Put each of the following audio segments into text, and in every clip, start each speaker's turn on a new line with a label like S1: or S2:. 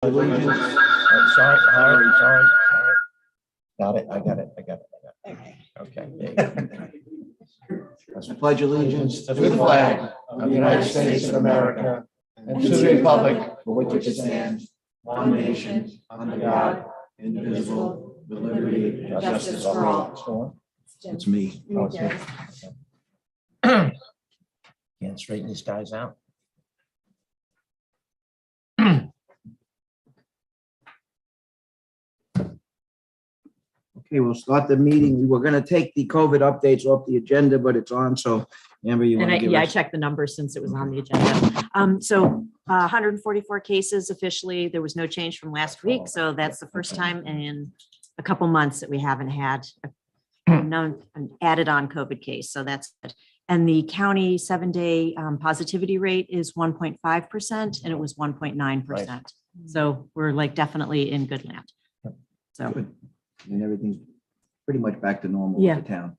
S1: allegiance.
S2: Sorry. Got it. I got it. Okay.
S1: I pledge allegiance to the flag of the United States of America and to the republic for which it stands, one nation, under God, indivisible, with liberty and justice for all. It's me.
S2: Can't straighten these guys out.
S1: Okay, we'll start the meeting. We were going to take the COVID updates off the agenda, but it's on. So Amber, you want to give
S3: I
S1: us?
S3: checked the numbers since it was on the agenda. So 144 cases officially. There was no change from last week. So that's the first time in a couple months that we haven't had an added on COVID case. So that's good. And the county 7-day positivity rate is 1.5% and it was 1.9%. So we're like definitely in good land. So
S1: Good. And everything's pretty much back to normal
S3: Yeah.
S1: with the town.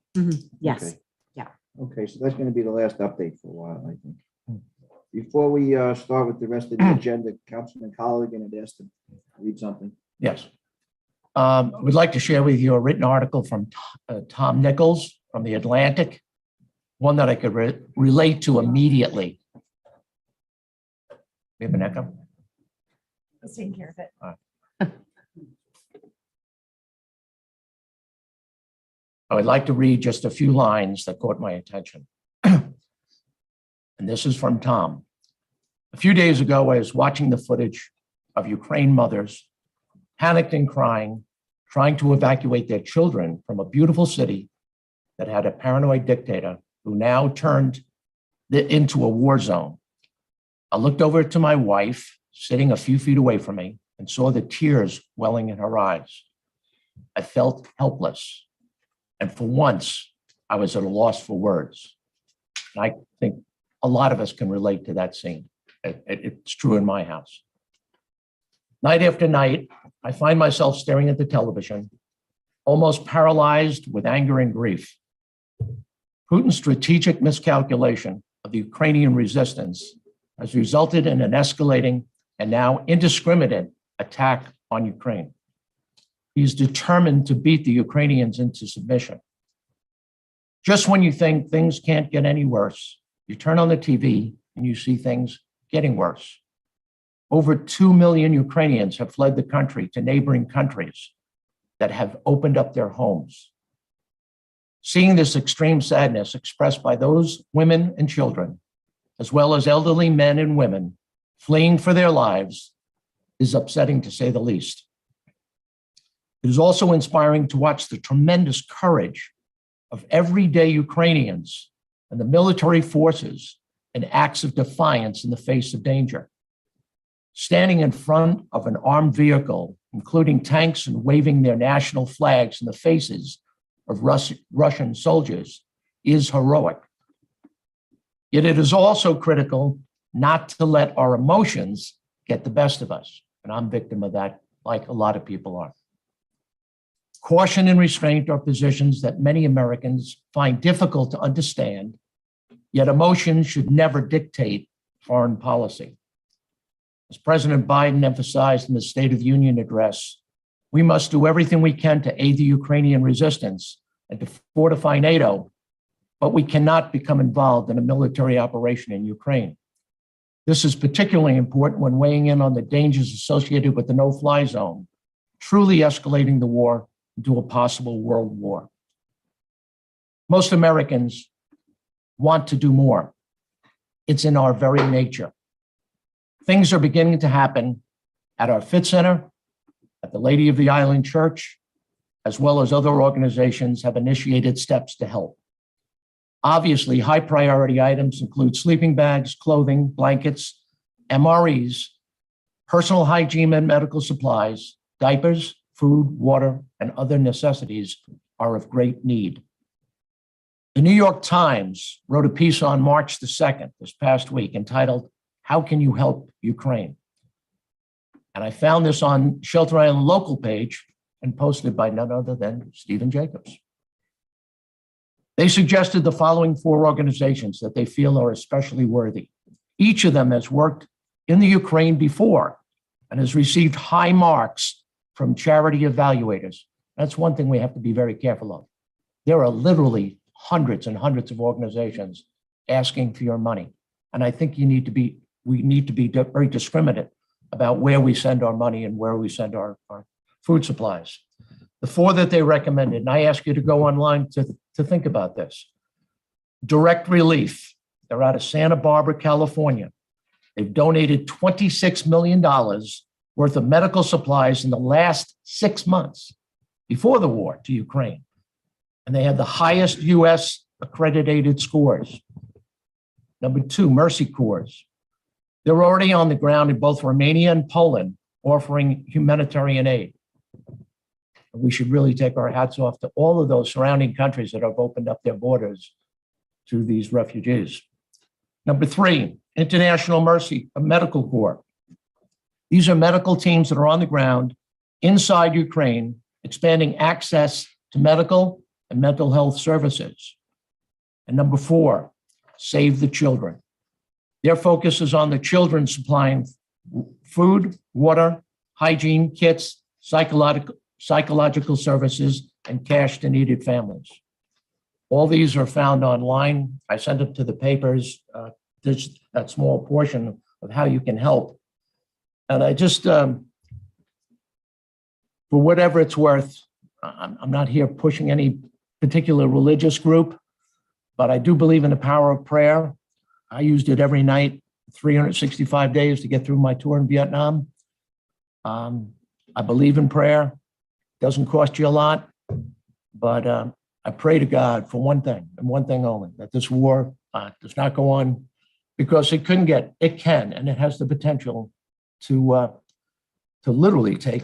S3: yes.
S1: Okay.
S3: Yeah.
S1: Okay, so that's going to be the last update for a while, I think. Before we start with the rest of the agenda, Councilman Colligan had asked to read something.
S2: Yes. We'd like to share with you a written article from Tom Nichols from The Atlantic, one that I could relate to immediately. We have an echo?
S3: Taking care of it.
S2: I would like to read just a few lines that caught my attention. And this is from Tom. A few days ago, I was watching the footage of Ukraine mothers panicked and crying, trying to evacuate their children from a beautiful city that had a paranoid dictator who now turned it into a war zone. I looked over to my wife, sitting a few feet away from me, and saw the tears welling in her eyes. I felt helpless. And for once, I was at a loss for words. And I think a lot of us can relate to that scene. It's true in my house. Night after night, I find myself staring at the television, almost paralyzed with anger and grief. Putin's strategic miscalculation of the Ukrainian resistance has resulted in an escalating and now indiscriminate attack on Ukraine. He's determined to beat the Ukrainians into submission. Just when you think things can't get any worse, you turn on the TV and you see things getting worse. Over 2 million Ukrainians have fled the country to neighboring countries that have opened up their homes. Seeing this extreme sadness expressed by those women and children, as well as elderly men and women fleeing for their lives, is upsetting to say the least. It is also inspiring to watch the tremendous courage of everyday Ukrainians and the military forces in acts of defiance in the face of danger. Standing in front of an armed vehicle, including tanks, and waving their national flags in the faces of Russian soldiers is heroic. Yet it is also critical not to let our emotions get the best of us. And I'm a victim of that, like a lot of people are. Caution and restraint are positions that many Americans find difficult to understand, yet emotion should never dictate foreign policy. As President Biden emphasized in the State of the Union address, we must do everything we can to aid the Ukrainian resistance and to fortify NATO, but we cannot become involved in a military operation in Ukraine. This is particularly important when weighing in on the dangers associated with the no-fly zone, truly escalating the war into a possible world war. Most Americans want to do more. It's in our very nature. Things are beginning to happen at our Fit Center, at the Lady of the Island Church, as well as other organizations have initiated steps to help. Obviously, high priority items include sleeping bags, clothing, blankets, MREs, personal hygiene and medical supplies, diapers, food, water, and other necessities are of great need. The New York Times wrote a piece on March the 2nd, this past week, entitled, "How Can You Help Ukraine?" And I found this on Shelter Island local page and posted by none other than Stephen Jacobs. They suggested the following 4 organizations that they feel are especially worthy. Each of them has worked in the Ukraine before and has received high marks from charity evaluators. That's one thing we have to be very careful of. There are literally hundreds and hundreds of organizations asking for your money. And I think we need to be very discriminate about where we send our money and where we send our food supplies. The 4 that they recommended, and I ask you to go online to think about this. Direct Relief, they're out of Santa Barbara, California. They've donated $26 million worth of medical supplies in the last 6 months before the war to Ukraine. And they have the highest US accredited scores. Number 2, Mercy Corps. They're already on the ground in both Romania and Poland offering humanitarian aid. And we should really take our hats off to all of those surrounding countries that have opened up their borders to these refugees. Number 3, International Mercy Medical Corps. These are medical teams that are on the ground inside Ukraine, expanding access to medical and mental health services. And number 4, Save the Children. Their focus is on the children, supplying food, water, hygiene kits, psychological services, and cash to needed families. All these are found online. I sent them to the papers. There's that small portion of how you can help. And I just, for whatever it's worth, I'm not here pushing any particular religious group, but I do believe in the power of prayer. I used it every night, 365 days to get through my tour in Vietnam. I believe in prayer. Doesn't cost you a lot, but I pray to God for one thing and one thing only, that this war does not go on, because it can, and it has the potential to literally take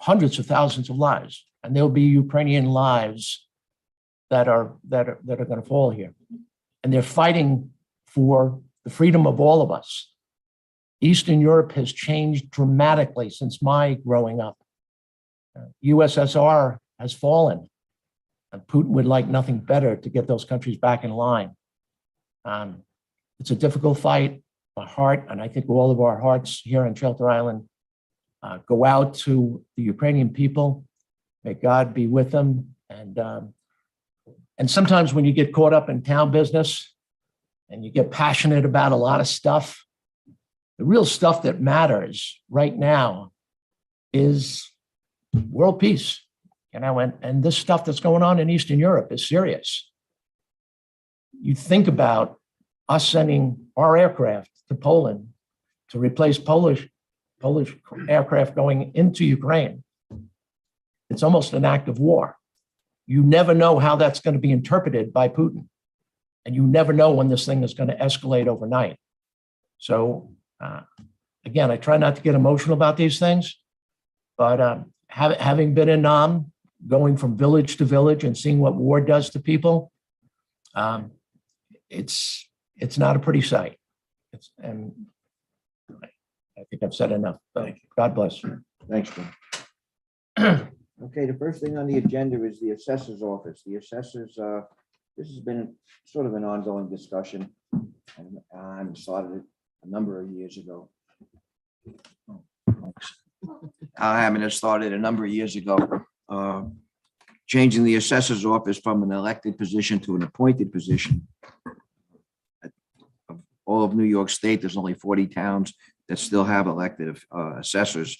S2: hundreds of thousands of lives, and there'll be Ukrainian lives that are going to fall here, and they're fighting for the freedom of all of us. Eastern Europe has changed dramatically since my growing up. USSR has fallen, and Putin would like nothing better to get those countries back in line. It's a difficult fight. My heart, and I think all of our hearts here on Shelter Island, go out to the Ukrainian people. May God be with them. And sometimes when you get caught up in town business and you get passionate about a lot of stuff, the real stuff that matters right now is world peace. And this stuff that's going on in Eastern Europe is serious. You think about us sending our aircraft to Poland to replace Polish aircraft going into Ukraine. It's almost an act of war. You never know how that's going to be interpreted by Putin. And you never know when this thing is going to escalate overnight. So again, I try not to get emotional about these things, but having been in Nam, going from village to village and seeing what war does to people, it's not a pretty sight. And I think I've said enough. God bless.
S1: Thanks, Jim. Okay, the first thing on the agenda is the assessor's office. The assessors, this has been sort of an ongoing discussion, and started a number of years ago. It started a number of years ago, changing the assessor's office from an elected position to an appointed position. Of all of New York State, there's only 40 towns that still have elected assessors.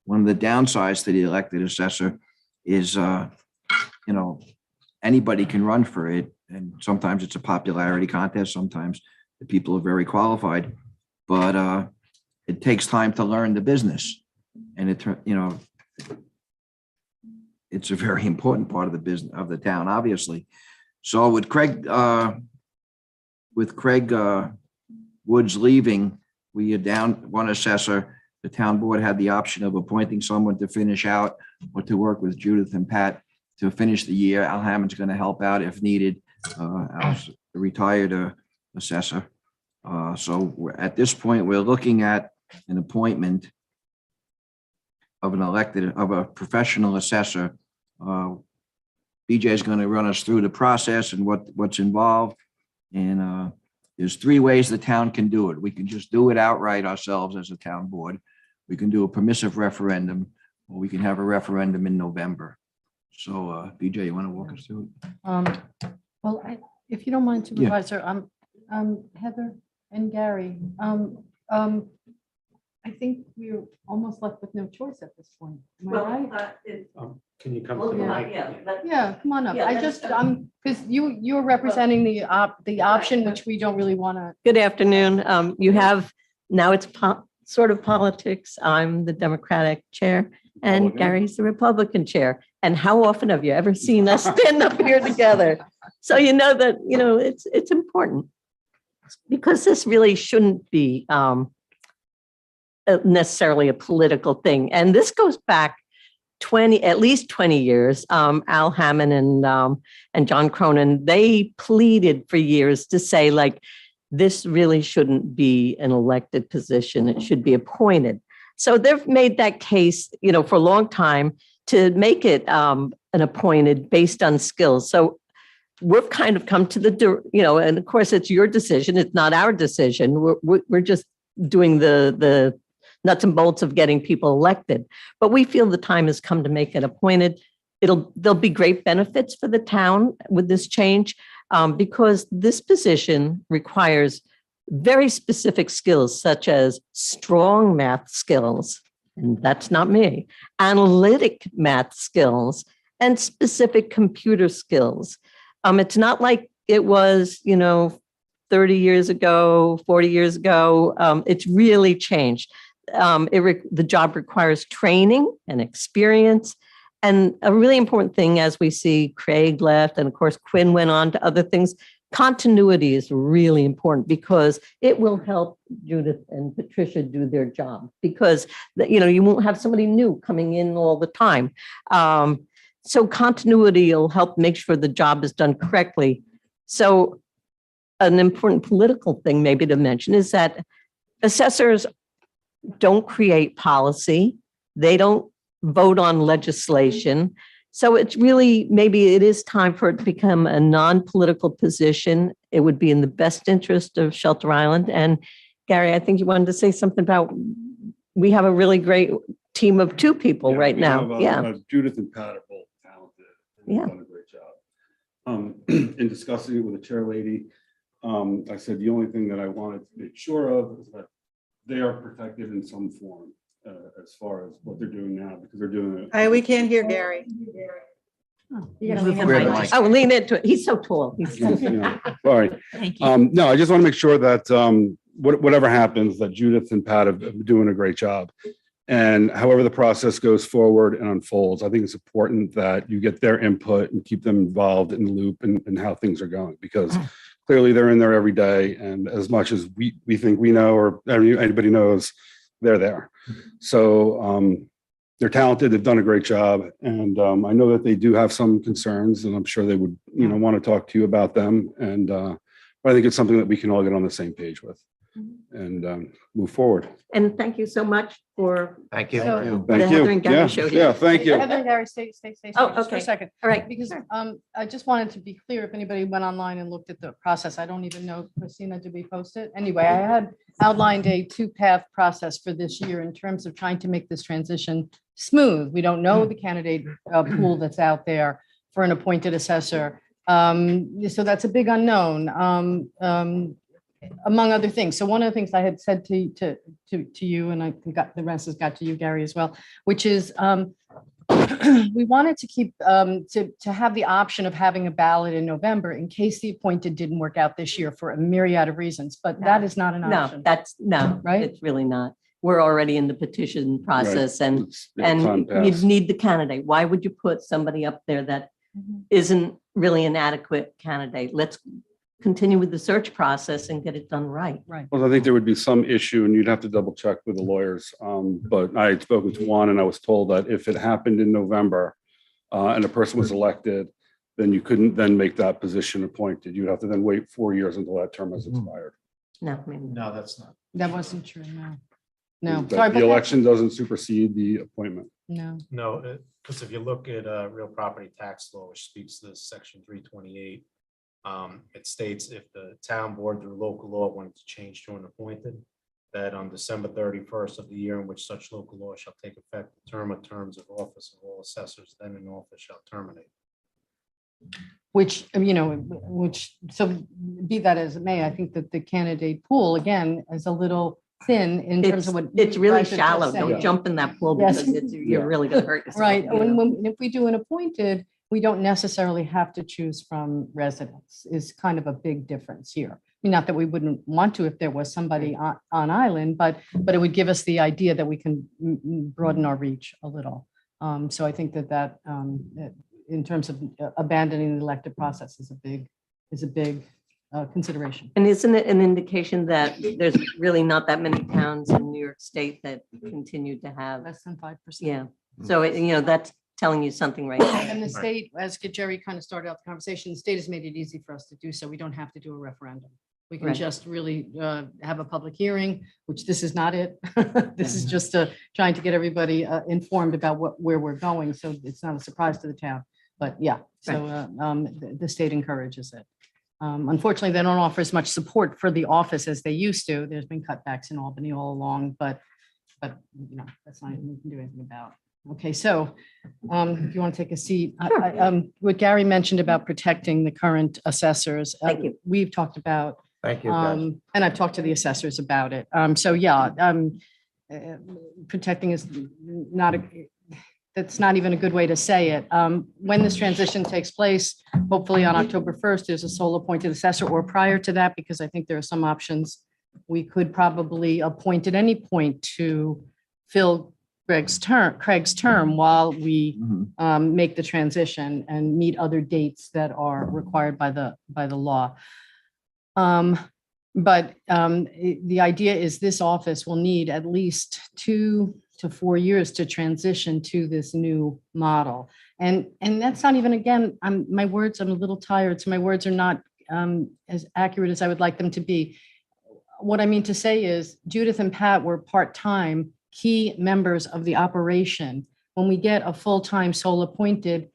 S1: One of the downsides to the elected assessor is, anybody can run for it. And sometimes it's a popularity contest. Sometimes the people are very qualified, but it takes time to learn the business. And it's a very important part of the business of the town, obviously. So with Craig Woods leaving, we are down one assessor. The town board had the option of appointing someone to finish out or to work with Judith and Pat to finish the year. Al Hammond's going to help out if needed. Al's a retired assessor. So at this point, we're looking at an appointment of a professional assessor. BJ is going to run us through the process and what's involved. And there's 3 ways the town can do it. We can just do it outright ourselves as a town board. we can do a permissive referendum, or we can have a referendum in November. So, BJ, you want to walk us through it?
S4: Well, if you don't mind, Supervisor, Heather and Gary, I think we're almost left with no choice at this point. Am I right?
S5: Can you come to the mic?
S4: Yeah, come on up.
S3: Yeah,
S4: I just, because you're representing the option, which we don't really want to.
S6: Good afternoon. You have, now it's sort of politics. I'm the Democratic chair and
S5: Republican.
S6: Gary's the Republican chair. And how often have you ever seen us stand up here together? So you know that, it's important. Because this really shouldn't be necessarily a political thing. And this goes back at least 20 years. Al Hammond and John Cronin, they pleaded for years to say, like, this really shouldn't be an elected position. It should be appointed. So they've made that case, for a long time to make it an appointed based on skills. So we've kind of come to and of course it's your decision. It's not our decision. We're just doing the nuts and bolts of getting people elected. But we feel the time has come to make it appointed. There'll be great benefits for the town with this change because this position requires very specific skills such as strong math skills, and that's not me, analytic math skills, and specific computer skills. It's not like it was, 30 years ago, 40 years ago. It's really changed. The job requires training and experience. And a really important thing, as we see Craig left, and of course, Quinn went on to other things, continuity is really important because it will help Judith and Patricia do their job because, you won't have somebody new coming in all the time. So continuity will help make sure the job is done correctly. So an important political thing maybe to mention is that assessors don't create policy. They don't vote on legislation. So it's really, maybe it is time for it to become a non-political position. It would be in the best interest of Shelter Island. And Gary, I think you wanted to say something about, we have a really great team of two people
S5: Yeah,
S6: right
S5: we
S6: now.
S5: have,
S6: Yeah.
S5: Judith and Pat are both talented. and
S6: Yeah.
S5: Done a great job. In discussing it with the chair lady, I said the only thing that I wanted to make sure of is that they are protected in some form as far as what they're doing now, because they're doing it.
S7: We can't hear Gary.
S3: You gotta leave him
S1: Where the
S3: right.
S1: mic?
S6: Oh, lean into it. He's so tall. He's so
S5: Yeah, sorry.
S3: Thank you.
S5: No, I just want to make sure that whatever happens, that Judith and Pat are doing a great job. And however the process goes forward and unfolds, I think it's important that you get their input and keep them involved in the loop and how things are going, because clearly they're in there every day. And as much as we think we know, or anybody knows, they're there. So they're talented. They've done a great job. And I know that they do have some concerns, and I'm sure they would, want to talk to you about them. And but I think it's something that we can all get on the same page with and move forward.
S6: And thank you so much for,
S2: Thank you.
S4: So-
S5: Thank
S6: The
S5: you.
S6: Heather and Gary
S5: Yeah,
S6: show
S5: yeah,
S6: here.
S5: thank you.
S4: Heather and Gary, stay
S6: Oh,
S4: just for
S6: okay.
S4: a second.
S6: all right.
S4: Because I just wanted to be clear, if anybody went online and looked at the process, I don't even know, Christina, did we post it? Anyway, I had outlined a two-path process for this year in terms of trying to make this transition smooth. We don't know the candidate pool that's out there for an appointed assessor. So that's a big unknown, among other things. So one of the things I had said to you, and I think the rest has got to you, Gary, as well, which is we wanted to keep to have the option of having a ballot in November in case the appointed didn't work out this year for a myriad of reasons, but that is not an
S6: No,
S4: option.
S6: right? It's really not. We're already in the petition process and
S5: Time
S6: you
S5: passed.
S6: need the candidate. Why would you put somebody up there that isn't really an adequate candidate? Let's continue with the search process and get it done right.
S5: Well, I think there would be some issue, and you'd have to double check with the lawyers. But I had spoken to one, and I was told that if it happened in November and a person was elected, then you couldn't then make that position appointed. You'd have to then wait 4 years until that term has expired.
S6: No, maybe.
S8: No, that's not.
S4: That wasn't true, no. No,
S5: That
S4: sorry,
S5: The
S4: but
S5: election doesn't supersede the appointment.
S4: no.
S8: No, because if you look at real property tax law, which speaks to this section 328, it states if the town board through local law wanted to change to an appointed, that on December 31st of the year in which such local law shall take effect, the term or terms of office of all assessors then in office shall terminate.
S4: Which, so be that as it may, I think that the candidate pool, again, is a little thin in terms of what.
S6: It's
S4: you
S6: really
S4: guys are just
S6: shallow. Don't
S4: saying.
S6: jump in that pool
S4: Yes.
S6: because you're really going to hurt yourself.
S4: Right,
S6: you know?
S4: if we do an appointed, we don't necessarily have to choose from residents, is kind of a big difference here. I mean, not that we wouldn't want to if there was somebody on island, but it would give us the idea that we can broaden our reach a little. So I think that in terms of abandoning the elective process is a big consideration.
S6: And isn't it an indication that there's really not that many towns in New York State that continue to have,
S4: Less than 5%.
S6: yeah. So, that's telling you something right there.
S4: And the state, as Jerry kind of started out the conversation, the state has made it easy for us to do so. We don't have to do a referendum. We can
S6: Right.
S4: just really have a public hearing, which this is not it. This is just trying to get everybody informed about where we're going. So it's not a surprise to the town. But yeah, so the state encourages it. Unfortunately, they don't offer as much support for the office as they used to. There's been cutbacks in Albany all along, but that's not anything we can do anything about. Okay, so if you want to take a seat, what Gary mentioned about protecting the current assessors.
S6: Thank you.
S4: We've talked about,
S2: Thank you, guys.
S4: and I've talked to the assessors about it. So yeah, protecting is that's not even a good way to say it. When this transition takes place, hopefully on October 1st, there's a sole appointed assessor or prior to that, because I think there are some options we could probably appoint at any point to fill Craig's term while we make the transition and meet other dates that are required by the law. But the idea is this office will need at least 2 to 4 years to transition to this new model. And that's not even, again, I'm a little tired, so my words are not as accurate as I would like them to be. What I mean to say is Judith and Pat were part-time key members of the operation. When we get a full-time sole appointed,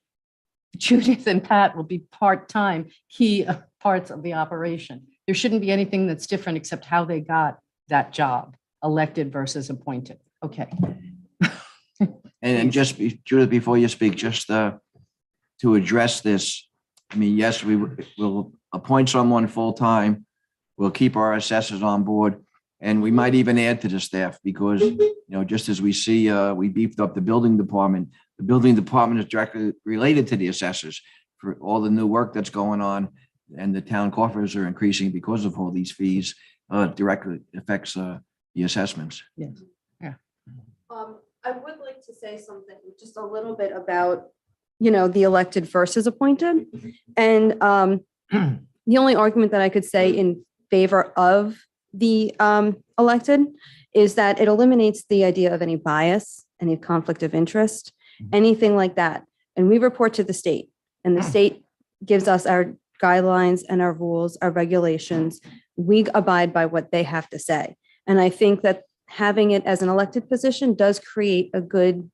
S4: Judith and Pat will be part-time key parts of the operation. There shouldn't be anything that's different except how they got that job, elected versus appointed. Okay.
S1: And just Judith, before you speak, just to address this, I mean, yes, we will appoint someone full-time. We'll keep our assessors on board, and we might even add to the staff because, just as we see, we beefed up the building department. The building department is directly related to the assessors for all the new work that's going on, and the town coffers are increasing because of all these fees. Directly affects the assessments.
S4: Yes.
S7: I would like to say something just a little bit about, the elected versus appointed. And the only argument that I could say in favor of the elected is that it eliminates the idea of any bias, any conflict of interest, anything like that. And we report to the state, and the state gives us our guidelines and our rules, our regulations. We abide by what they have to say. And I think that having it as an elected position does create a good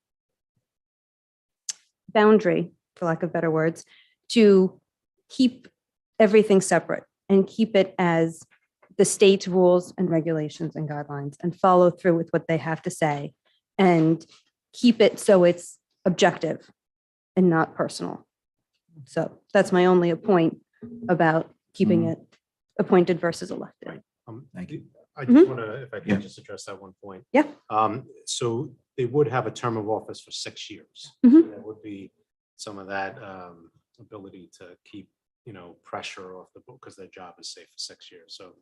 S7: boundary, for lack of better words, to keep everything separate and keep it as the state's rules and regulations and guidelines and follow through with what they have to say and keep it so it's objective and not personal. So that's my only point about keeping it appointed versus elected.
S1: Thank you.
S8: I just want to, if I
S1: Yeah.
S8: can just address that one point.
S7: Yeah.
S8: So they would have a term of office for 6 years.
S7: Mhm.
S8: There would be some of that ability to keep, pressure off the book because their job is safe for 6 years. So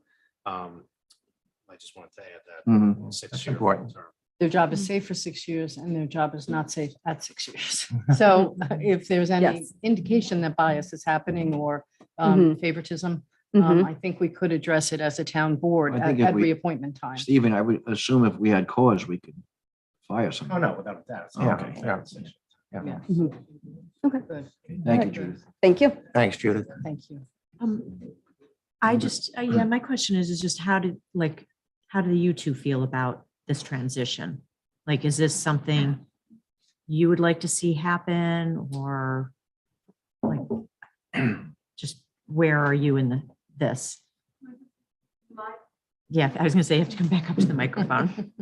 S8: I just wanted to add that.
S1: Mhm.
S8: 6 year
S2: important.
S8: term.
S4: Their job is safe for 6 years and their job is not safe at 6 years. So if there's any
S7: Yes.
S4: indication that bias is happening or favoritism,
S7: Mhm.
S4: I think we could address it as a town board
S1: I think
S4: at
S1: if we-
S4: reappointment time.
S1: Stephen, I would assume if we had cause, we could fire
S8: Oh,
S1: someone.
S8: no, without a doubt. It's
S1: Okay.
S8: not gonna
S2: Yeah.
S8: affect 6 years.
S4: Yeah.
S7: Okay,
S1: Thank you, Judith.
S7: thank you.
S2: Thanks, Judith.
S4: Thank you.
S3: I just, my question is just how do you two feel about this transition? Like, is this something you would like to see happen or like, just where are you in this? Yeah, I was gonna say, you have to come back up to the microphone.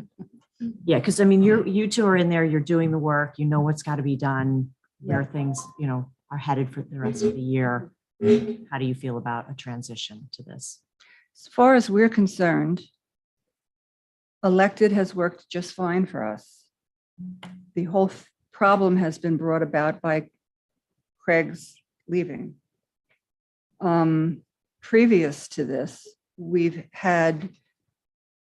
S3: Yeah, because I mean, you two are in there, you're doing the work, you know what's got to be done, where things, are headed for the rest of the year. How do you feel about a transition to this?
S9: As far as we're concerned, elected has worked just fine for us. The whole problem has been brought about by Craig's leaving. Previous to this, we've had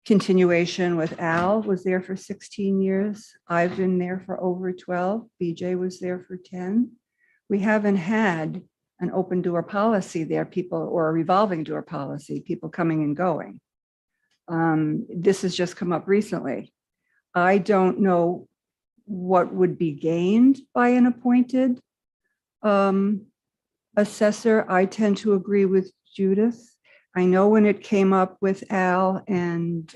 S9: continuation with Al was there for 16 years. I've been there for over 12. BJ was there for 10. We haven't had an open door policy there, people, or a revolving door policy, people coming and going. This has just come up recently. I don't know what would be gained by an appointed assessor. I tend to agree with Judith. I know when it came up with Al and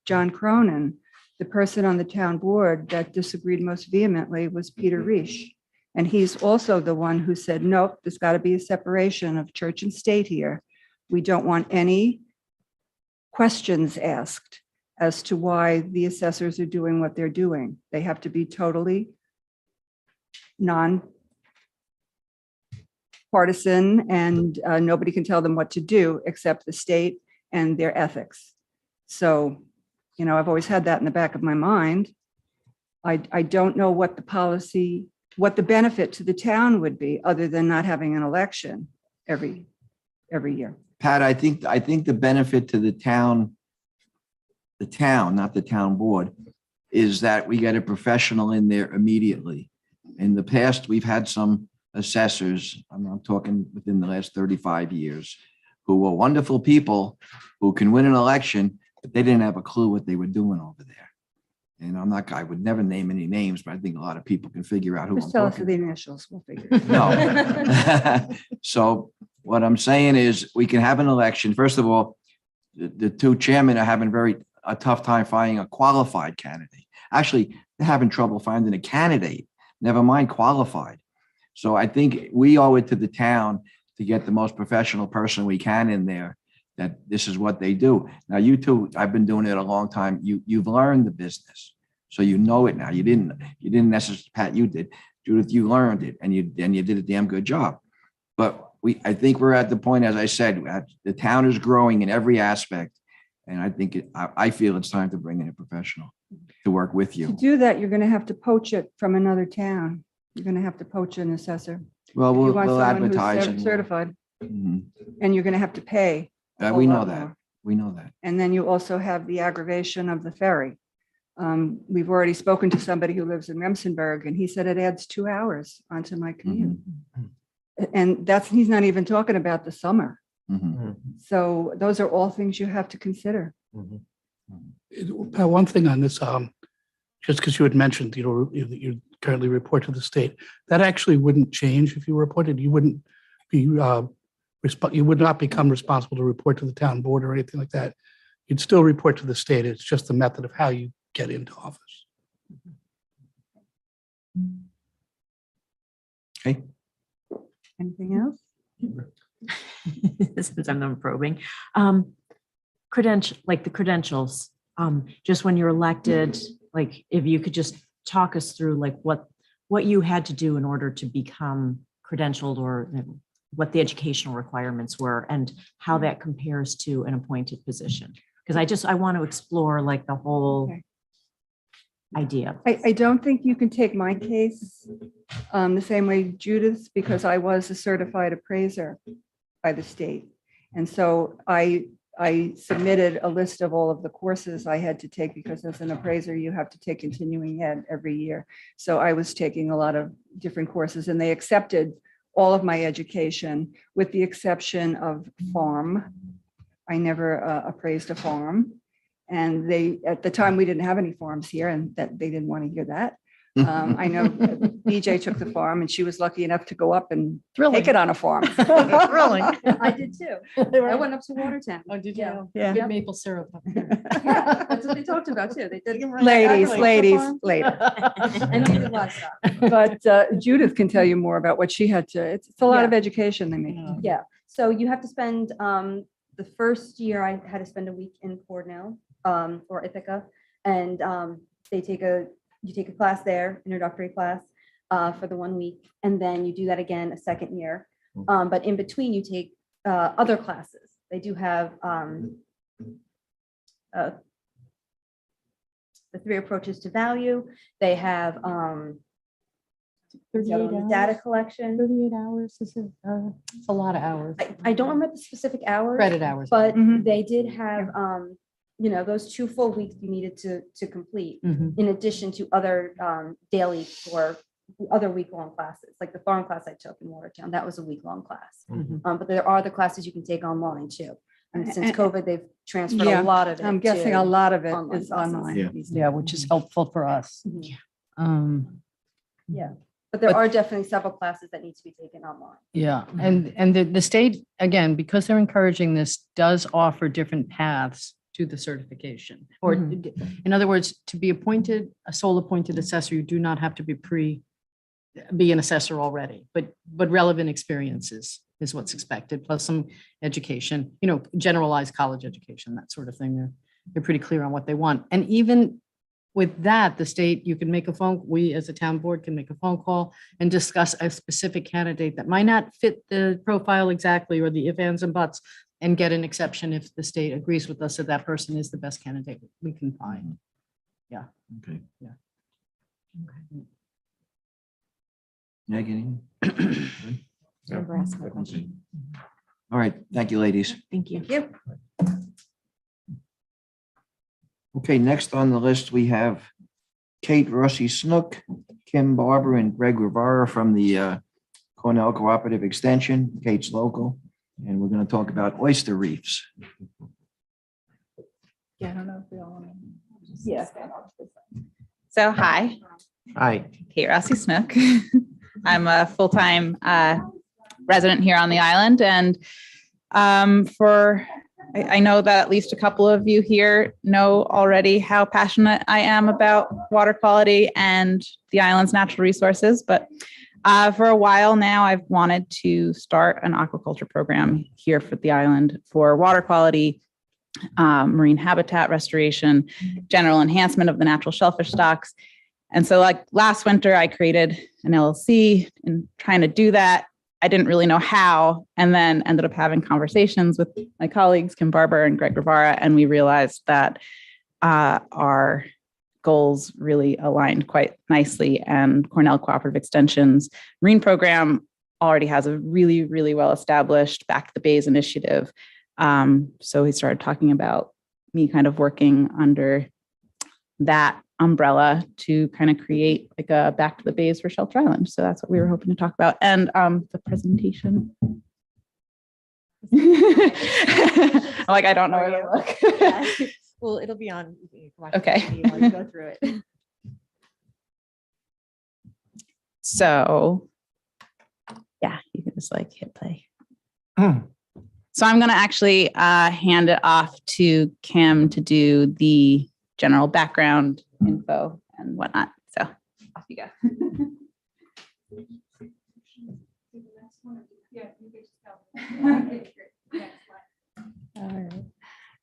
S9: John Cronin, the person on the town board that disagreed most vehemently was Peter Reish. And he's also the one who said, nope, there's got to be a separation of church and state here. We don't want any questions asked as to why the assessors are doing what they're doing. They have to be totally non-partisan, and nobody can tell them what to do except the state and their ethics. So, I've always had that in the back of my mind. I don't know what the policy, what the benefit to the town would be, other than not having an election every year.
S1: Pat, I think the benefit to the town, not the town board, is that we get a professional in there immediately. In the past, we've had some assessors, I'm talking within the last 35 years, who were wonderful people who can win an election, but they didn't have a clue what they were doing over there. And I would never name any names, but I think a lot of people can figure out who I'm
S9: Just tell us
S1: talking
S9: the initials, we'll figure it out.
S1: No. So what I'm saying is we can have an election. First of all, the two chairmen are having a tough time finding a qualified candidate. Actually, they're having trouble finding a candidate, never mind qualified. So I think we owe it to the town to get the most professional person we can in there, that this is what they do. Now, you two, I've been doing it a long time. You've learned the business. So you know it now. You didn't necessarily, Pat, you did. Judith, you learned it and you did a damn good job. But I think we're at the point, as I said, the town is growing in every aspect. And I think I feel it's time to bring in a professional to work with
S9: To
S1: you.
S9: do that, you're going to have to poach it from another town. You're going to have to poach an assessor.
S1: Well,
S9: You
S1: we'll
S9: want someone who's
S1: advertise. and-
S9: certified,
S1: Mhm.
S9: and you're going to have to pay. a
S1: We know
S9: lot
S1: that.
S9: more.
S1: We know that.
S9: And then you also have the aggravation of the ferry. We've already spoken to somebody who lives in Remsenburg, and he said it adds 2 hours onto my commute. And he's not even talking about the summer.
S1: Mhm.
S9: So those are all things you have to consider.
S10: Pat, one thing on this, just because you had mentioned, you currently report to the state, that actually wouldn't change if you were appointed. You wouldn't be, you would not become responsible to report to the town board or anything like that. You'd still report to the state. It's just the method of how you get into office.
S1: Okay.
S9: Anything else?
S3: Since I'm the probing. The credentials, just when you're elected, like if you could just talk us through like what you had to do in order to become credentialed, or what the educational requirements were and how that compares to an appointed position. Because I want to explore like the whole
S9: Okay.
S3: idea.
S9: I don't think you can take my case the same way Judith's, because I was a certified appraiser by the state. And so I submitted a list of all of the courses I had to take, because as an appraiser, you have to take continuing ed every year. So I was taking a lot of different courses, and they accepted all of my education with the exception of farm. I never appraised a farm. And at the time, we didn't have any farms here, and that they didn't want to hear that. I know BJ took the farm, and she was lucky enough to go up and take it on a farm.
S7: I did too. I went up to Watertown.
S4: Oh, did
S7: Yeah.
S4: you?
S9: Yeah.
S4: Good maple syrup.
S7: That's what they talked about too. They did.
S9: Ladies,
S7: Farm.
S9: later.
S7: I know the livestock.
S9: But Judith can tell you more about what she had to, it's a lot of
S7: Yeah.
S9: education they make.
S7: Yeah, so you have to spend the first year I had to spend a week in Cornell, or Ithaca, and you take a class there, introductory class, for the 1 week, and then you do that again a second year. But in between, you take other classes. They do have the 3 approaches to value. They have what's the other one? Data collection.
S4: 38 hours, it's a lot of hours.
S7: I don't remember the specific hours.
S4: Credit hours.
S7: But
S9: Mhm.
S7: they did have, those 2 full weeks you needed to complete,
S4: Mhm.
S7: in addition to other daily or other week-long classes, like the farm class I took in Watertown, that was a week-long class.
S4: Mhm.
S7: But there are the classes you can take online too. And since
S9: And-
S7: COVID, they've transferred
S9: Yeah,
S7: a lot of it.
S9: I'm guessing a
S7: to
S9: lot of it
S7: online
S9: is
S7: classes.
S9: online.
S1: Yeah.
S9: these days.
S4: Yeah, which is helpful for us.
S7: Mhm.
S4: Um,
S7: But there
S4: But-
S7: are definitely several classes that need to be taken online.
S4: Yeah, and the state, again, because they're encouraging this, does offer different paths to the certification. Or in other words, to be appointed, a sole appointed assessor, you do not have to be an assessor already, but relevant experiences is what's expected, plus some education, generalized college education, that sort of thing. They're pretty clear on what they want. And even with that, the state, you can make we as a town board can make a phone call and discuss a specific candidate that might not fit the profile exactly, or the if, ands, and buts, and get an exception if the state agrees with us that that person is the best candidate we can find.
S1: Okay.
S4: Yeah.
S1: Megan?
S3: Never asked my question.
S1: All right, thank you, ladies.
S3: Thank you.
S1: Okay, next on the list, we have Kate Rossi Snook, Kim Barber, and Greg Rivera from the Cornell Cooperative Extension. Kate's local, and we're going to talk about oyster reefs.
S9: Yeah, I don't know if we all want to.
S7: Yeah.
S11: So hi,
S1: Hi.
S11: Kate Rossi Snook. I'm a full-time resident here on the island, and I know that at least a couple of you here know already how passionate I am about water quality and the island's natural resources. But for a while now, I've wanted to start an aquaculture program here for the island for water quality, marine habitat restoration, general enhancement of the natural shellfish stocks. And so like last winter, I created an LLC and trying to do that. I didn't really know how, and then ended up having conversations with my colleagues, Kim Barber and Greg Rivera, and we realized that our goals really aligned quite nicely. And Cornell Cooperative Extension's marine program already has a really, really well-established Back to the Bays initiative. So we started talking about me kind of working under that umbrella to kind of create like a Back to the Bays for Shelter Island. So that's what we were hoping to talk about. And the presentation. Like, I don't know where to look.
S3: Well, it'll be on.
S11: Okay.
S3: Go through it.
S11: So yeah, you can just like hit play. So I'm going to actually hand it off to Kim to do the general background info and whatnot. So off you go.
S12: All right.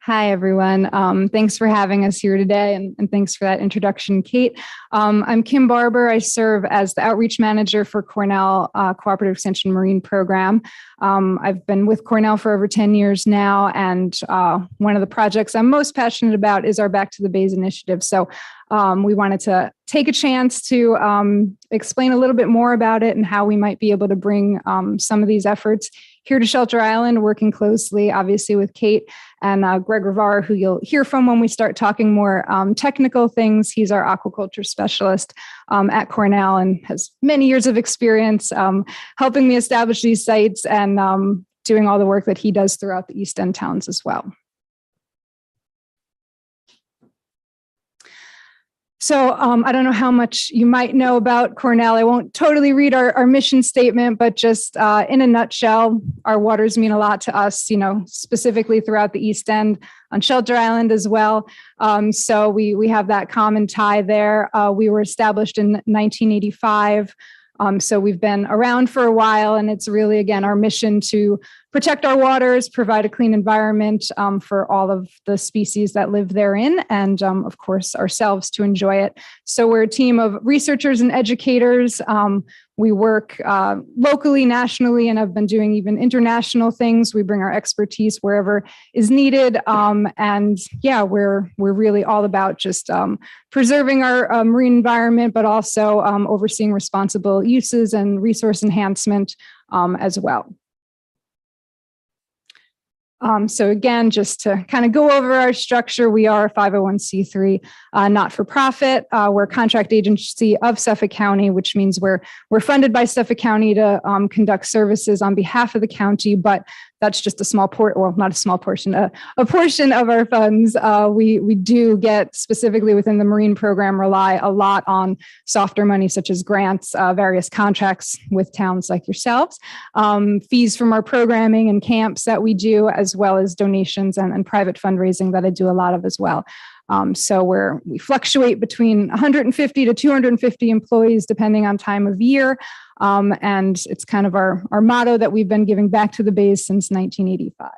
S12: Hi, everyone. Thanks for having us here today, and thanks for that introduction, Kate. I'm Kim Barber. I serve as the outreach manager for Cornell Cooperative Extension Marine Program. I've been with Cornell for over 10 years now, and one of the projects I'm most passionate about is our Back to the Bays initiative. So we wanted to take a chance to explain a little bit more about it and how we might be able to bring some of these efforts here to Shelter Island, working closely, obviously, with Kate and Greg Rivera, who you'll hear from when we start talking more technical things. He's our aquaculture specialist at Cornell and has many years of experience helping me establish these sites and doing all the work that he does throughout the East End towns as well. So I don't know how much you might know about Cornell. I won't totally read our mission statement, but just in a nutshell, our waters mean a lot to us, specifically throughout the East End, on Shelter Island as well. So we have that common tie there. We were established in 1985. So we've been around for a while, and it's really, again, our mission to protect our waters, provide a clean environment for all of the species that live therein, and of course ourselves to enjoy it. So we're a team of researchers and educators. We work locally, nationally, and have been doing even international things. We bring our expertise wherever is needed. And yeah, we're really all about just preserving our marine environment, but also overseeing responsible uses and resource enhancement as well. So again, just to kind of go over our structure, we are a 501c3 not-for-profit. We're a contract agency of Suffolk County, which means we're funded by Suffolk County to conduct services on behalf of the county, but that's just a small not a small portion, a portion of our funds. We do get, specifically within the marine program, rely a lot on softer money, such as grants, various contracts with towns like yourselves, fees from our programming and camps that we do, as well as donations and private fundraising that I do a lot of as well. So we fluctuate between 150 to 250 employees, depending on time of year. And it's kind of our motto that we've been giving back to the Bays since 1985.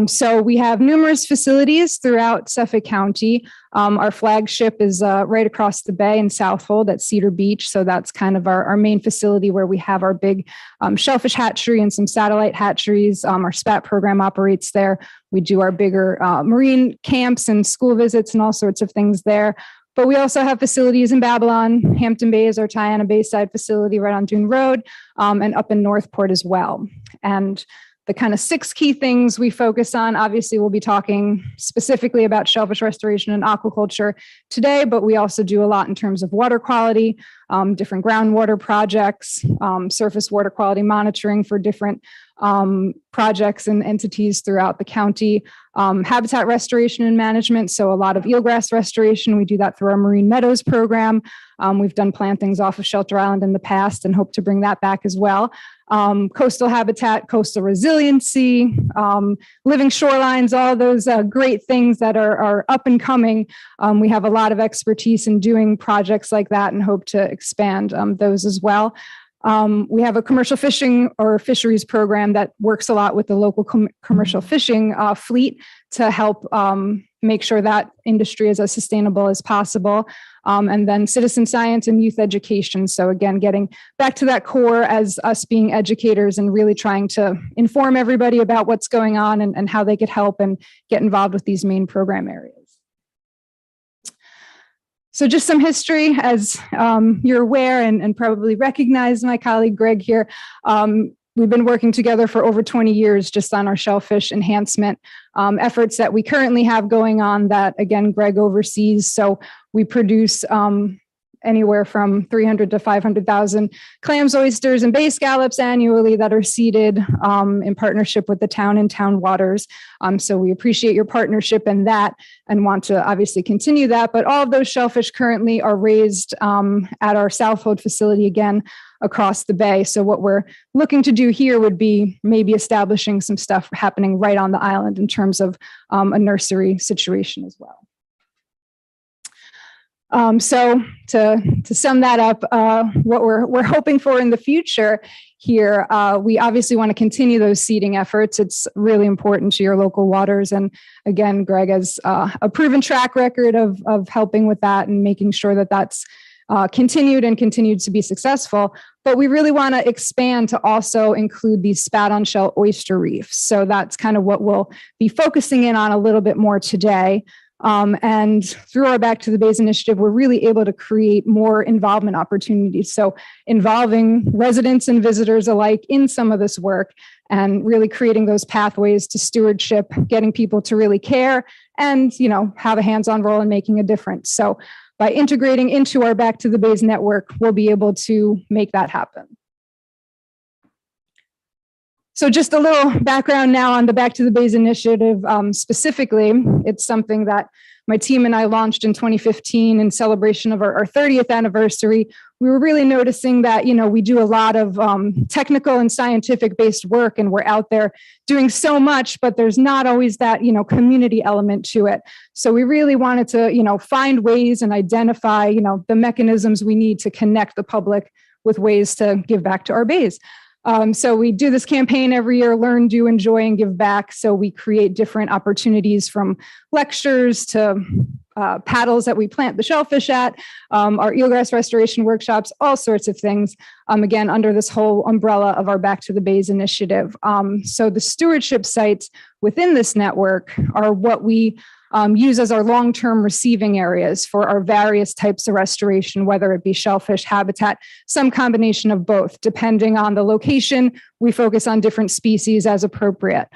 S12: So we have numerous facilities throughout Suffolk County. Our flagship is right across the bay in Southold at Cedar Beach. So that's kind of our main facility where we have our big shellfish hatchery and some satellite hatcheries. Our SPAT program operates there. We do our bigger marine camps and school visits and all sorts of things there. But we also have facilities in Babylon. Hampton Bay is our Tiana Bayside facility right on Dune Road, and up in Northport as well. And the kind of 6 key things we focus on, obviously we'll be talking specifically about shellfish restoration and aquaculture today, but we also do a lot in terms of water quality, different groundwater projects, surface water quality monitoring for different projects and entities throughout the county, habitat restoration and management. So a lot of eelgrass restoration. We do that through our Marine Meadows program. We've done plantings off of Shelter Island in the past and hope to bring that back as well. Coastal habitat, coastal resiliency, living shorelines, all those great things that are up and coming. We have a lot of expertise in doing projects like that and hope to expand those as well. We have a commercial fishing or fisheries program that works a lot with the local commercial fishing fleet to help make sure that industry is as sustainable as possible. And then citizen science and youth education. So again, getting back to that core as us being educators and really trying to inform everybody about what's going on and how they could help and get involved with these main program areas. So just some history, as you're aware and probably recognize my colleague Greg here. We've been working together for over 20 years just on our shellfish enhancement efforts that we currently have going on that, again, Greg oversees. So we produce anywhere from 300 to 500,000 clams, oysters, and bay scallops annually that are seeded in partnership with the town and town waters. So we appreciate your partnership in that and want to obviously continue that. But all of those shellfish currently are raised at our Southold facility, again, across the bay. So what we're looking to do here would be maybe establishing some stuff happening right on the island in terms of a nursery situation as well. So to sum that up, what we're hoping for in the future here, we obviously want to continue those seeding efforts. It's really important to your local waters. And again, Greg has a proven track record of helping with that and making sure that that's continued to be successful. But we really want to expand to also include these spat on shell oyster reefs. So that's kind of what we'll be focusing in on a little bit more today. And through our Back to the Bays initiative, we're really able to create more involvement opportunities. So involving residents and visitors alike in some of this work and really creating those pathways to stewardship, getting people to really care and, have a hands-on role in making a difference. So by integrating into our Back to the Bays network, we'll be able to make that happen. So just a little background now on the Back to the Bays initiative specifically. It's something that my team and I launched in 2015 in celebration of our 30th anniversary. We were really noticing that, we do a lot of technical and scientific based work and we're out there doing so much, but there's not always that, community element to it. So we really wanted to, find ways and identify, the mechanisms we need to connect the public with ways to give back to our bays. So we do this campaign every year, learn, do, enjoy, and give back. So we create different opportunities from lectures to paddles that we plant the shellfish at, our eelgrass restoration workshops, all sorts of things, again, under this whole umbrella of our Back to the Bays initiative. So the stewardship sites within this network are what we use as our long-term receiving areas for our various types of restoration, whether it be shellfish habitat, some combination of both. Depending on the location, we focus on different species as appropriate.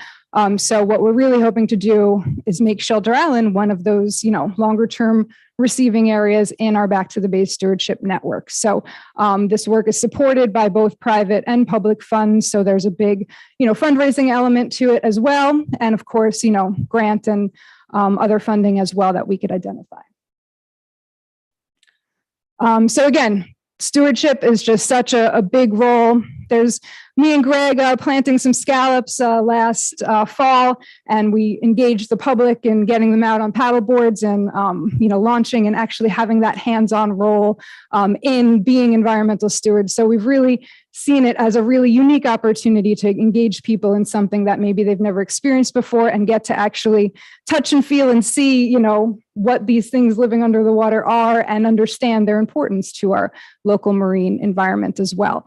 S12: So what we're really hoping to do is make Shelter Island one of those, longer-term receiving areas in our Back to the Bay stewardship network. So this work is supported by both private and public funds. So there's a big, fundraising element to it as well. And of course, grant and other funding as well that we could identify. So again, stewardship is just such a big role. There's me and Greg planting some scallops last fall, and we engaged the public in getting them out on paddle boards and launching and actually having that hands-on role in being environmental stewards. So we've really seen it as a really unique opportunity to engage people in something that maybe they've never experienced before and get to actually touch and feel and see, what these things living under the water are and understand their importance to our local marine environment as well.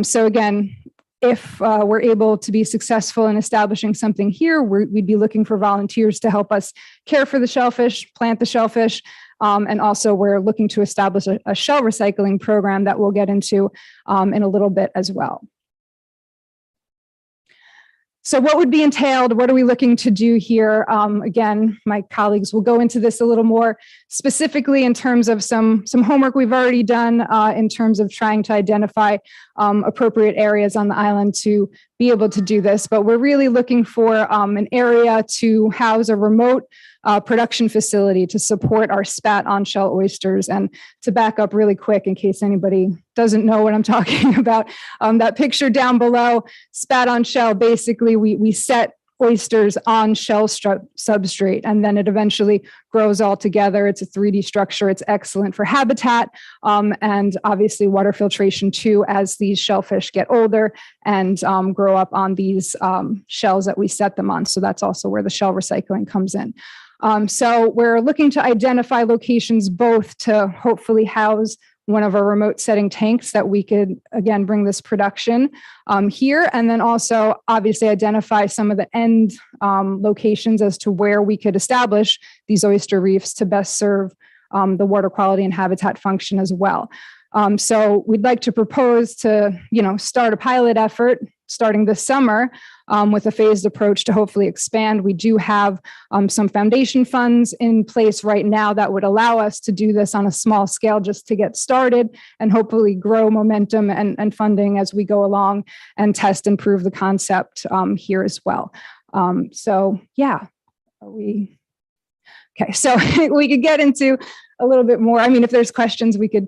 S12: So again, if we're able to be successful in establishing something here, we'd be looking for volunteers to help us care for the shellfish, plant the shellfish, and also we're looking to establish a shell recycling program that we'll get into in a little bit as well. So what would be entailed? What are we looking to do here? Again, my colleagues will go into this a little more specifically in terms of some homework we've already done in terms of trying to identify appropriate areas on the island to be able to do this. But we're really looking for an area to house a remote production facility to support our spat on shell oysters. And to back up really quick in case anybody doesn't know what I'm talking about, that picture down below, spat on shell, basically we set oysters on shell substrate, and then it eventually grows all together. It's a 3D structure. It's excellent for habitat and obviously water filtration too, as these shellfish get older and grow up on these shells that we set them on. So that's also where the shell recycling comes in. So we're looking to identify locations both to hopefully house one of our remote setting tanks that we could, again, bring this production here, and then also obviously identify some of the end locations as to where we could establish these oyster reefs to best serve the water quality and habitat function as well. So we'd like to propose to, start a pilot effort starting this summer with a phased approach to hopefully expand. We do have some foundation funds in place right now that would allow us to do this on a small scale just to get started and hopefully grow momentum and funding as we go along and test and prove the concept here as well. So yeah, okay, so we could get into a little bit more. I mean, if there's questions, we could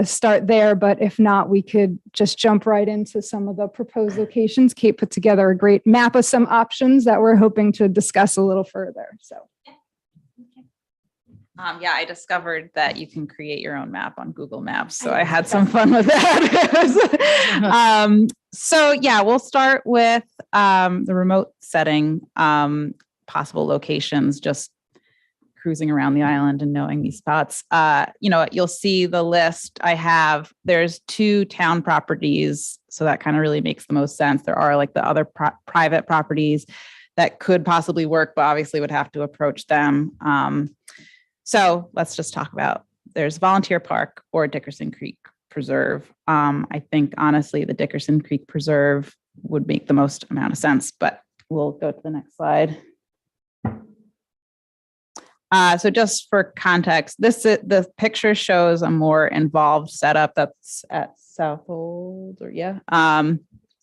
S12: start there, but if not, we could just jump right into some of the proposed locations. Kate put together a great map of some options that we're hoping to discuss a little further. So,
S11: yeah, I discovered that you can create your own map on Google Maps, so I had some fun with that. So yeah, we'll start with the remote setting, possible locations, just cruising around the island and knowing these spots. You'll see the list I have. There's 2 town properties, so that kind of really makes the most sense. There are like the other private properties that could possibly work, but obviously would have to approach them. So let's just talk about, there's Volunteer Park or Dickerson Creek Preserve. I think honestly, the Dickerson Creek Preserve would make the most amount of sense, but we'll go to the next slide. So just for context, the picture shows a more involved setup that's at Southold,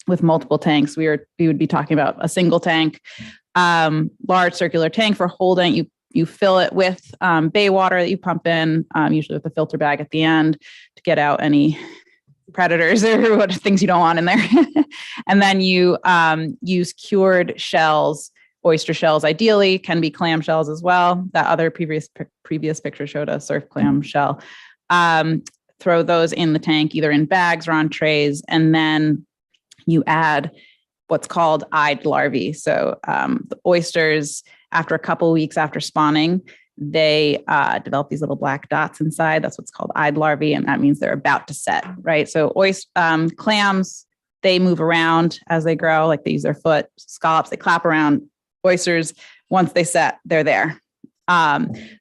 S11: with multiple tanks. We would be talking about a single tank, large circular tank for holding. You fill it with bay water that you pump in, usually with a filter bag at the end to get out any predators or what things you don't want in there. And then you use cured shells. Oyster shells ideally can be clam shells as well. That other previous picture showed a surf clam shell. Throw those in the tank, either in bags or on trays, and then you add what's called eyed larvae. So the oysters, after a couple of weeks after spawning, they develop these little black dots inside. That's what's called eyed larvae, and that means they're about to set, right? So clams, they move around as they grow, like they use their foot. Scallops, they clap around. Oysters, once they set, they're there.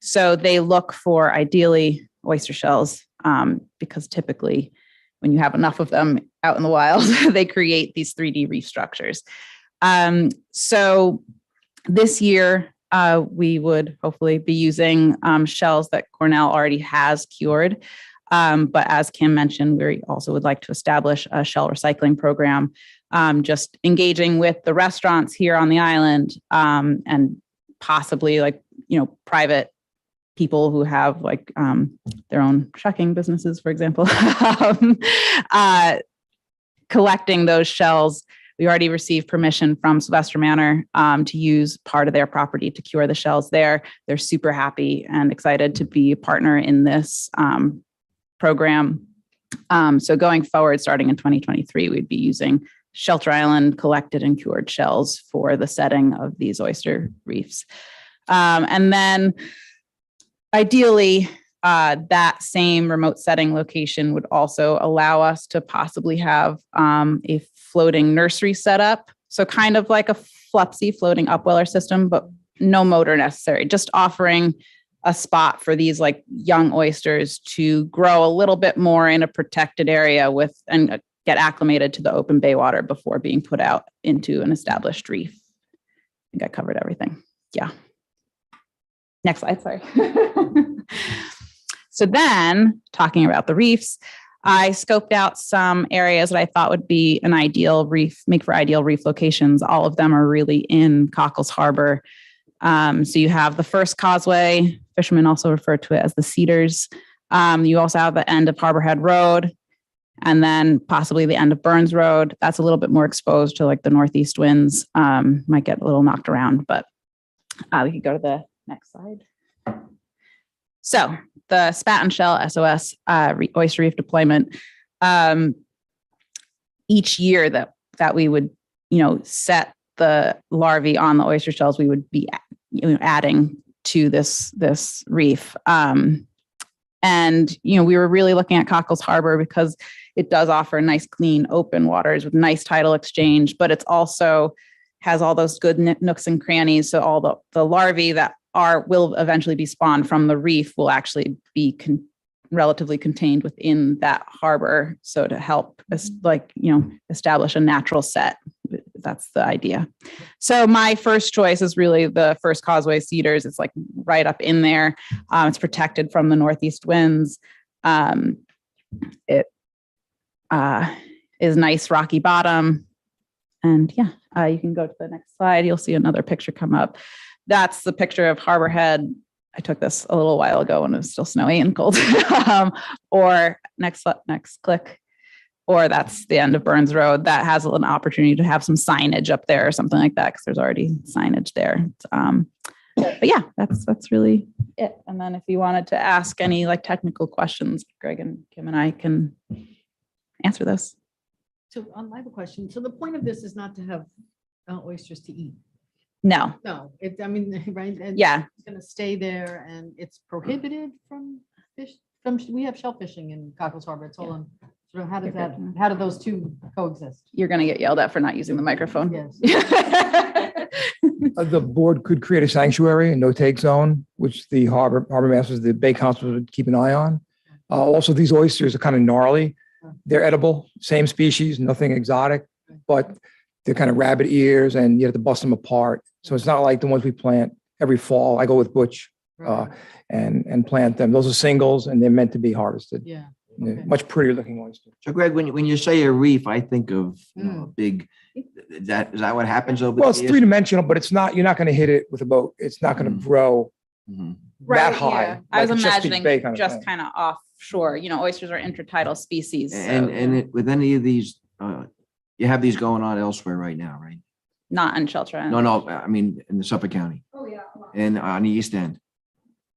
S11: So they look for ideally oyster shells because typically when you have enough of them out in the wild, they create these 3D reef structures. So this year, we would hopefully be using shells that Cornell already has cured. But as Kim mentioned, we also would like to establish a shell recycling program, just engaging with the restaurants here on the island and possibly private people who have their own shucking businesses, for example, collecting those shells. We already received permission from Sylvester Manor to use part of their property to cure the shells there. They're super happy and excited to be a partner in this program. So going forward, starting in 2023, we'd be using Shelter Island collected and cured shells for the setting of these oyster reefs. And then ideally, that same remote setting location would also allow us to possibly have a floating nursery setup. So kind of like a Flupsy floating upweller system, but no motor necessary, just offering a spot for these young oysters to grow a little bit more in a protected area and get acclimated to the open bay water before being put out into an established reef. I think I covered everything. Yeah. Next slide, sorry. So then, talking about the reefs, I scoped out some areas that I thought would be an ideal reef, make for ideal reef locations. All of them are really in Cockles Harbor. So you have the first causeway, fishermen also refer to it as the Cedars. You also have the end of Harbor Head Road, and then possibly the end of Burns Road. That's a little bit more exposed to the northeast winds. Might get a little knocked around, but we could go to the next slide. So the Spat and Shell SOS oyster reef deployment, each year that we would, set the larvae on the oyster shells, we would be adding to this reef. And, we were really looking at Cockles Harbor because it does offer nice, clean, open waters with nice tidal exchange, but it's also has all those good nooks and crannies. So all the larvae that will eventually be spawned from the reef will actually be relatively contained within that harbor. So to help establish a natural set, that's the idea. So my first choice is really the first causeway, Cedars. It's right up in there. It's protected from the northeast winds. It is nice rocky bottom. And you can go to the next slide. You'll see another picture come up. That's the picture of Harbor Head. I took this a little while ago when it was still snowy and cold. Or next click. Or that's the end of Burns Road. That has an opportunity to have some signage up there or something like that because there's already signage there. But yeah, that's really it. And then if you wanted to ask any technical questions, Greg and Kim and I can answer those.
S4: So I have a question. So the point of this is not to have oysters to eat.
S11: No.
S4: No, right? And
S11: Yeah.
S4: It's going to stay there and it's prohibited from fish. We have shellfishing in Cockles Harbor. It's all on. So how do those two coexist?
S11: You're going to get yelled at for not using the microphone.
S4: Yes.
S1: The board could create a sanctuary, a no-take zone, which the harbor masters, the Bay Council would keep an eye on. Also, these oysters are kind of gnarly. They're edible, same species, nothing exotic, but they're kind of rabbit ears and you have to bust them apart. So it's not like the ones we plant every fall. I go with Butch and plant them. Those are singles and they're meant to be harvested.
S4: Yeah.
S1: Okay. Much prettier looking oyster.
S13: So Greg, when you say a reef, I think of a big, is that what happens over
S1: Well,
S13: the
S1: it's
S13: years?
S1: three-dimensional, but you're not going to hit it with a boat. It's not going to grow that high.
S11: Yeah. I was
S1: like a Chesapeake
S11: imagining
S1: Bay kind of
S11: just
S1: thing.
S11: kind of offshore. Oysters are intertidal species.
S13: And with any of these, you have these going on elsewhere right now, right?
S11: Not on Shelter Island.
S13: No, I mean, in the Suffolk County.
S7: Oh, yeah.
S13: And on the East End.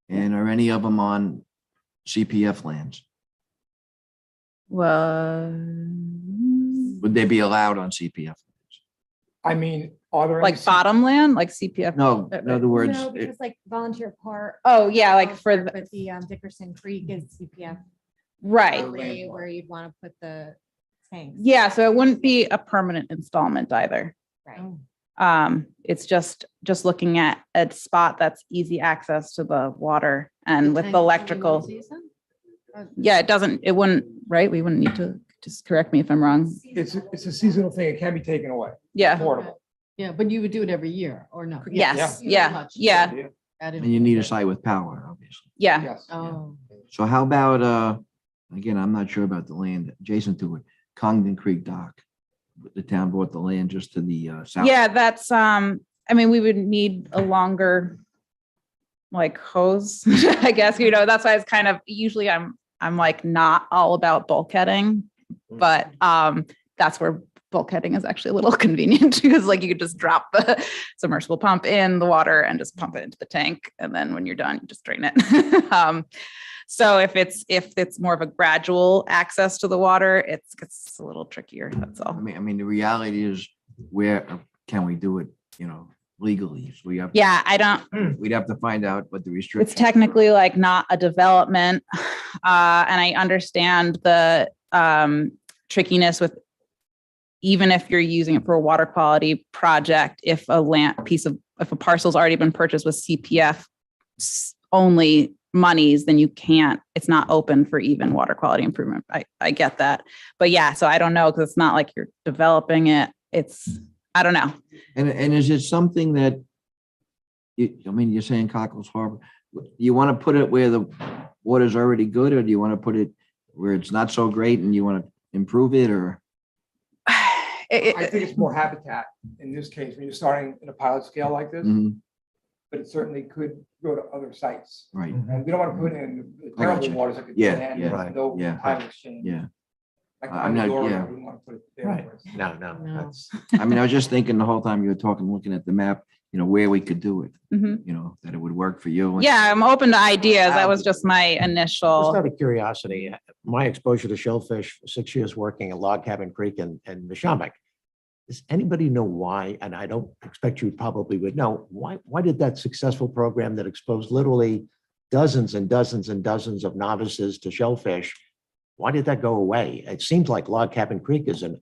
S13: And are any of them on CPF lands?
S11: Well,
S13: Would they be allowed on CPF?
S1: I mean, are there?
S11: Like bottom land, like CPF?
S13: No, in other words,
S14: No,
S13: it-
S14: because like volunteer park.
S11: Oh, yeah, like for the,
S14: But the Dickerson Creek is CPF.
S11: right.
S14: property Where you'd want to put the tanks.
S11: Yeah, so it wouldn't be a permanent installment either.
S14: Right.
S11: It's just looking at a spot that's easy access to the water and with the electrical. Yeah, it wouldn't, right? We wouldn't need to, just correct me if I'm wrong.
S1: It's a seasonal thing. It can be taken away.
S11: Yeah.
S1: Portable.
S4: Yeah, but you would do it every year or no?
S11: Yes,
S4: Pretty
S11: yeah,
S4: much.
S11: yeah,
S4: Add in-
S13: and you need a site with power, obviously.
S11: yeah.
S1: Yes.
S4: Oh,
S13: So how about, again, I'm not sure about the land adjacent to it, Congdon Creek Dock. The town bought the land just to the south.
S11: Yeah, that's, I mean, we would need a longer like hose, I guess, that's why it's kind of, usually I'm like not all about bulkheading, but that's where bulkheading is actually a little convenient because like you could just drop the submersible pump in the water and just pump it into the tank. And then when you're done, you just drain it. So if it's more of a gradual access to the water, it's a little trickier. That's all.
S13: I mean, the reality is where can we do it, legally? So we have.
S11: Yeah, I don't.
S13: We'd have to find out what the restrictions.
S11: It's technically like not a development. And I understand the trickiness with even if you're using it for a water quality project, if a parcel's already been purchased with CPF only monies, then it's not open for even water quality improvement. I get that. But yeah, so I don't know, because it's not like you're developing it. I don't know.
S13: And is it something that, you're saying Cockles Harbor, you want to put it where the water's already good, or do you want to put it where it's not so great and you want to improve it, or?
S1: I think it's more habitat in this case, when you're starting in a pilot scale like this,
S13: Mhm,
S1: but it certainly could go to other sites.
S13: Right,
S1: And we don't want to put in the
S13: I got
S1: terrible
S13: you.
S1: waters like
S13: Yeah,
S1: land,
S13: yeah,
S2: right,
S1: no
S13: yeah,
S1: time exchange.
S13: yeah.
S1: Like
S13: I'm not-
S1: Pandora,
S13: yeah.
S1: we wouldn't want to put it there.
S2: Right.
S1: for us.
S2: No,
S3: No.
S2: that's,
S13: I mean, I was just thinking the whole time you were talking, looking at the map, where we could do it,
S11: Mhm.
S13: that it would work for you.
S11: Yeah, I'm open to ideas. That was just my
S2: just
S11: initial.
S2: out of curiosity, my exposure to shellfish, 6 years working at Log Cabin Creek and Neshomic. Does anybody know why? And I don't expect you probably would know, why did that successful program that exposed literally dozens and dozens and dozens of novices to shellfish, why did that go away? It seems like Log Cabin Creek is a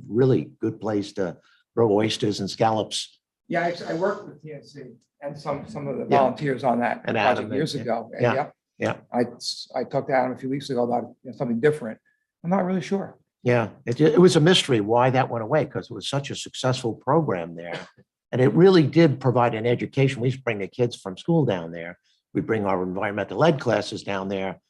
S2: really good place to grow oysters and scallops.
S1: Yeah, I worked with TNC and some of the
S2: Yeah.
S1: volunteers on that
S2: And Adam,
S1: project years
S2: yeah.
S1: ago. And
S2: Yeah, yeah.
S1: I talked to Adam a few weeks ago about something different. I'm not really sure.
S2: Yeah, it was a mystery why that went away, because it was such a successful program there. And it really did provide an education. We used to bring the kids from school down there. We bring our environmental ed classes down there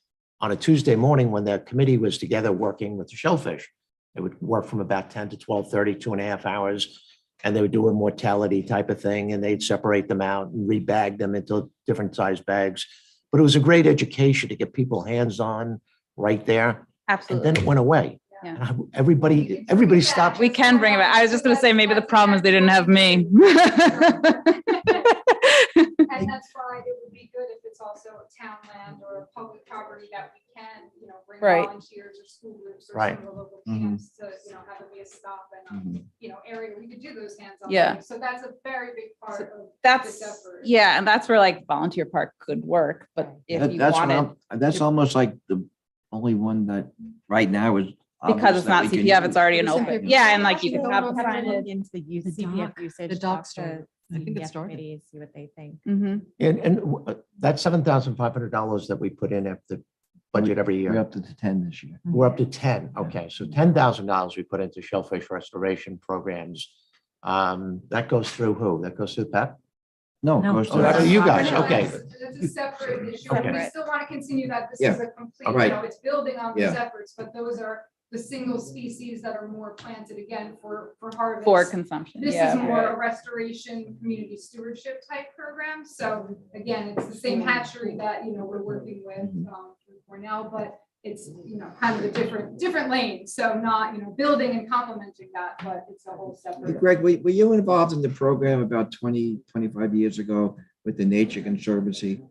S2: on a Tuesday morning when the committee was together working with the shellfish. They would work from about 10 to 12:30, 2.5 hours. And they would do a mortality type of thing, and they'd separate them out and rebag them into different size bags. But it was a great education to get people hands-on right there. And
S11: Absolutely.
S2: then it went away.
S11: Yeah.
S2: And everybody stopped.
S11: We can bring it back. I was just going to say, maybe the problem is they didn't have me.
S15: And that's why it would be good if it's also a town land or a public property that we can, bring
S11: Right.
S15: volunteers or school groups or
S2: Right.
S15: some of the local
S13: Mhm.
S15: camps to, have it be a stop and,
S13: Mhm.
S15: area where we could do those hands-on.
S11: Yeah.
S15: things. So that's a very big part of this
S11: That's,
S15: effort.
S11: yeah, and that's where like volunteer park could work, but if you
S13: That's what
S11: wanted,
S13: that's almost like the only one that right now is.
S11: because
S13: obvious
S11: it's
S13: that
S11: not
S13: we can
S11: CPF,
S13: use.
S11: it's already an
S4: Exactly.
S11: open, yeah, and like you could
S14: Actually,
S11: have.
S14: we'll
S11: the
S14: have to
S11: signage.
S14: look into the use,
S4: The
S14: CPF
S4: dock-
S14: usage.
S4: the dock
S14: talk to
S4: started. I think it
S14: CPF
S4: started.
S14: committee, See what they think.
S11: Mhm.
S2: And that $7,500 that we put in at the budget every
S13: We're
S2: year,
S13: up to the 10 this year.
S2: we're up to 10. Okay, so $10,000 we put into shellfish restoration programs. That goes through who? That goes through PEP?
S13: No, it
S3: No.
S13: goes to-
S2: Oh, that's you guys,
S15: No,
S2: okay.
S15: It's a separate issue.
S2: Okay.
S15: We still want to continue that. This
S13: Yeah.
S15: is a complete,
S13: Right.
S15: it's building on these
S13: Yeah.
S15: efforts, but those are the single species that are more planted again for harvest.
S11: For consumption,
S15: This
S11: yeah.
S15: is more a restoration, community stewardship type program. So again, it's the same hatchery that, we're working with through Cornell, but it's, kind of a different lane. So not, building and complementing that, but it's a whole separate.
S13: Greg, were you involved in the program about 25 years ago with the Nature Conservancy,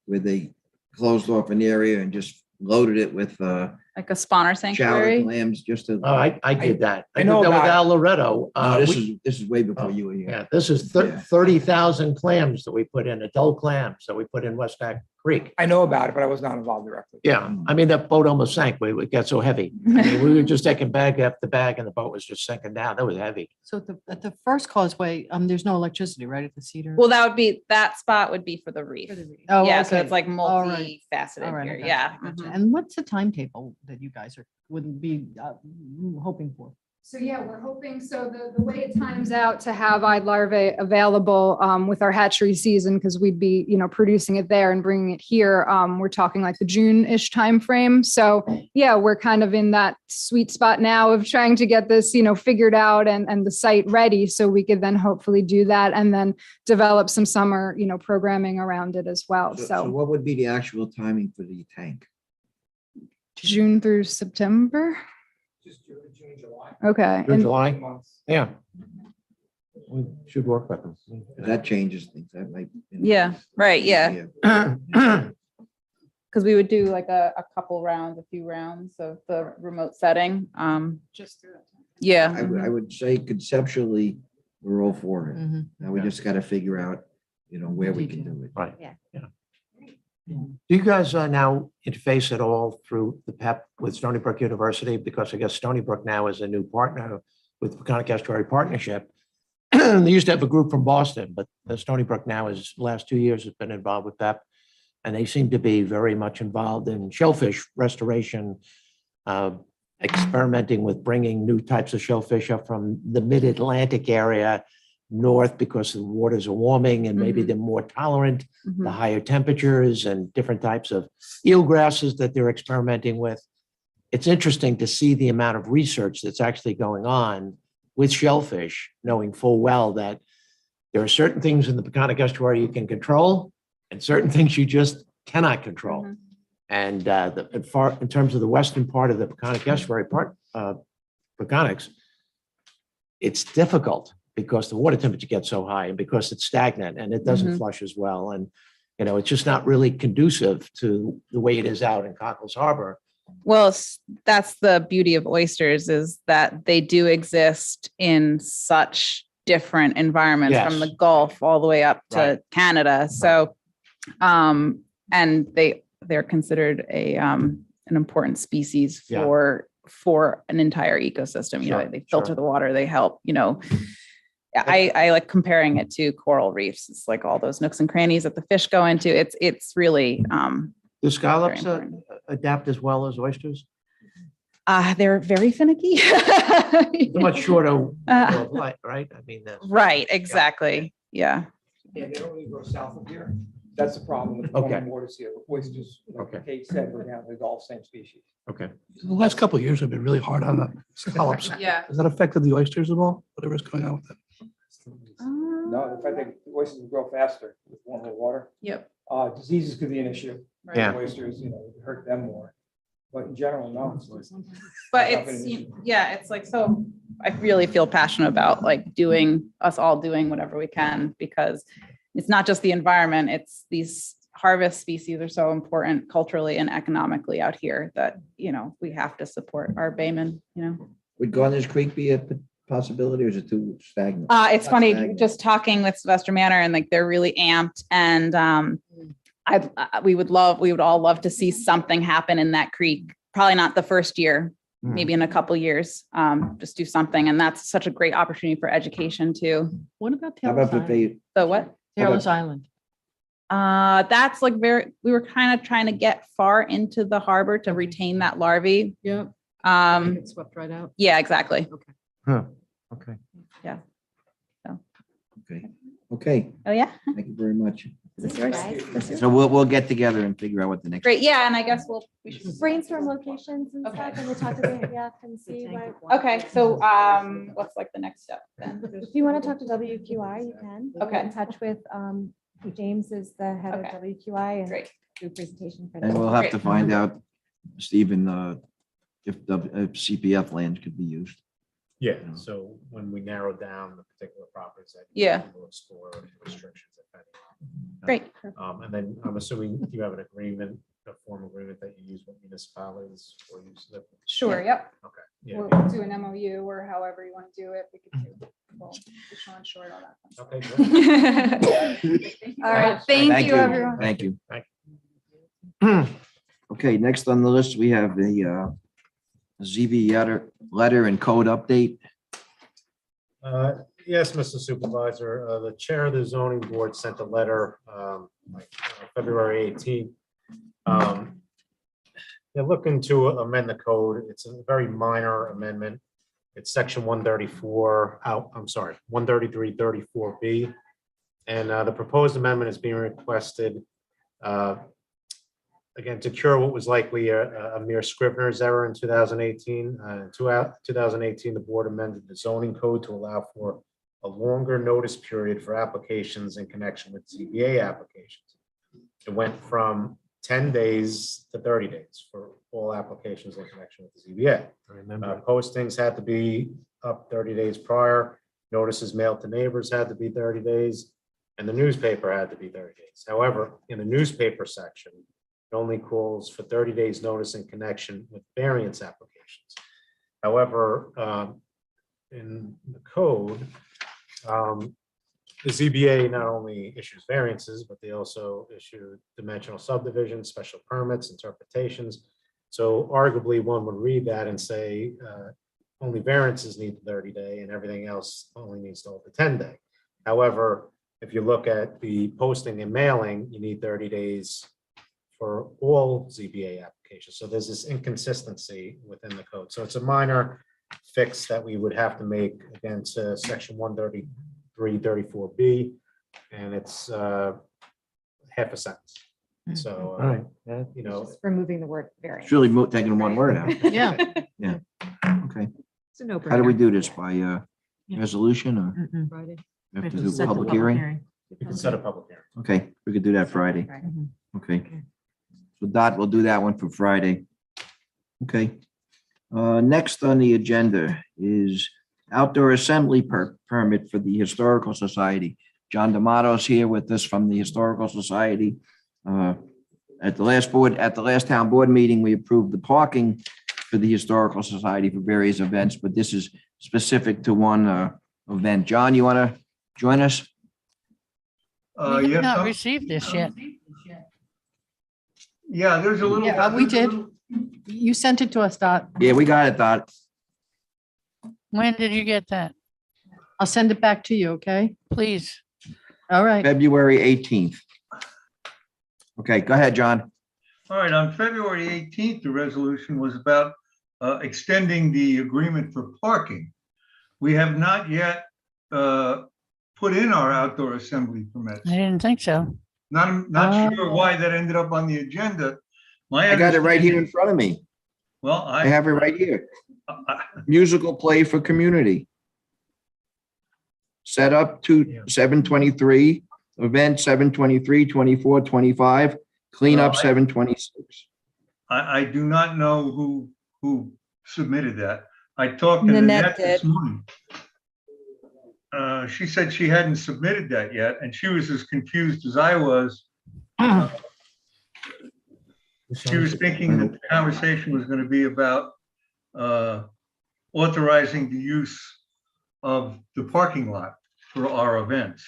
S13: where they closed off an area and just loaded it with
S11: Like a spawner
S13: shallot
S11: sanctuary.
S13: clams just to.
S2: Oh, I did that. I
S1: I
S2: did
S1: know
S2: that with
S1: about it.
S2: Al Loretto.
S13: No,
S2: We-
S13: this is way before you were here.
S2: Yeah, this is
S13: Yeah.
S2: 30,000 clams that we put in, adult clams that we put in West Back Creek.
S1: I know about it, but I was not involved directly.
S2: Yeah, I mean, that boat almost sank. It got so heavy. I mean, we were just taking bag after bag and the boat was just sinking down. That was heavy.
S4: So at the first causeway, there's no electricity, right, at the Cedar?
S11: Well, that spot would be for the reef.
S4: Oh,
S11: Yeah, so
S4: okay.
S11: it's like
S4: All right.
S11: multifaceted
S4: All right, I
S11: here.
S4: gotcha,
S11: Yeah.
S4: I gotcha.
S11: mhm.
S4: And what's the timetable that you guys would be hoping for?
S15: So yeah, we're hoping, so the way it times
S12: Out to have eyed larvae available with our hatchery season, because we'd be, producing it there and bringing it here. We're talking like the June-ish timeframe. So yeah, we're kind of in that sweet spot now of trying to get this, figured out and the site ready so we could then hopefully do that and then develop some summer, programming around it as well.
S13: So
S12: So
S13: what would be the actual timing for the tank?
S12: June through September.
S1: Just June, July.
S12: Okay.
S2: June,
S12: And
S2: July, yeah. We should work with them.
S13: That changes things. That might.
S11: Yeah, right, yeah.
S2: Yeah.
S11: Because we would do like a few rounds of the remote setting.
S4: Just through that.
S11: Yeah.
S13: I would say conceptually, we're all for it.
S4: Mhm.
S13: Now we just got to figure out, where we can do it.
S2: Right.
S14: Yeah.
S2: Do you guys now interface at all through the PEP with Stony Brook University? Because I guess Stony Brook now is a new partner with Peconic Estuary Partnership. They used to have a group from Boston, but the Stony Brook now is, last 2 years has been involved with PEP. And they seem to be very much involved in shellfish restoration, experimenting with bringing new types of shellfish up from the mid-Atlantic area north because the waters are warming and maybe they're more tolerant
S11: Mhm.
S2: the higher temperatures and different types of eelgrasses that they're experimenting with. It's interesting to see the amount of research that's actually going on with shellfish, knowing full well that there are certain things in the Peconic Estuary you can control and certain things you just cannot control.
S11: Mhm.
S2: And in terms of the western part of the Peconic Estuary Peconics, it's difficult because the water temperature gets so high and because it's stagnant and it doesn't
S11: Mhm.
S2: flush as well. And, it's just not really conducive to the way it is out in Cockles Harbor.
S11: Well, that's the beauty of oysters is that they do exist in such different environments from the
S2: Yes.
S11: Gulf all the way up to
S2: Right.
S11: Canada. So, and they're considered an important species
S2: Yeah.
S11: for an entire ecosystem.
S2: Sure,
S11: They filter
S2: sure.
S11: the water, they help, I like comparing it to coral reefs. It's like all those nooks and crannies that the fish go into. It's really,
S2: Do scallops
S11: Very important.
S2: adapt as well as oysters?
S11: they're very finicky.
S2: They're much shorter,
S11: Uh,
S2: life, right? I mean,
S11: Right, exactly. Yeah.
S1: Yeah, they don't really go south of here. That's the problem with
S2: Okay.
S1: warming waters here. Oysters, like
S2: Okay.
S1: Kate said, we're down, they're all same species.
S2: okay.
S10: The last couple of years have been really hard on the scallops.
S11: Yeah.
S10: Has that affected the oysters at all? Whatever's going on with it?
S1: No, in fact, the oysters will grow faster with warmer water.
S11: Yep.
S1: Diseases could be an issue.
S11: Right.
S2: Yeah.
S1: Oysters, hurt them more. But in general, no.
S11: But
S1: It's not
S11: it's,
S1: been an
S11: yeah, it's like, so I really feel passionate about like us all doing whatever we can because it's not just the environment, it's these harvest species are so important culturally and economically out here that, we have to support our baymen,
S13: Would Gardeners Creek be a possibility or is it too stagnant?
S11: It's
S13: Not
S11: funny,
S13: stagnant.
S11: just talking with Sylvester Manor and like, they're really amped and we would all love to see something happen in that creek. Probably not the first year, maybe in a couple years, just do something. And that's such a great opportunity for education too.
S4: What about
S13: How
S4: Taylor's
S13: about if
S4: Island?
S13: they,
S11: The what?
S4: Taylor's Island.
S11: That's like we were kind of trying to get far into the harbor to retain that larvae.
S4: Yeah.
S11: Um,
S4: Swept right out.
S11: yeah, exactly.
S2: Huh, okay.
S13: okay,
S11: Oh, yeah.
S13: thank you very much.
S11: Is this yours? This yours?
S13: So we'll get together and figure out what the next.
S11: Great. Yeah. And I guess we should.
S14: Brainstorm locations and
S11: Okay.
S14: stuff and we'll talk to the and see what.
S11: Okay. So, what's like the next step then?
S14: If you want to talk to WQI, you can. Get
S11: Okay.
S14: in touch with, James is the head of
S11: Okay.
S14: WQI and
S11: Great.
S14: do a presentation for
S13: And
S14: them.
S13: we'll have
S11: Great.
S13: to find out, Stephen, if CPF lands could be used.
S8: Yeah, so when we narrow down the particular properties that.
S11: Yeah.
S8: We'll explore restrictions. If any.
S11: Great.
S8: And then I'm assuming you have an agreement a formal agreement that you use with municipalities or use the?
S15: Sure, yep.
S8: Okay. Yeah.
S15: We'll do an MOU or however you want to do it. We could do, well, the short, short, all that.
S8: Okay. Good.
S15: All right,
S13: Thank you, everyone. Thank you. Okay, next on the list, we have the ZB letter and code update.
S8: Yes, Mr. Supervisor, the chair of the zoning board sent a letter February 18th. They're looking to amend the code. It's a very minor amendment. It's section 134, I'm sorry, 133-34B. And the proposed amendment is being requested again, to cure what was likely a mere Scrivener's error in 2018. In 2018, the board amended the zoning code to allow for a longer notice period for applications in connection with ZBA applications. It went from 10 days to 30 days for all applications in connection with the ZBA. Postings had to be up 30 days prior. Notices mailed to neighbors had to be 30 days, and the newspaper had to be 30 days. However, in the newspaper section, it only calls for 30 days notice in connection with variance applications. However, in the code, the ZBA not only issues variances, but they also issue dimensional subdivisions, special permits, interpretations. So arguably one would read that and say only variances need the 30-day and everything else only needs to hold the 10-day. However, if you look at the posting and mailing, you need 30 days for all ZBA applications. So there's this inconsistency within the code. So it's a minor fix that we would have to make against section 133-34B, and it's half a sentence. So, you know,
S14: Just removing the word variance.
S13: It's really taking one word out.
S4: Yeah.
S13: Yeah. Okay.
S3: It's a no.
S13: How do we do this? By resolution or
S3: Friday.
S13: we have to do a public hearing?
S8: you can set a public hearing.
S13: Okay, we could do that Friday. Okay. So Dot will do that one for Friday. Okay. Next on the agenda is outdoor assembly permit for the Historical Society. John D'Amato's here with us from the Historical Society. At the last town board meeting, we approved the parking for the Historical Society for various events, but this is specific to one event. John, you want to join us?
S16: We have not
S4: received this yet.
S16: Yeah, there's a little.
S4: Yeah, we did. You sent it to us, Dot.
S13: Yeah, we got it, Dot.
S17: When did you get that?
S4: I'll send it back to you, okay?
S17: Please.
S4: All right.
S13: February 18th. Okay, go ahead, John.
S16: All right, on February 18th, the resolution was about extending the agreement for parking. We have not yet put in our outdoor assembly permits.
S17: I didn't think so.
S16: Not sure why that ended up on the agenda.
S13: I got it right here in front of me.
S16: Well,
S13: I have it right here. Musical play for community. Set up to 7/23, event 7/23, 24, 25, cleanup 7/26.
S16: I do not know who submitted that. I talked to
S14: Nanette
S16: Nanette this
S14: did.
S16: morning. She said she hadn't submitted that yet, and she was as confused as I was. She was thinking that the conversation was going to be about authorizing the use of the parking lot for our events.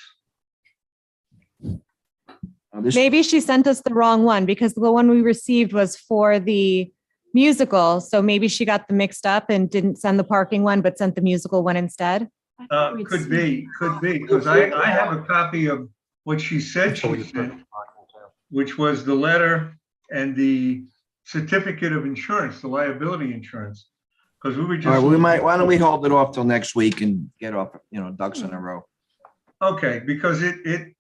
S14: Maybe she sent us the wrong one because the one we received was for the musical. So maybe she got them mixed up and didn't send the parking one, but sent the musical one instead.
S16: Could be, because I have a copy of what she said she sent, which was the letter and the certificate of insurance, the liability insurance. Because we were just.
S13: All right, why don't we hold it off till next week and get off, ducks in a row.
S16: Okay, because it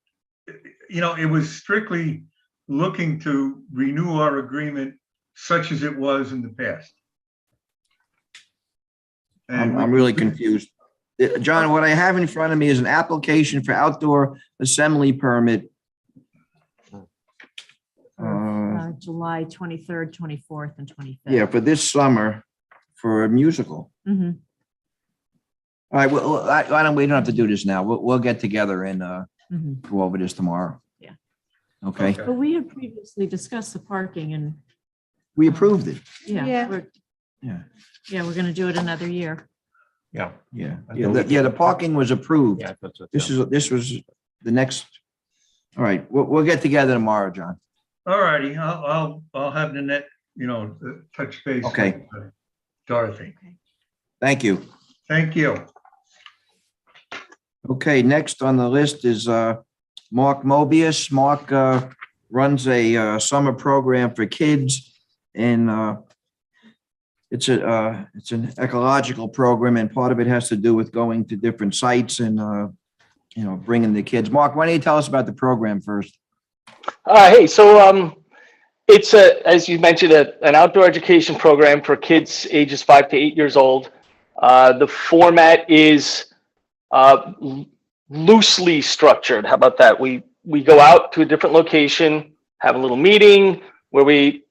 S16: was strictly looking to renew our agreement such as it was in the past.
S13: I'm really confused. John, what I have in front of me is an application for outdoor assembly permit.
S3: July 23rd, 24th, and 25th.
S13: Yeah, for this summer for a musical.
S3: Mhm.
S13: All right, well, we don't have to do this now. We'll get together and
S3: Mhm.
S13: go over this tomorrow.
S3: Yeah.
S13: Okay,
S3: But we had previously discussed the parking and,
S13: we approved it.
S3: yeah,
S9: Yeah.
S3: we're going to do it another year.
S2: Yeah.
S13: Yeah,
S2: I
S13: yeah,
S2: believe
S13: the parking was approved.
S2: Yeah, that's it,
S13: This
S2: yeah.
S13: this was the next. All right, we'll get together tomorrow, John.
S16: All righty, I'll have Nanette, touch base.
S13: Okay.
S16: with, Dorothy.
S13: Thank you.
S16: Thank you.
S13: Okay, next on the list is Mark Mobius. Mark runs a summer program for kids, and it's an ecological program, and part of it has to do with going to different sites and bringing the kids. Mark, why don't you tell us about the program first?
S18: Hey, so it's as you mentioned, an outdoor education program for kids ages 5 to 8 years old. The format is loosely structured. How about that? We go out to a different location, have a little meeting where we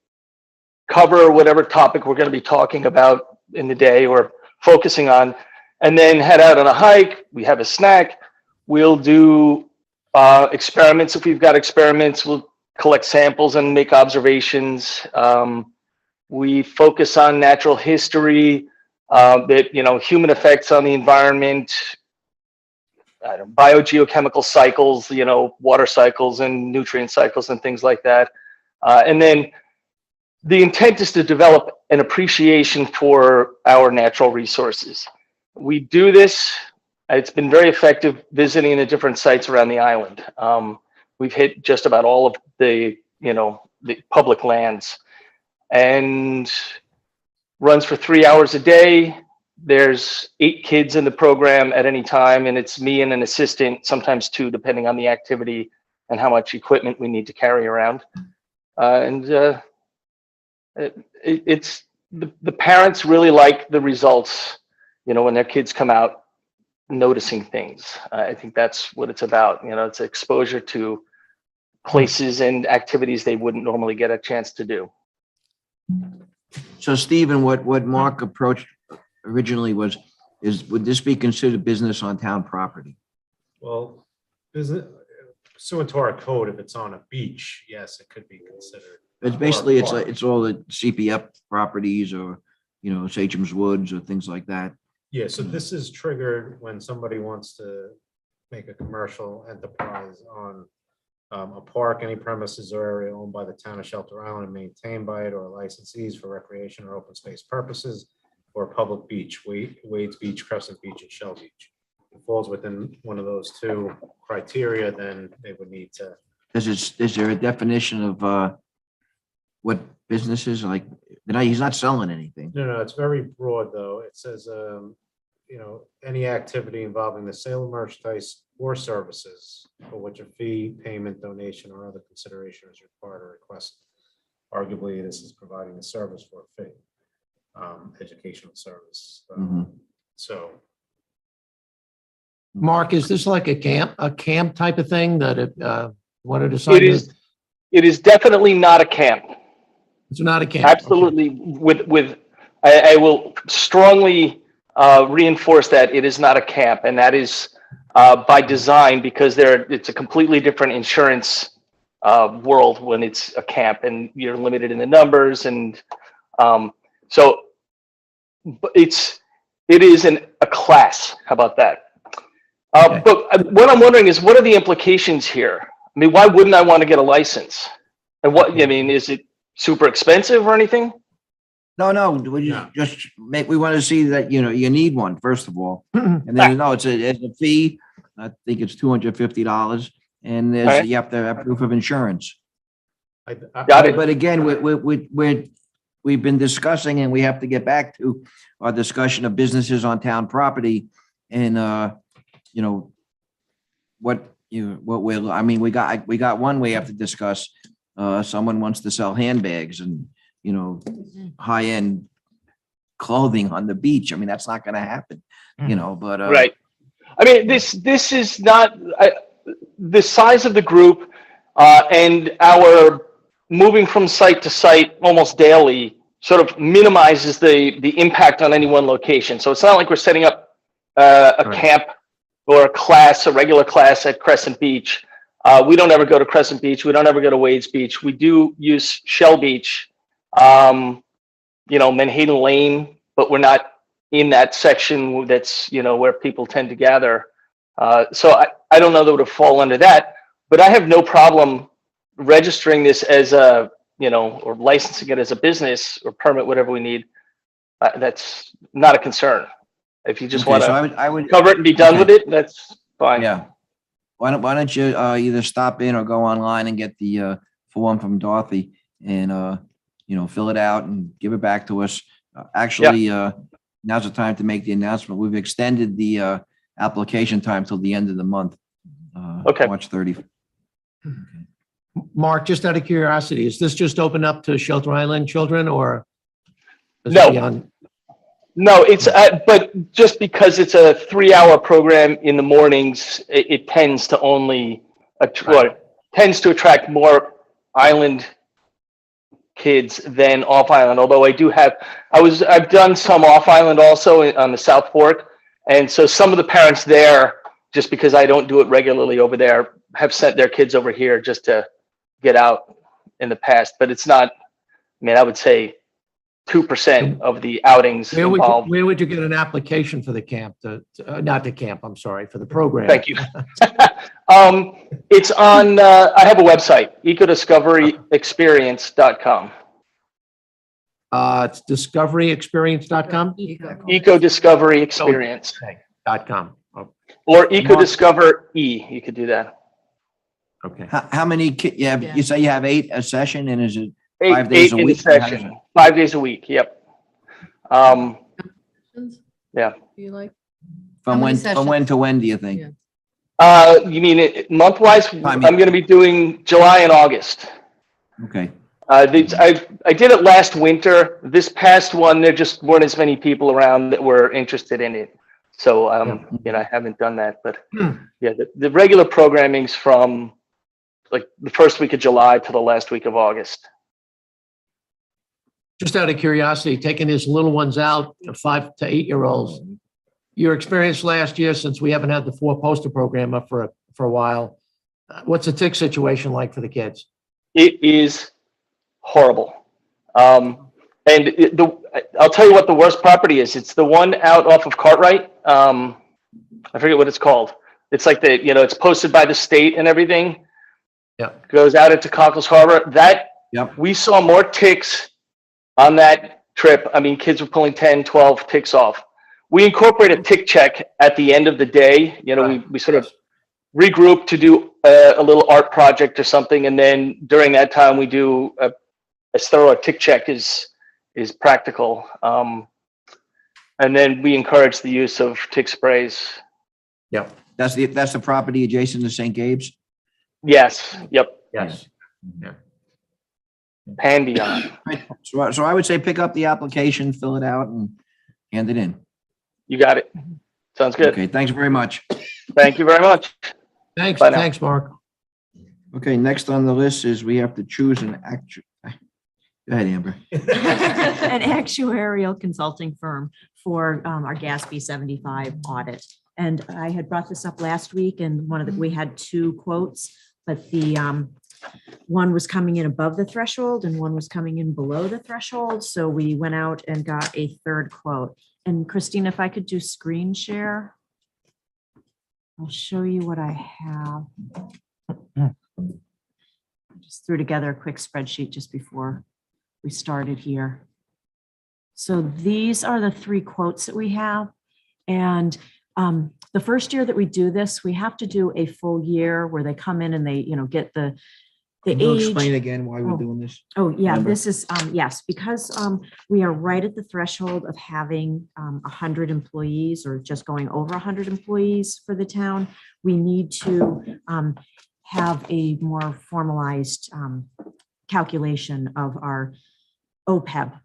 S18: cover whatever topic we're going to be talking about in the day or focusing on, and then head out on a hike. We have a snack. We'll do experiments. If we've got experiments, we'll collect samples and make observations. We focus on natural history, human effects on the environment, biogeochemical cycles, water cycles and nutrient cycles and things like that. And then the intent is to develop an appreciation for our natural resources. We do this. It's been very effective visiting the different sites around the island. We've hit just about all of the public lands, and runs for 3 hours a day. There's 8 kids in the program at any time, and it's me and an assistant, sometimes 2, depending on the activity and how much equipment we need to carry around. It's the parents really like the results, when their kids come out noticing things. I think that's what it's about. It's exposure to places and activities they wouldn't normally get a chance to do.
S13: So Stephen, what Mark approached originally would this be considered business on town property?
S8: Well, pursuant to our code, if it's on a beach, yes, it could be considered.
S13: It's basically, it's all the CPF properties or, Satcham's Woods or things like that.
S8: Yeah, so this is triggered when somebody wants to make a commercial enterprise on a park, any premises or area owned by the town of Shelter Island and maintained by it, or licensees for recreation or open space purposes, or a public beach, Wade's Beach, Crescent Beach, and Shell Beach. If it falls within one of those 2 criteria, then they would need to.
S13: Is there a definition of what businesses like? He's not selling anything.
S8: No, it's very broad though. It says, any activity involving the sale of merchandise or services for which a fee, payment, donation, or other consideration is required or requested. Arguably, this is providing a service for a fee, educational service. So.
S2: Mark, is this like a camp type of thing that what it is?
S18: It is definitely not a camp.
S2: It's not a camp.
S18: Absolutely. I will strongly reinforce that it is not a camp, and that is by design, because it's a completely different insurance world when it's a camp, and you're limited in the numbers, and so it is a class. How about that? But what I'm wondering is, what are the implications here? I mean, why wouldn't I want to get a license? And is it super expensive or anything?
S13: No, we we want to see that, you need one, first of all. And then, it's a fee. I think it's $250. And you have to have proof of insurance.
S18: Got it.
S13: But again, we've been discussing, and we have to get back to our discussion of businesses on town property. And, we got one we have to discuss. Someone wants to sell handbags and, high-end clothing on the beach. I mean, that's not going to happen, but.
S18: Right. I mean, this is not the size of the group and our moving from site to site almost daily sort of minimizes the impact on any one location. So it's not like we're setting up a camp or a regular class at Crescent Beach. We don't ever go to Crescent Beach. We don't ever go to Wade's Beach. We do use Shell Beach, Manhattan Lane, but we're not in that section that's, where people tend to gather. So I don't know that it would fall under that, but I have no problem registering this as a, or licensing it as a business or permit, whatever we need. That's not a concern. If you just
S13: Okay,
S18: want
S13: so
S18: to
S13: I would
S18: cover it and be done
S13: okay.
S18: with it, that's fine.
S13: Yeah. Why don't you either stop in or go online and get the form from Dorothy and fill it out and give it back to us. Actually, now's the time to make the announcement. We've extended the application time till the end of the month.
S18: Okay.
S13: March 30th.
S2: Mark, just out of curiosity, is this just open up to Shelter Island children or? is it
S18: No.
S2: beyond-
S18: No, it's, but just because it's a 3-hour program in the mornings, it tends to only, tends to attract more island kids than off island. Although I've done some off island also on the South Fork. And so some of the parents there, just because I don't do it regularly over there, have sent their kids over here just to get out in the past. But it's not, I would say 2% of the outings involved.
S2: Where would you get an application for the camp? Not the camp, I'm sorry, for the program.
S18: Thank you. It's on, I have a website, ecodiscoveryexperience.com.
S2: It's discoveryexperience.com?
S18: Ecodiscoveryexperience.com.
S2: Oh,
S18: Or Ecodiscover E, you could do that.
S2: okay.
S13: How many kids? Yeah, you say you have 8 a session, and is it
S18: 8
S13: 5 days a
S18: in
S13: week?
S18: session, 5 days a week, yep. Yeah.
S4: Do you like?
S13: From
S4: How many
S13: when to when do you think?
S4: Yeah.
S18: You mean month-wise?
S13: I mean-
S18: I'm going to be doing July and August.
S13: Okay.
S18: I did it last winter. This past one, there just weren't as many people around that were interested in it. So, I haven't done that. But yeah, the regular programming's from like the first week of July to the last week of August.
S2: Just out of curiosity, taking these little ones out, 5 to 8-year-olds, your experience last year, since we haven't had the 4-poster program up for a while, what's the tick situation like for the kids?
S18: It is horrible. I'll tell you what the worst property is. It's the one out off of Cartwright. I forget what it's called. It's like it's posted by the state and everything.
S2: Yeah.
S18: Goes out into Cockles Harbor. We saw more ticks on that trip. Kids were pulling 10, 12 ticks off. We incorporate a tick check at the end of the day. We sort of regroup to do a little art project or something. And then during that time, we do as thorough a tick check is practical. And then we encourage the use of tick sprays.
S2: Yep.
S13: That's the property adjacent to St. Gabe's?
S18: Yes. Yep.
S2: Yes. Yeah.
S18: Pan beyond.
S13: So I would say pick up the application, fill it out, and hand it in.
S18: You got it. Sounds good.
S13: Okay, thanks very much.
S18: Thank you very much.
S2: Thanks.
S18: Bye now.
S2: Thanks, Mark.
S13: Okay, next on the list is we have to choose an actor. Go ahead, Amber.
S3: An actuarial consulting firm for our GASB 75 audit. And I had brought this up last week, and we had 2 quotes, but the one was coming in above the threshold and one was coming in below the threshold. So we went out and got a 3rd quote. And Christine, if I could do screen share, I'll show you what I have. I just threw together a quick spreadsheet just before we started here. So these are the 3 quotes that we have. And the first year that we do this, we have to do a full year where they come in and they, get the
S13: Can you
S3: age.
S13: explain again why we're doing this?
S3: Oh, yeah,
S13: Remember?
S3: this is, yes, because we are right at the threshold of having 100 employees or just going over 100 employees for the town. We need to have a more formalized calculation of our OPEB.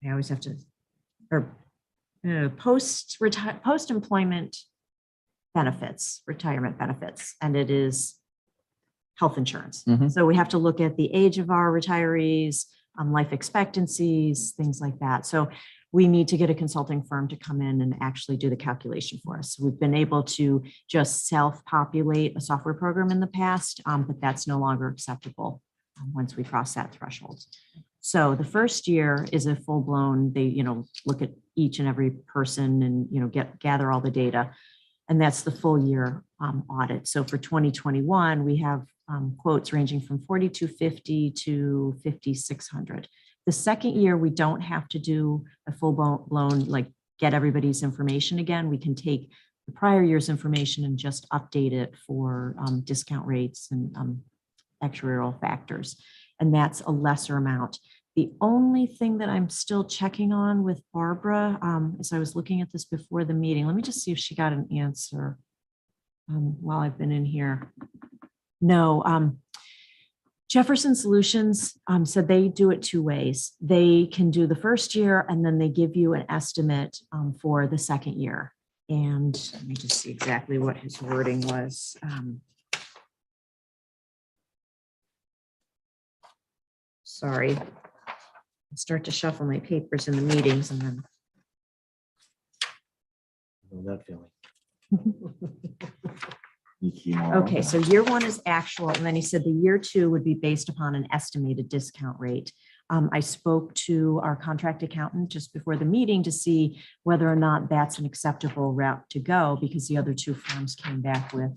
S3: I always have to, or post-employment benefits, retirement benefits, and it is health insurance.
S13: Mhm.
S3: So we have to look at the age of our retirees, life expectancies, things like that. So we need to get a consulting firm to come in and actually do the calculation for us. We've been able to just self-populate a software program in the past, but that's no longer acceptable once we cross that threshold. So the first year is a full-blown, they, look at each and every person and, gather all the data. And that's the full year audit. So for 2021, we have quotes ranging from 4,250 to 5,600. The second year, we don't have to do a full-blown, like get everybody's information again. We can take the prior year's information and just update it for discount rates and actuarial factors. And that's a lesser amount. The only thing that I'm still checking on with Barbara, as I was looking at this before the meeting, let me just see if she got an answer while I've been in here. No, Jefferson Solutions said they do it two ways. They can do the first year and then they give you an estimate for the second year. And let me just see exactly what his wording was. Sorry. I start to shuffle my papers in the meetings and then.
S8: I know that feeling.
S3: Okay, so year one is actual, and then he said the year two would be based upon an estimated discount rate. I spoke to our contract accountant just before the meeting to see whether or not that's an acceptable route to go, because the other two firms came back with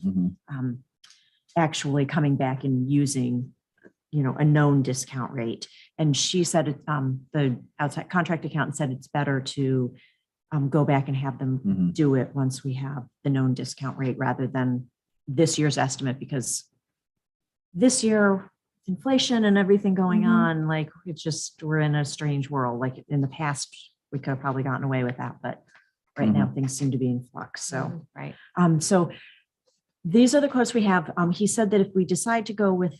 S3: actually coming back and using, a known discount rate. And she said, the outside contract accountant said it's better to go back and have them do it once we have the known discount rate rather than this year's estimate, because this year inflation and everything going on, like it's just, we're in a strange world. Like in the past, we could have probably gotten away with that, but right now things seem to be in flux. So,
S14: Right.
S3: So these are the quotes we have. He said that if we decide to go with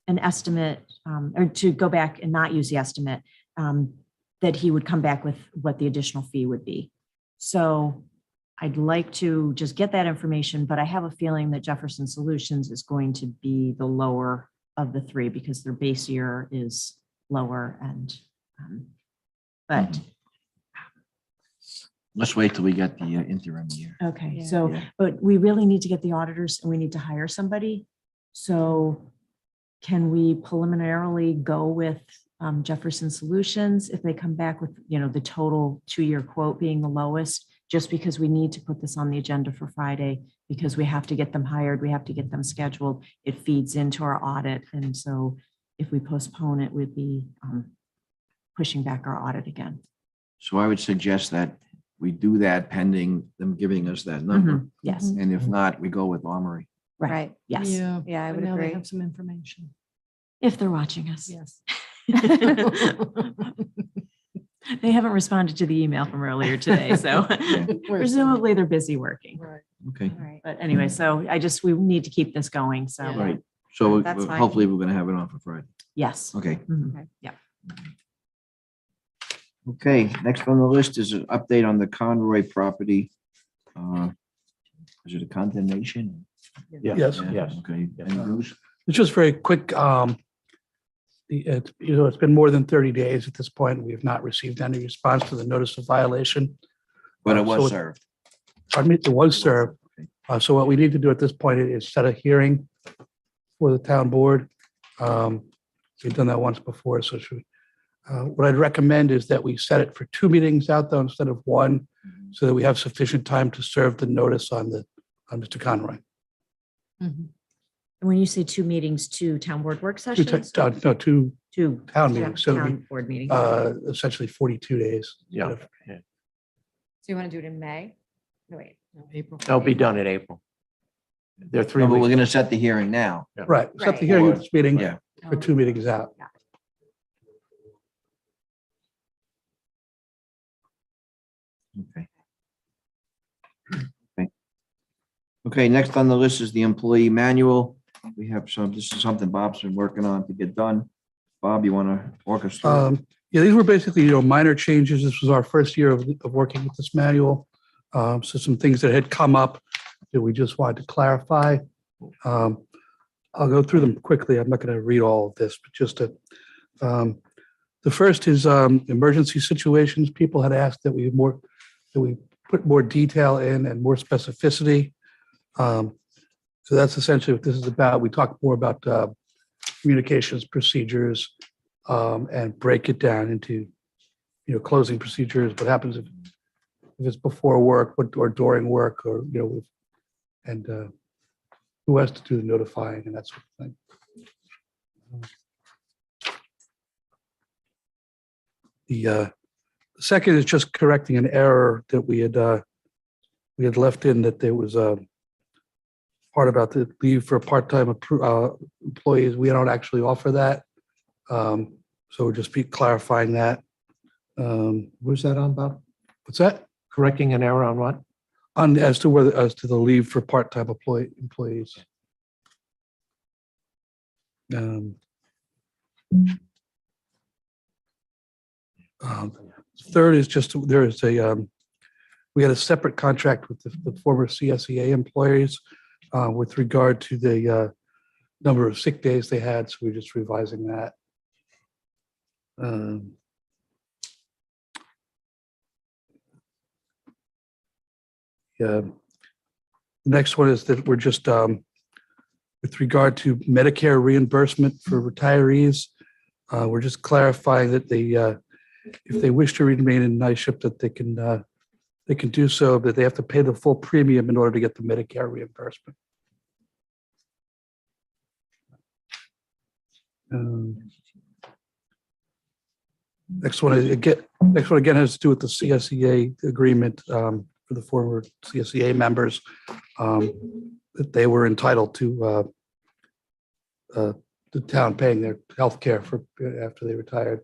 S3: an estimate or to go back and not use the estimate, that he would come back with what the additional fee would be. So I'd like to just get that information, but I have a feeling that Jefferson Solutions is going to be the lower of the three because their base year is lower and, but.
S13: Let's wait till we get the interim year.
S3: Okay,
S14: Yeah.
S3: so, but we really need to get the auditors and we need to hire somebody. So can we preliminarily go with Jefferson Solutions if they come back with, the total 2-year quote being the lowest, just because we need to put this on the agenda for Friday, because we have to get them hired, we have to get them scheduled. It feeds into our audit. And so if we postpone it, we'd be pushing back our audit again.
S13: So I would suggest that we do that pending them giving us that number.
S3: Yes,
S13: And if not, we go with Armory.
S3: right. Yes.
S14: Yeah, I
S4: But
S14: would
S4: now they
S14: agree.
S4: have some information.
S3: If they're watching us.
S4: Yes.
S3: They haven't responded to the email from earlier today, so presumably they're busy working.
S4: Right.
S13: Okay.
S14: All right.
S3: But anyway, so we need to keep this going, so.
S4: Yeah.
S13: Right. So
S14: That's fine.
S13: hopefully we're going to have it on for Friday.
S3: Yes.
S13: Okay.
S3: Mhm. Yeah.
S13: Okay. Next on the list is an update on the Conroy property. Is it a condemnation?
S10: Yes.
S2: Yes.
S13: Okay. Any news?
S10: It's just very quick. It's been more than 30 days at this point. We have not received any response to the notice of violation.
S13: But it
S10: So
S13: was served.
S10: Pardon me, it was served. So what we need to do at this point is set a hearing for the town board. We've done that once before, so what I'd recommend is that we set it for 2 meetings out though instead of 1, so that we have sufficient time to serve the notice on Mr. Conroy.
S3: When you say 2 meetings, 2 town board work
S10: Two
S3: sessions?
S10: No, 2
S3: 2
S10: town meetings, so it'll be,
S3: town board meetings.
S10: essentially 42 days.
S2: Yeah.
S14: So you want to do it in May? No, wait.
S4: April.
S2: They'll be done in April. They're 3
S13: No, but we're
S2: weeks.
S13: going to set the hearing now.
S10: Right, set
S14: Right.
S10: the hearing at this meeting
S13: Yeah.
S10: for 2 meetings out.
S13: Okay. Okay. Okay, next on the list is the employee manual. We have this is something Bob's been working on to get done. Bob, you want to walk us through?
S10: Yeah, these were basically, minor changes. This was our first year of working with this manual. So some things that had come up that we just wanted to clarify. I'll go through them quickly. I'm not going to read all of this, but just to, The first is emergency situations. People had asked that we put more detail in and more specificity. So that's essentially what this is about. We talk more about communications procedures and break it down into, closing procedures. What happens if it's before work or during work, or and who has to do the notifying and that sort of thing. The second is just correcting an error that we had left in, that there was a part about the leave for part-time employees. We don't actually offer that. So we'll just be clarifying that.
S2: Where's that on, Bob?
S10: What's that?
S2: Correcting an error on what?
S10: As to the leave for part-time employees. Third is just, we had a separate contract with the former CSEA employees with regard to the number of sick days they had, so we're just revising that. The next one is that we're just, with regard to Medicare reimbursement for retirees, we're just clarifying that if they wish to remain in night shift, that they can do so, but they have to pay the full premium in order to get the Medicare reimbursement. Next one again has to do with the CSEA agreement for the former CSEA members, that they were entitled to the town paying their health care for after they retired.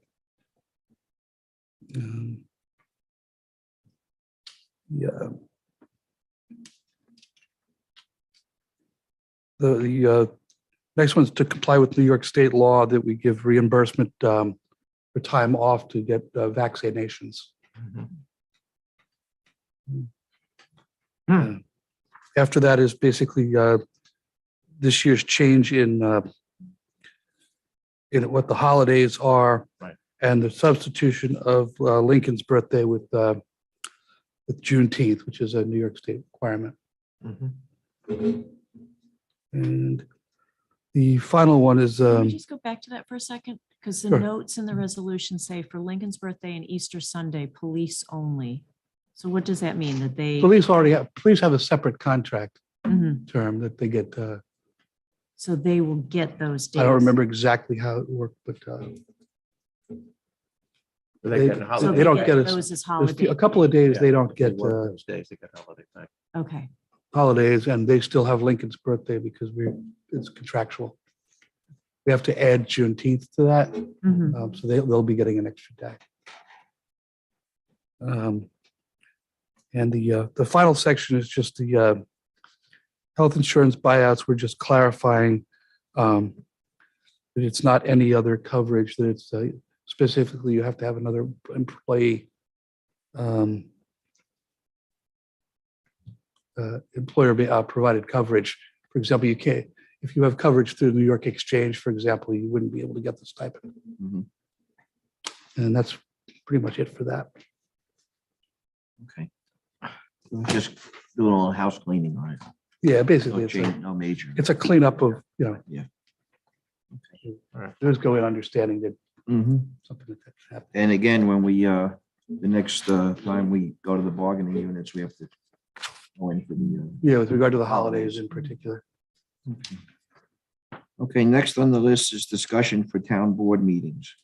S10: The next one's to comply with New York State law that we give reimbursement for time off to get vaccinations. After that is basically this year's change in what the holidays are,
S2: right,
S10: and the substitution of Lincoln's birthday with Juneteenth, which is a New York State requirement. And the final one is
S3: Can we just go back to that for a second? Because the
S10: Sure.
S3: notes in the resolution say for Lincoln's birthday and Easter Sunday, police only. So what does that mean? That they?
S10: police have a separate contract
S3: Mhm.
S10: term that they get.
S3: So they will get those days.
S10: I don't remember exactly how it worked, but
S2: They get a holiday
S3: So
S10: they don't
S3: they
S10: get
S3: get
S10: us.
S3: those as
S10: There's
S3: holiday
S10: a couple of days
S2: Yeah,
S10: they don't
S2: They
S10: get
S2: work those days, they get holiday pay.
S3: Okay.
S10: holidays, and they still have Lincoln's birthday because it's contractual. We have to add Juneteenth to that,
S3: Mhm.
S10: so they'll be getting an extra day. And the final section is just the health insurance buyouts. We're just clarifying that it's not any other coverage, that it's specifically you have to have another employee employer provided coverage. For example, you can't, if you have coverage through the New York Exchange, for example, you wouldn't be able to get the stipend. And that's pretty much it for that.
S13: Okay. Just do a little house cleaning on it.
S10: Yeah, basically,
S13: No change, no major.
S10: it's a cleanup of,
S13: Yeah.
S10: there's go in understanding that something like that happened.
S13: And again, when we, the next time we go to the bargaining units, we have to go in for the.
S10: Yeah, with regard to the holidays in particular.
S13: Okay, next on the list is discussion for town board meetings.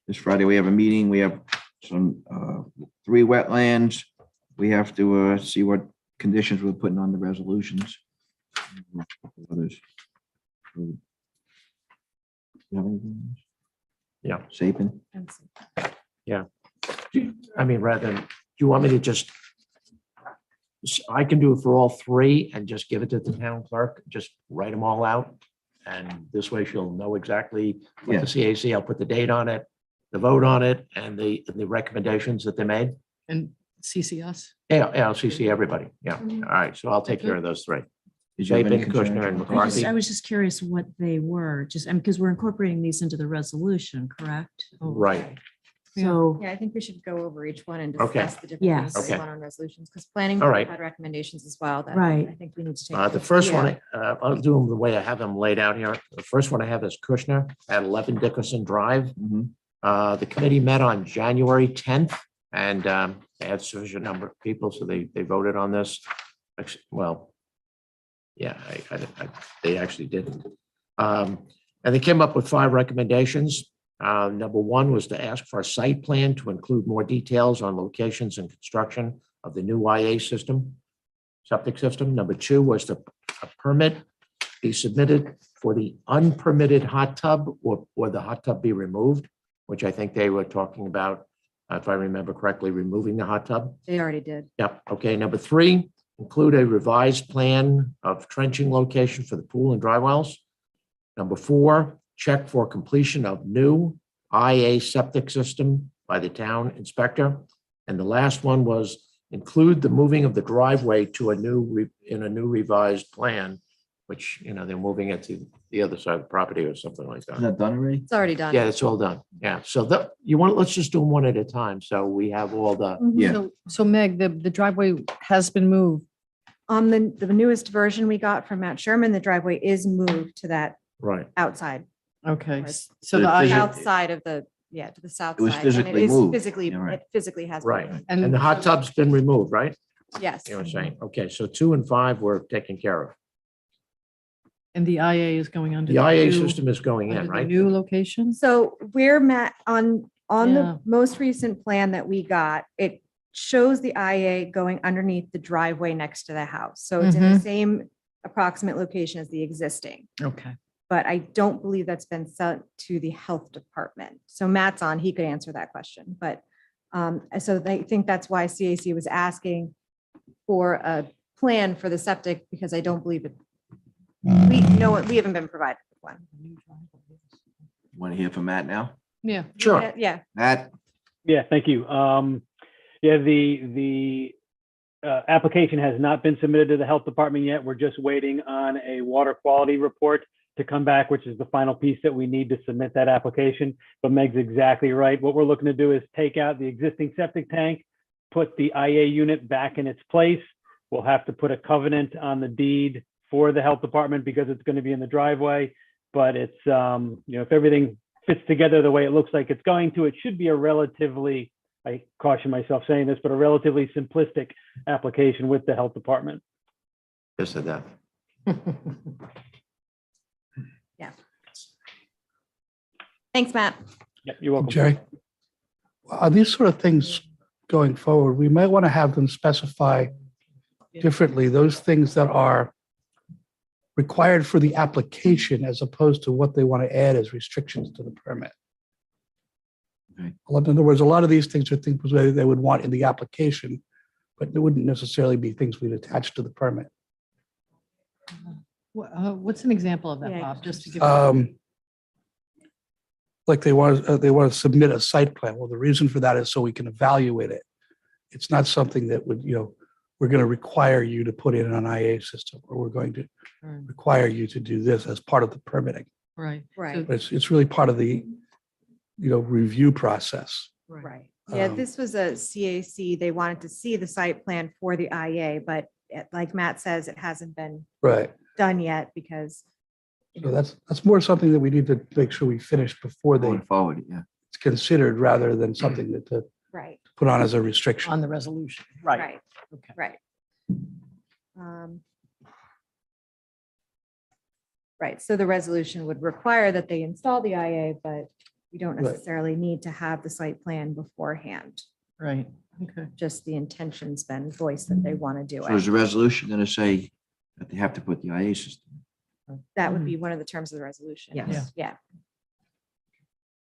S13: This Friday, we have a meeting. We have some 3 wetlands. We have to see what conditions we're putting on the resolutions. Others. You have anything else?
S2: Yeah.
S13: Sapin?
S2: Yeah. I mean, rather than, do you want me to just, I can do it for all 3 and just give it to the town clerk, just write them all out. And this way she'll know exactly what
S13: Yeah.
S2: the CAC, I'll put the date on it, the vote on it, and the recommendations that they made.
S4: And CC us.
S2: Yeah, I'll CC everybody. Yeah. All right. So I'll take
S4: Okay.
S2: care of those 3.
S13: Did you have any
S2: Chapin,
S13: concerns
S2: Kushner, and
S13: about
S2: McCarthy.
S3: I was just curious what they were, just, because we're incorporating these into the resolution, correct?
S2: Right.
S3: So,
S14: Yeah, I think we should go over each one and
S2: Okay.
S14: discuss the different
S3: Yes.
S14: things that we
S2: Okay.
S14: want on resolutions, because planning
S2: All
S14: board
S2: right.
S14: had recommendations as well that
S3: Right.
S14: I think we need to take.
S2: The
S14: into
S2: first one,
S14: account.
S2: I'll do them the way I have them laid out here. The first one I have is Kushner at 11 Dickerson Drive.
S13: Mhm.
S2: The committee met on January 10th and they had sufficient number of people, so they voted on this. Well, yeah, they actually didn't. And they came up with 5 recommendations. Number 1 was to ask for a site plan to include more details on locations and construction of the new IA system, septic system. Number 2 was a permit be submitted for the unpermitted hot tub or the hot tub be removed, which I think they were talking about, if I remember correctly, removing the hot tub.
S3: they already did.
S2: Yep. Okay. Number 3, include a revised plan of trenching location for the pool and dry wells. Number 4, check for completion of new IA septic system by the town inspector. And the last one was include the moving of the driveway to a new revised plan, which, they're moving it to the other side of the property or something like
S13: Is
S2: that.
S13: that done already?
S3: It's already done.
S2: Yeah, it's all done. Yeah. So let's just do them one at a time. So we have all the,
S13: Yeah.
S4: So Meg, the driveway has been moved.
S14: On the newest version we got from Matt Sherman, the driveway is moved to that
S2: right.
S14: outside,
S4: Okay,
S14: Right.
S4: so the,
S13: But
S4: I-
S13: it-
S14: outside of the, to the south
S13: It was
S14: side.
S13: physically
S14: And it is
S13: moved.
S14: physically,
S13: Yeah, right.
S14: it physically has. been
S2: Right.
S14: moved.
S2: And the hot tub's been removed, right?
S14: Yes.
S2: You know what I'm saying? Okay. So 2 and 5 were taken care of.
S4: and the IA is going under.
S2: The IA
S4: new-
S2: system is going
S4: under
S2: in,
S4: the
S2: right?
S4: New location?
S14: So we're on
S4: Yeah.
S14: the most recent plan that we got, it shows the IA going underneath the driveway next to the house. So it's in the same approximate location as the existing.
S4: Okay.
S14: But I don't believe that's been sent to the health department. So Matt's on, he could answer that question, but so I think that's why CAC was asking for a plan for the septic, because I don't believe it. We haven't been provided with one.
S13: Want to hear from Matt now?
S4: Yeah.
S2: Sure.
S14: Yeah.
S13: Matt?
S19: Yeah, thank you. Yeah, the application has not been submitted to the health department yet. We're just waiting on a water quality report to come back, which is the final piece that we need to submit that application. But Meg's exactly right. What we're looking to do is take out the existing septic tank, put the IA unit back in its place. We'll have to put a covenant on the deed for the health department because it's going to be in the driveway. But it's, if everything fits together the way it looks like it's going to, it should be a relatively, I caution myself saying this, but a relatively simplistic application with the health department.
S2: Yes, that.
S14: Yeah. Thanks, Matt.
S19: Yeah, you're welcome.
S10: Jerry, on these sort of things going forward, we might want to have them specify differently those things that are required for the application as opposed to what they want to add as restrictions to the permit.
S13: Okay.
S10: In other words, a lot of these things are things they would want in the application, but they wouldn't necessarily be things we'd attach to the permit.
S4: What's an example of that,
S14: Yeah,
S4: Bob? Just to give.
S10: Like they want to submit a site plan. Well, the reason for that is so we can evaluate it. It's not something that would, we're going to require you to put in an IA system, or we're going to require you to do this as part of the permitting.
S4: Right.
S14: Right.
S10: But it's really part of the, review process.
S14: Right. Yeah,
S10: Um,
S14: this was a CAC. They wanted to see the site plan for the IA, but like Matt says, it hasn't been
S10: Right.
S14: done yet because.
S10: So that's more something that we need to make sure we finish before they
S13: Going forward, yeah.
S10: it's considered rather than something that to
S14: Right.
S10: put on as a restriction.
S4: On the resolution.
S14: Right.
S4: Okay.
S14: Right. Right, so the resolution would require that they install the IA, but you don't
S10: Right.
S14: necessarily need to have the site plan beforehand.
S4: Right. Okay.
S14: Just the intention's been voiced that they want to do
S13: So is
S14: it.
S13: the resolution going to say that they have to put the IA system?
S14: That would be one of the terms of the resolution.
S3: Yes.
S14: Yeah.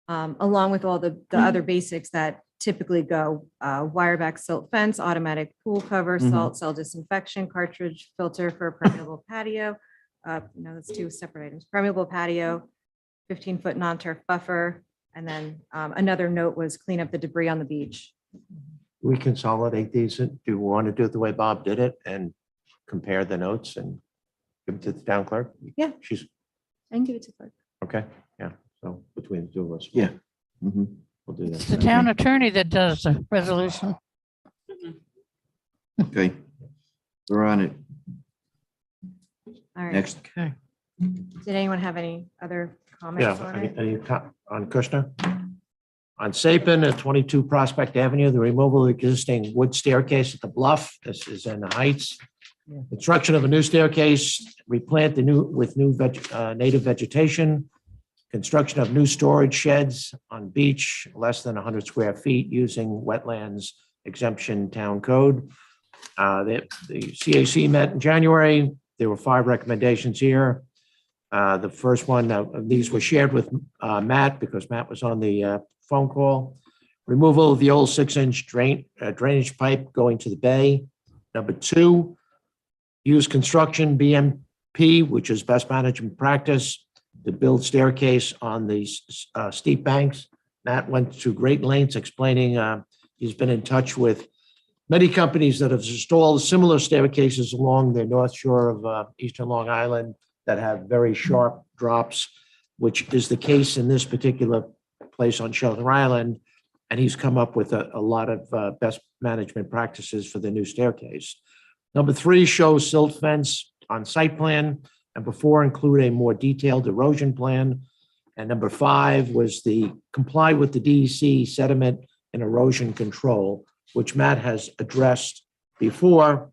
S14: Along with all the other basics that typically go, wire back silt fence, automatic pool cover, salt cell disinfection, cartridge filter for permeable patio. No, that's 2 separate items. Permeable patio, 15-foot non-turf buffer. And then another note was clean up the debris on the beach.
S2: We consolidate these. Do we want to do it the way Bob did it and compare the notes and Give it to the town clerk?
S14: Yeah.
S2: She's,
S14: I can give it to clerk.
S2: okay, yeah, so between the two of us.
S13: Yeah. Mhm.
S2: We'll do
S17: It's the
S2: that.
S17: town attorney that does the resolution.
S13: Okay. We're on it.
S14: All right.
S13: Next.
S2: Okay.
S14: Did anyone have any other comments
S2: Yeah,
S14: on
S2: any,
S14: it?
S2: on Kushner? On Sapin at 22 Prospect Avenue, the removal of the existing wood staircase at the bluff, this is in the Heights. Construction of a new staircase, replant the new, with new native vegetation. Construction of new storage sheds on beach, less than 100 square feet using wetlands exemption town code. The CAC met in January. There were 5 recommendations here. The first one, these were shared with Matt because Matt was on the phone call. Removal of the old 6-inch drainage pipe going to the bay. Number 2, use construction BMP, which is best management practice, to build staircase on these steep banks. Matt went to great lengths explaining he's been in touch with many companies that have installed similar staircases along the north shore of eastern Long Island that have very sharp drops, which is the case in this particular place on Shelter Island. And he's come up with a lot of best management practices for the new staircase. Number 3, shows silt fence on site plan. Number 4, include a more detailed erosion plan. And number 5 was the comply with the DEC sediment and erosion control, which Matt has addressed before.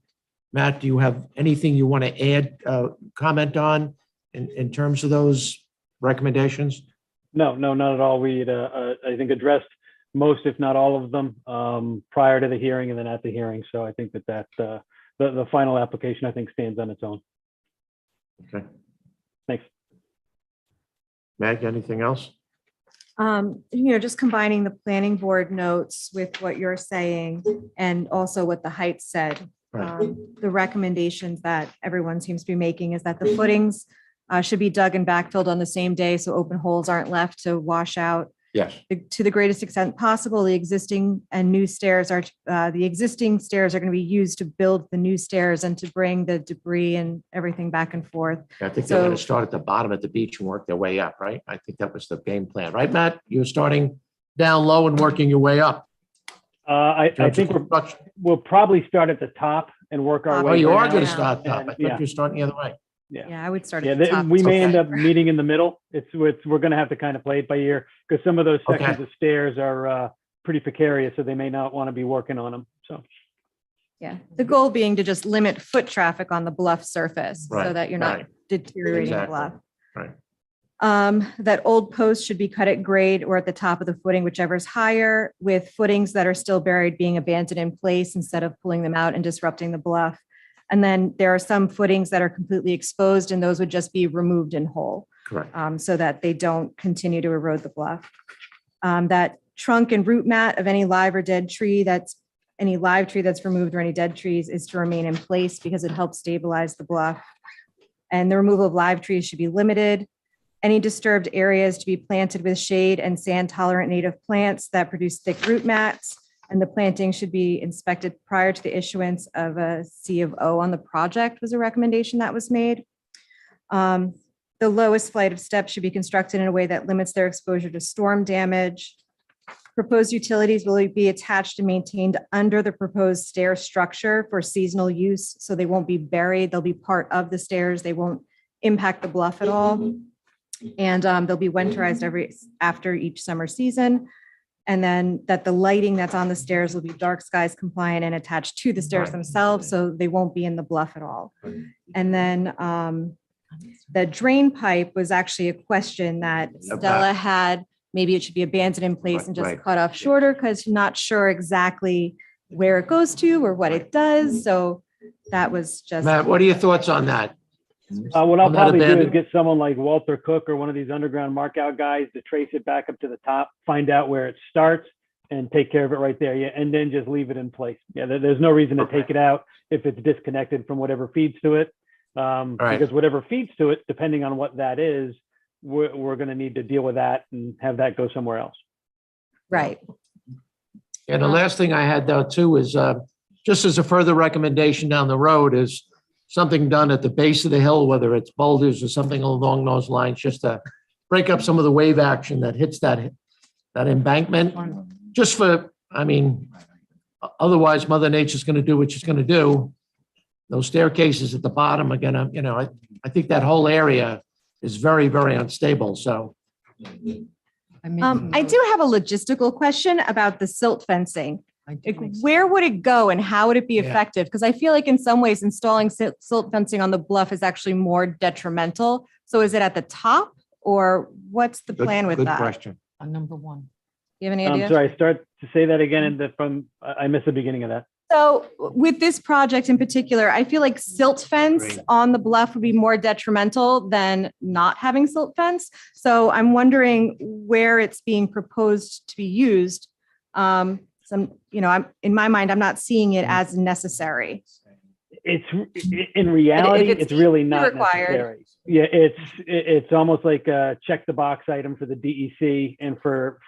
S2: Matt, do you have anything you want to add, comment on in terms of those recommendations?
S19: No, not at all. We, I think, addressed most, if not all of them, prior to the hearing and then at the hearing. So I think that the final application, I think, stands on its own.
S2: Okay.
S19: Thanks.
S2: Meg, anything else?
S14: Just combining the planning board notes with what you're saying and also what the Heights said.
S2: Right.
S14: The recommendations that everyone seems to be making is that the footings should be dug and backfilled on the same day, so open holes aren't left to wash out.
S2: Yes.
S14: To the greatest extent possible, the existing and new stairs are, the existing stairs are going to be used to build the new stairs and to bring the debris and everything back and forth.
S2: I think they're going to start at the bottom at the beach and work their way up, right? I think that was the game plan, right, Matt? You're starting down low and working your way up.
S19: I think we'll probably start at the top and work our way.
S2: Oh, you are
S19: down.
S2: going to start top. I thought
S19: Yeah.
S2: you're starting the other way.
S14: Yeah, I would start
S19: Yeah,
S14: at the top.
S19: we may
S14: Okay.
S19: end up meeting in the middle. We're going to have to kind of play it by ear because some of those sections
S2: Okay.
S19: of stairs are pretty precarious, so they may not want to be working on them. So
S14: Yeah, the goal being to just limit foot traffic on the bluff surface so
S2: Right,
S14: that you're not
S2: right.
S14: deteriorating the
S2: Exactly.
S14: bluff.
S2: Right.
S14: That old post should be cut at grade or at the top of the footing, whichever is higher, with footings that are still buried being abandoned in place instead of pulling them out and disrupting the bluff. And then there are some footings that are completely exposed and those would just be removed in whole.
S2: Correct.
S14: So that they don't continue to erode the bluff. That trunk and root mat of any live or dead tree any live tree that's removed or any dead trees is to remain in place because it helps stabilize the bluff. And the removal of live trees should be limited. Any disturbed areas to be planted with shade and sand tolerant native plants that produce thick root mats. And the planting should be inspected prior to the issuance of a C of O on the project was a recommendation that was made. The lowest flight of steps should be constructed in a way that limits their exposure to storm damage. Proposed utilities will be attached and maintained under the proposed stair structure for seasonal use, so they won't be buried. They'll be part of the stairs. They won't impact the bluff at all. And they'll be winterized after each summer season. And then that the lighting that's on the stairs will be dark skies compliant and attached to the stairs themselves, so they won't be in the bluff at all. And then the drain pipe was actually a question that Stella had. Maybe it should be abandoned in place and just
S2: Right.
S14: cut off shorter because not sure exactly where it goes to or what it does. So that was just.
S2: Matt, what are your thoughts on that?
S19: what I'll
S2: On that
S19: probably do is
S2: abandoned-
S19: get someone like Walter Cook or one of these underground markout guys to trace it back up to the top, find out where it starts and take care of it right there. Yeah. And then just leave it in place. Yeah. There's no reason to take it out if it's disconnected from whatever feeds to it. Because whatever feeds to it, depending on what that is, we're going to need to deal with that and have that go somewhere else.
S14: Right.
S2: And the last thing I had though too is just as a further recommendation down the road is something done at the base of the hill, whether it's boulders or something along those lines, just to break up some of the wave action that hits that embankment. Just for, I mean, otherwise Mother Nature's going to do what she's going to do. Those staircases at the bottom are gonna, I think that whole area is very, very unstable. So
S14: I do have a logistical question about the silt fencing. Like, where would it go and how would it be
S2: Yeah.
S14: effective? Because I feel like in some ways installing silt fencing on the bluff is actually more detrimental. So is it at the top or what's the plan with
S2: good
S14: that?
S2: question.
S4: On number one.
S14: You have any
S19: I'm
S14: idea?
S19: sorry, start to say that again I missed the beginning of that.
S14: So with this project in particular, I feel like silt fence on the bluff would be more detrimental than not having silt fence. So I'm wondering where it's being proposed to be used. I'm in my mind, I'm not seeing it as necessary.
S19: It's in reality,
S14: it's
S19: it's really not
S14: required.
S19: necessary. Yeah, it's almost like a check the box item for the DEC and for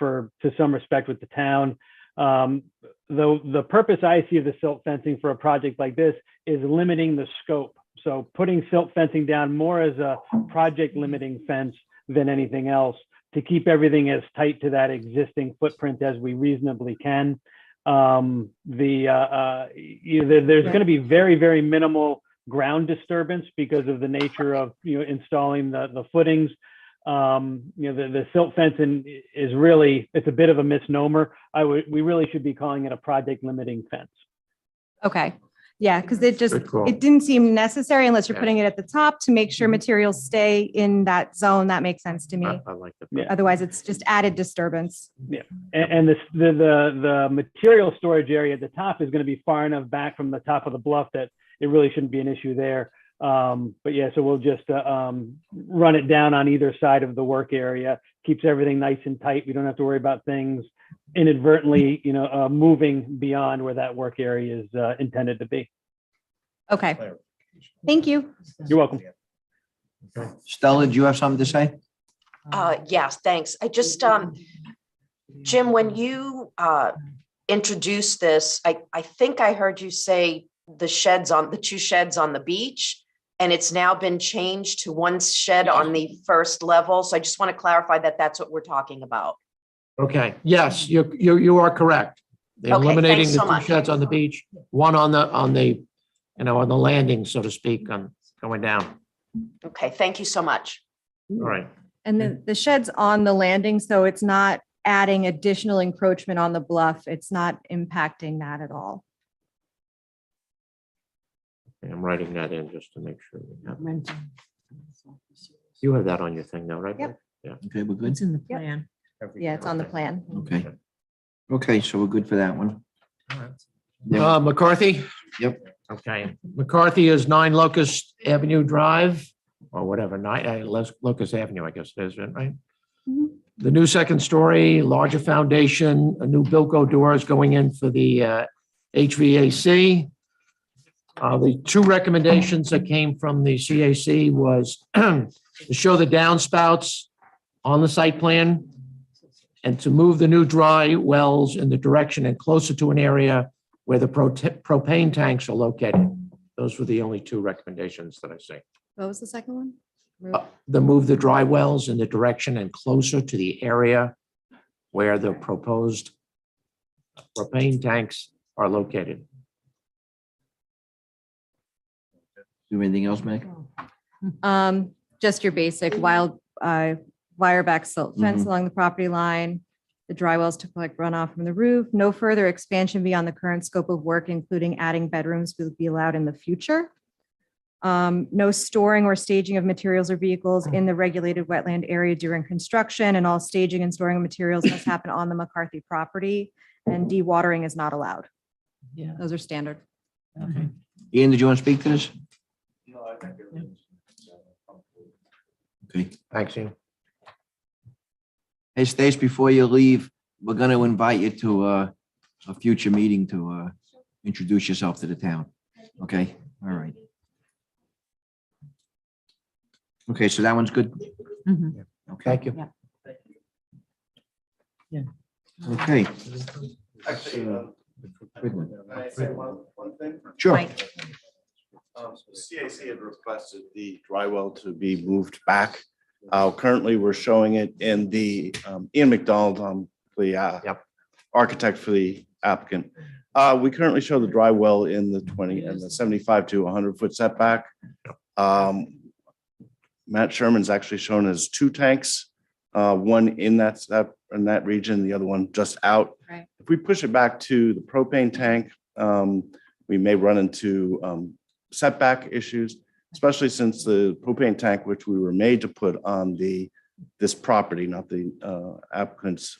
S19: to some respect with the town. The purpose I see of the silt fencing for a project like this is limiting the scope. So putting silt fencing down more as a project limiting fence than anything else to keep everything as tight to that existing footprint as we reasonably can. There's going to be very, very minimal ground disturbance because of the nature of installing the footings. The silt fencing is really, it's a bit of a misnomer. We really should be calling it a project limiting fence.
S14: Okay. Yeah, because
S2: Good call.
S14: it didn't seem necessary unless you're
S2: Yeah.
S14: putting it at the top to make sure materials stay in that zone. That makes sense to me.
S2: I like that.
S19: Yeah.
S14: Otherwise, it's just added disturbance.
S19: Yeah, and the material storage area at the top is going to be far enough back from the top of the bluff that it really shouldn't be an issue there. But yeah, so we'll just run it down on either side of the work area, keeps everything nice and tight. We don't have to worry about things inadvertently, moving beyond where that work area is intended to be.
S14: Okay. Thank you.
S19: You're welcome.
S13: Stella, do you have something to say?
S20: Yes, thanks. I just, Jim, when you introduced this, I think I heard you say the two sheds on the beach, and it's now been changed to one shed on the first level. So I just want to clarify that that's what we're talking about.
S2: Okay, yes, you are correct. They're
S20: Okay,
S2: eliminating
S20: thanks
S2: the
S20: so
S2: two
S20: much.
S2: sheds on the beach, one on the landing, so to speak, on going down.
S20: Okay, thank you so much.
S2: All right.
S14: And then the shed's on the landing, so it's not adding additional encroachment on the bluff. It's not impacting that at all.
S2: I'm writing that in just to make sure. You have that on your thing now, right?
S14: Yep.
S2: Yeah.
S13: Okay, we're good.
S3: It's in the
S14: Yep.
S3: plan.
S14: Yeah, it's on the plan.
S13: Okay. Okay, so we're good for that one.
S2: McCarthy?
S13: Yep.
S2: Okay, McCarthy is 9 Locust Avenue Drive, or whatever, Locust Avenue, I guess it is, right? The new second story, larger foundation, a new Bilco doors going in for the HVAC. The two recommendations that came from the CAC was to show the downspouts on the site plan and to move the new dry wells in the direction and closer to an area where the propane tanks are located. Those were the only two recommendations that I see.
S14: What was the second one?
S2: Move the dry wells in the direction and closer to the area where the proposed propane tanks are located.
S13: Do anything else, Meg?
S14: Just your basic wire back silt fence along the property line. The dry wells to collect runoff from the roof. No further expansion beyond the current scope of work, including adding bedrooms, will be allowed in the future. No storing or staging of materials or vehicles in the regulated wetland area during construction, and all staging and storing of materials must happen on the McCarthy property, and dewatering is not allowed.
S3: Yeah.
S14: Those are standard.
S13: Ian, did you want to speak to this? Okay.
S2: Thanks, Ian.
S13: Hey, Stace, before you leave, we're going to invite you to a future meeting to introduce yourself to the town. Okay, all right. Okay, so that one's good. Okay.
S2: Thank you.
S3: Yeah.
S13: Okay.
S1: Actually, can I say one thing?
S13: Sure.
S14: Mike.
S1: CAC had requested the dry well to be moved back. Currently, we're showing it in the Ian McDonald, the architect for the applicant. We currently show the dry well in the 20 and the 75 to 100-foot setback. Matt Sherman's actually shown as 2 tanks, one in that region, the other one just out.
S14: Right.
S1: If we push it back to the propane tank, we may run into setback issues, especially since the propane tank, which we were made to put on this property, not the applicant's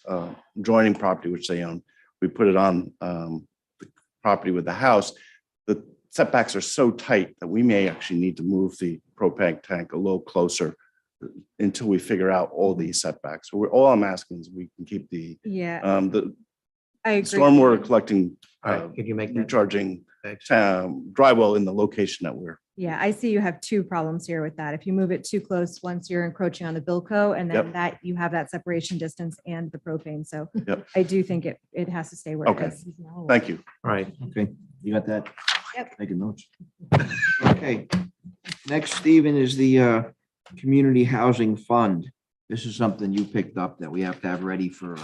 S1: adjoining property, which they own. We put it on the property with the house. The setbacks are so tight that we may actually need to move the propane tank a little closer until we figure out all these setbacks. So all I'm asking is we can keep the
S14: I agree.
S1: stormwater collecting,
S3: Could you make that?
S1: recharging dry well in the location that we're.
S14: Yeah, I see you have 2 problems here with that. If you move it too close, once you're encroaching on the Bilco, and then
S1: Yep.
S14: that you have that separation distance and the propane. So
S1: Yep.
S14: I do think it has to stay where it
S1: Okay.
S14: is.
S1: Thank you.
S13: All right, okay, you got that?
S14: Yep.
S13: Taking notes. Okay, next, Stephen, is the Community Housing Fund. This is something you picked up that we have to have ready for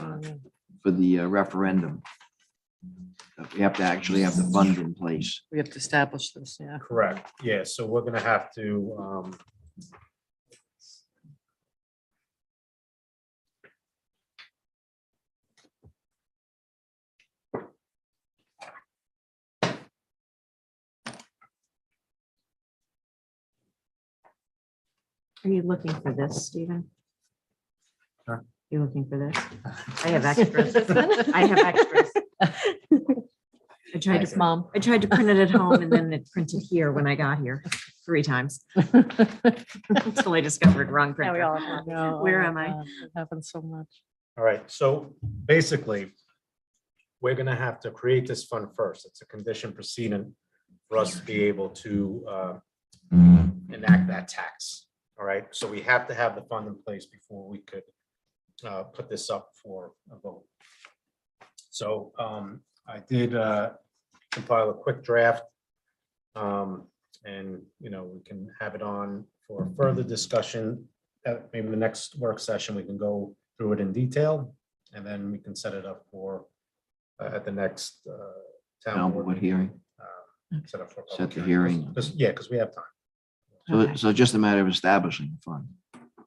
S13: the referendum. We have to actually have the fund in place.
S4: We have to establish this, yeah.
S8: Correct. Yeah, so we're gonna have to,
S3: Are you looking for this, Stephen?
S8: Huh?
S3: You looking for this? I have extras. I have extras. I tried to print it at home and then it printed here when I got here 3 times. Until I discovered wrong printer. Where am I?
S4: It happens so much.
S8: all right, so basically, we're gonna have to create this fund first. It's a condition precedent for us to be able to enact that tax. All right, so we have to have the fund in place before we could put this up for a vote. So I did compile a quick draft. And, we can have it on for further discussion. At maybe the next work session, we can go through it in detail. And then we can set it up for at the next town board
S13: hearing.
S8: Set up for a
S13: Set
S8: public
S13: the hearing.
S8: Because we have time.
S13: So just a matter of establishing the fund.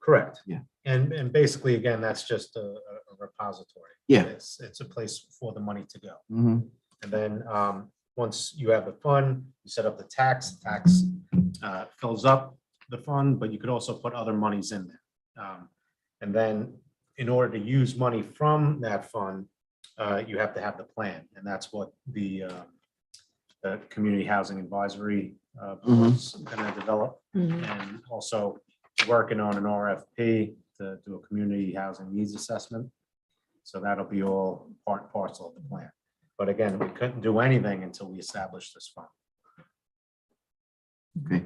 S8: Correct.
S13: Yeah.
S8: And basically, again, that's just a repository.
S13: Yeah.
S8: It's a place for the money to go.
S13: Mhm.
S8: And then once you have the fund, you set up the tax fills up the fund, but you could also put other monies in there. And then in order to use money from that fund, you have to have the plan. And that's what the Community Housing Advisory Board's gonna develop. And also working on an RFP to do a community housing needs assessment. So that'll be all part and parcel of the plan. But again, we couldn't do anything until we established this fund.
S13: Okay.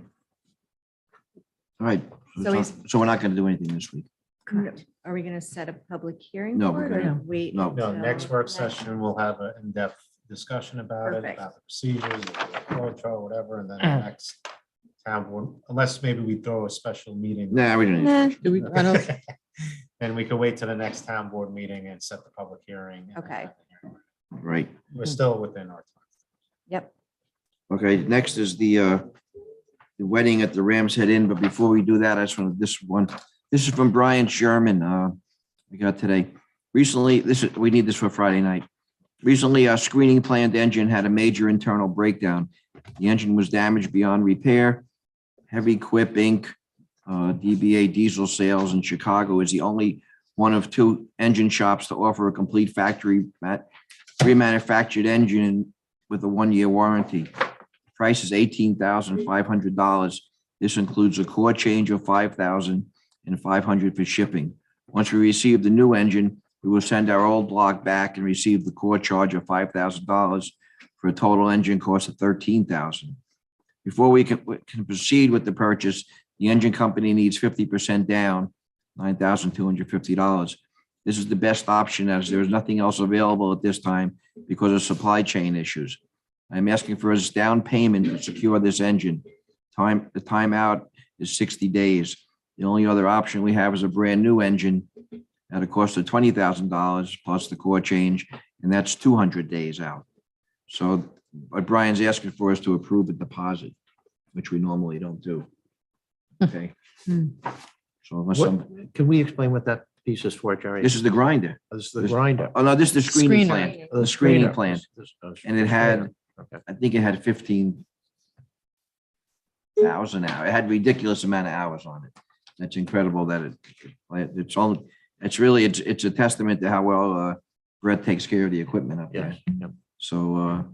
S13: All right,
S14: So he's-
S13: so we're not gonna do anything this week.
S14: Correct. Are we going to set a public hearing?
S13: No,
S14: for
S13: we're
S14: it or
S13: gonna-
S14: wait?
S13: no.
S8: No,
S14: until
S8: next work
S14: next-
S8: session, we'll have an in-depth discussion about it,
S14: Perfect.
S8: about the procedures, the approach or whatever, and then the next town board, unless maybe we throw a special meeting.
S13: Nah, we don't need
S4: Do we, I don't,
S8: Then we could wait to the next town board meeting and set the public hearing. and
S14: Okay.
S8: have the hearing.
S13: Right.
S8: We're still within our time.
S14: Yep.
S13: Okay, next is the wedding at the Ram's Head Inn, but before we do that, I just want this is from Brian Sherman, we got today. Recently, we need this for Friday night. Recently, our screening planned engine had a major internal breakdown. The engine was damaged beyond repair. Heavy Quip Inc., DBA Diesel Sales in Chicago is the only one of 2 engine shops to offer a complete factory remanufactured engine with a 1-year warranty. Price is $18,500. This includes a core change of $5,000 and $500 for shipping. Once we receive the new engine, we will send our old block back and receive the core charge of $5,000 for a total engine cost of $13,000. Before we can proceed with the purchase, the engine company needs 50% down, $9,250. This is the best option as there is nothing else available at this time because of supply chain issues. I'm asking for his down payment to secure this engine. The timeout is 60 days. The only other option we have is a brand new engine at a cost of $20,000 plus the core change, and that's 200 days out. So what Brian's asking for is to approve a deposit, which we normally don't do. Okay. So unless some,
S2: Can we explain what that piece is for, Jerry?
S13: this is the grinder.
S2: This is the grinder.
S13: Oh, no, this is the screening
S4: Screener.
S13: plant,
S2: Oh,
S13: the screening
S2: screener.
S13: plant.
S2: This-
S13: And it had,
S2: Okay.
S13: I think it had 15,000 hours. It had ridiculous amount of hours on it. That's incredible that it's all, it's really, it's a testament to how well Brett takes care of the equipment up there.
S2: Yes. Yep.
S13: So, I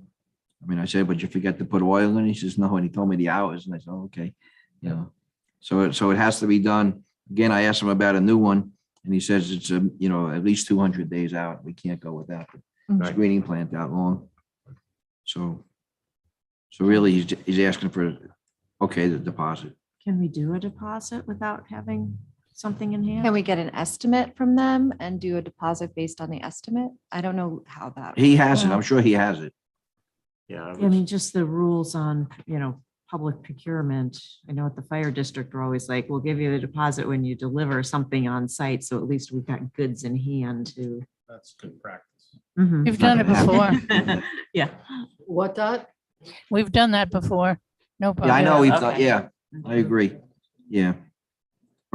S13: mean, I said, but you forget to put oil in? He says, no, and he told me the hours, and I said, okay, you know. So it has to be done. Again, I asked him about a new one, and he says it's at least 200 days out. We can't go without the
S2: Right.
S13: screening plant that long. So really, he's asking for, okay, the deposit.
S3: Can we do a deposit without having something in hand?
S14: Can we get an estimate from them and do a deposit based on the estimate? I don't know how that.
S13: He has it. I'm sure he has it.
S2: Yeah.
S3: I mean, just the rules on, public procurement. I know at the fire district, we're always like, we'll give you the deposit when you deliver something on site. So at least we've got goods in hand to.
S8: That's good practice.
S3: Mhm.
S17: We've done it before.
S3: Yeah.
S4: What, Dot?
S17: We've done that before. No problem.
S13: Yeah, I know.
S17: Okay.
S13: Yeah, I agree. Yeah. All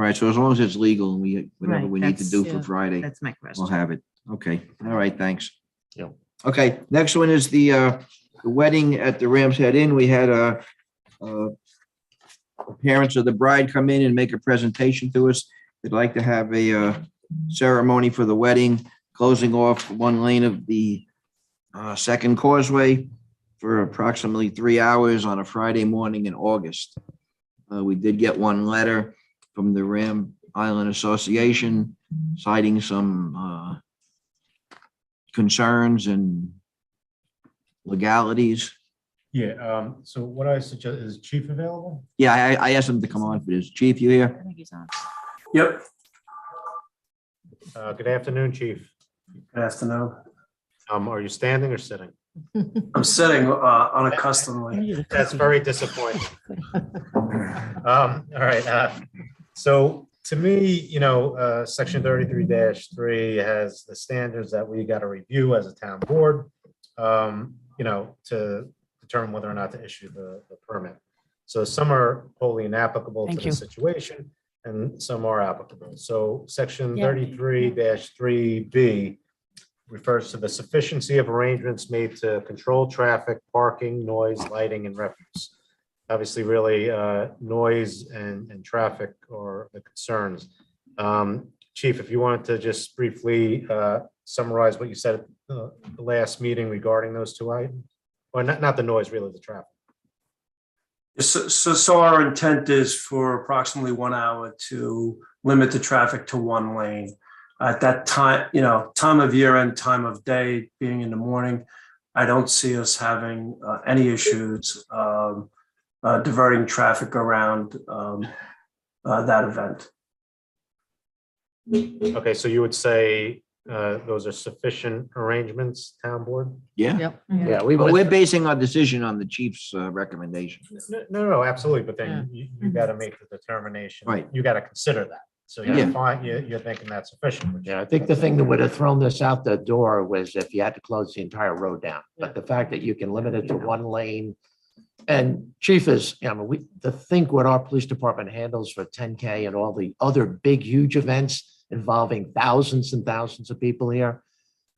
S13: right. So as long as it's legal and whatever
S3: Right,
S13: we need to do
S3: that's-
S13: for Friday,
S3: That's my question.
S13: we'll have it. Okay. All right. Thanks.
S2: Yeah.
S13: Okay. Next one is the wedding at the Rams Head Inn. We had parents of the bride come in and make a presentation to us. They'd like to have a ceremony for the wedding, closing off one lane of the second causeway for approximately 3 hours on a Friday morning in August. We did get one letter from the Ram Island Association citing some concerns and legalities.
S8: Yeah, so what I suggest, is chief available?
S13: Yeah, I asked him to come on for this. Chief, you here?
S3: I think he's on.
S21: Yep,
S8: Good afternoon, chief.
S21: good afternoon.
S8: Are you standing or sitting?
S21: I'm sitting unaccustomedly.
S8: That's very disappointing. All right, so to me, section 33-3 has the standards that we got to review as a town board, to determine whether or not to issue the permit. So some are wholly inapplicable to
S17: Thank
S8: the
S17: you.
S8: situation, and some are applicable. So section
S17: Yeah.
S8: 33-3B refers to the sufficiency of arrangements made to control traffic, parking, noise, lighting, and refuse. Obviously, really, noise and traffic are the concerns. Chief, if you wanted to just briefly summarize what you said at the last meeting regarding those two items, or not the noise, really, the traffic.
S21: So our intent is for approximately 1 hour to limit the traffic to one lane. At that time, time of year and time of day being in the morning, I don't see us having any issues diverting traffic around that event.
S8: Okay, so you would say those are sufficient arrangements, town board?
S13: Yeah.
S4: Yep.
S2: Yeah,
S13: But we're basing our decision on the chief's recommendation.
S8: No, absolutely, but then you got to make the determination.
S13: Right.
S8: You got to consider that. So
S13: Yeah.
S8: you're fine, you're thinking that's sufficient. which-
S2: Yeah, I think the thing that would have thrown this out the door was if you had to close the entire road down. But the fact that you can limit it to one lane. And chief is, to think what our police department handles for 10K and all the other big, huge events involving thousands and thousands of people here.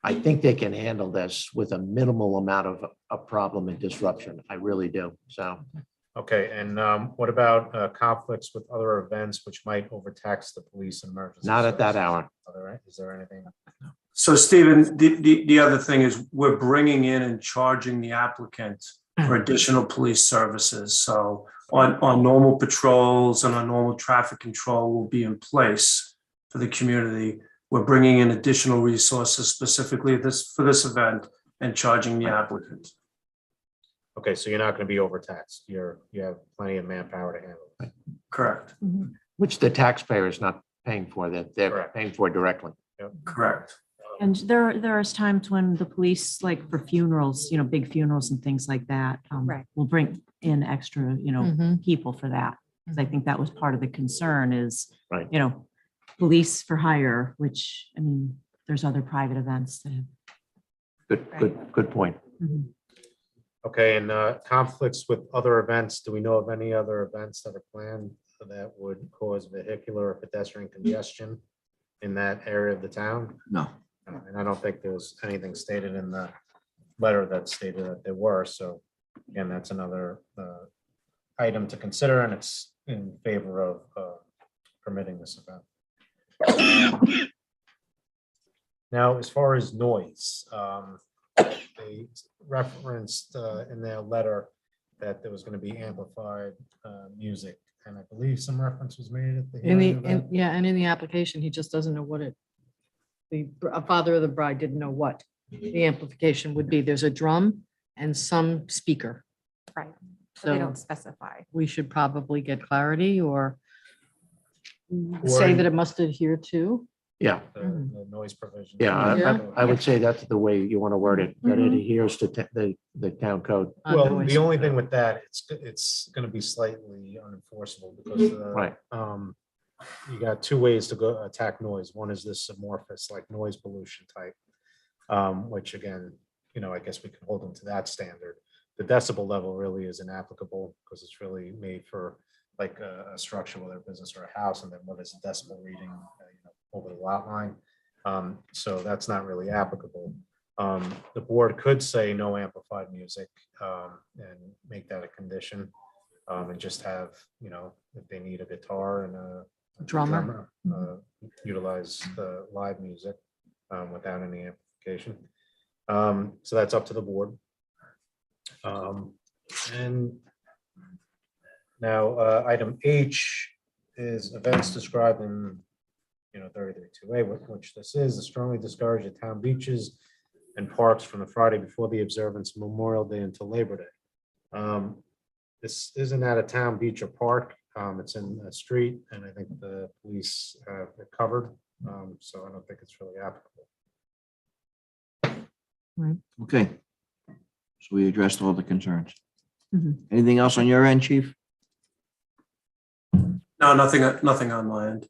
S2: I think they can handle this with a minimal amount of a problem and disruption. I really do. So.
S8: Okay, and what about conflicts with other events which might overtax the police and emergency?
S2: Not at that
S8: services?
S2: hour.
S8: Is there anything?
S21: So Stephen, the other thing is we're bringing in and charging the applicant for additional police services. So on normal patrols and on normal traffic control will be in place for the community. We're bringing in additional resources specifically for this event and charging the applicant.
S8: Okay, so you're not going to be overtaxed. You have plenty of manpower to handle it.
S21: Correct.
S2: Which the taxpayer is not paying for, that they're
S8: Correct.
S2: paying for directly.
S21: Correct.
S3: And there are times when the police, like for funerals, big funerals and things like that,
S14: Right.
S3: will bring in extra,
S4: Mhm.
S3: people for that. Because I think that was part of the concern is,
S2: Right.
S3: police for hire, which, there's other private events that have.
S2: Good point.
S3: Mhm.
S8: Okay, and conflicts with other events, do we know of any other events that are planned that would cause vehicular or pedestrian congestion in that area of the town?
S13: No.
S8: And I don't think there's anything stated in the letter that stated that there were, so again, that's another item to consider, and it's in favor of permitting this event. Now, as far as noise, they referenced in their letter that there was going to be amplified music, and I believe some reference was made at the hearing of that.
S4: And in the application, he just doesn't know what a father of the bride didn't know what the amplification would be. There's a drum and some speaker.
S14: Right. So they
S4: So
S14: don't specify.
S4: we should probably get clarity or say that it must adhere to.
S2: Yeah,
S8: The noise provision.
S2: yeah,
S4: Yeah.
S2: I would say that's the way you want to word it, that it
S4: Mhm.
S2: adheres to the town code.
S8: Well, the only thing with that, it's going to be slightly unenforceable because
S2: Right.
S8: You got two ways to go attack noise. One is this amorphous, like noise pollution type, which again, I guess we can hold them to that standard. The decibel level really is inapplicable because it's really made for like a structure, whether a business or a house, and then what is a decibel reading, over the lot line. So that's not really applicable. The board could say no amplified music and make that a condition. And just have, if they need a guitar and a
S4: Drummer.
S8: utilize the live music without any amplification. So that's up to the board. And now, item H is events described in 33-2A, which this is, strongly discouraged at town beaches and parks from the Friday before the observance of Memorial Day until Labor Day. This isn't at a town beach or park. It's in a street, and I think the police have it covered. So I don't think it's really applicable.
S13: Okay. So we addressed all the concerns.
S3: Mhm.
S13: Anything else on your end, chief?
S21: No, nothing on my end.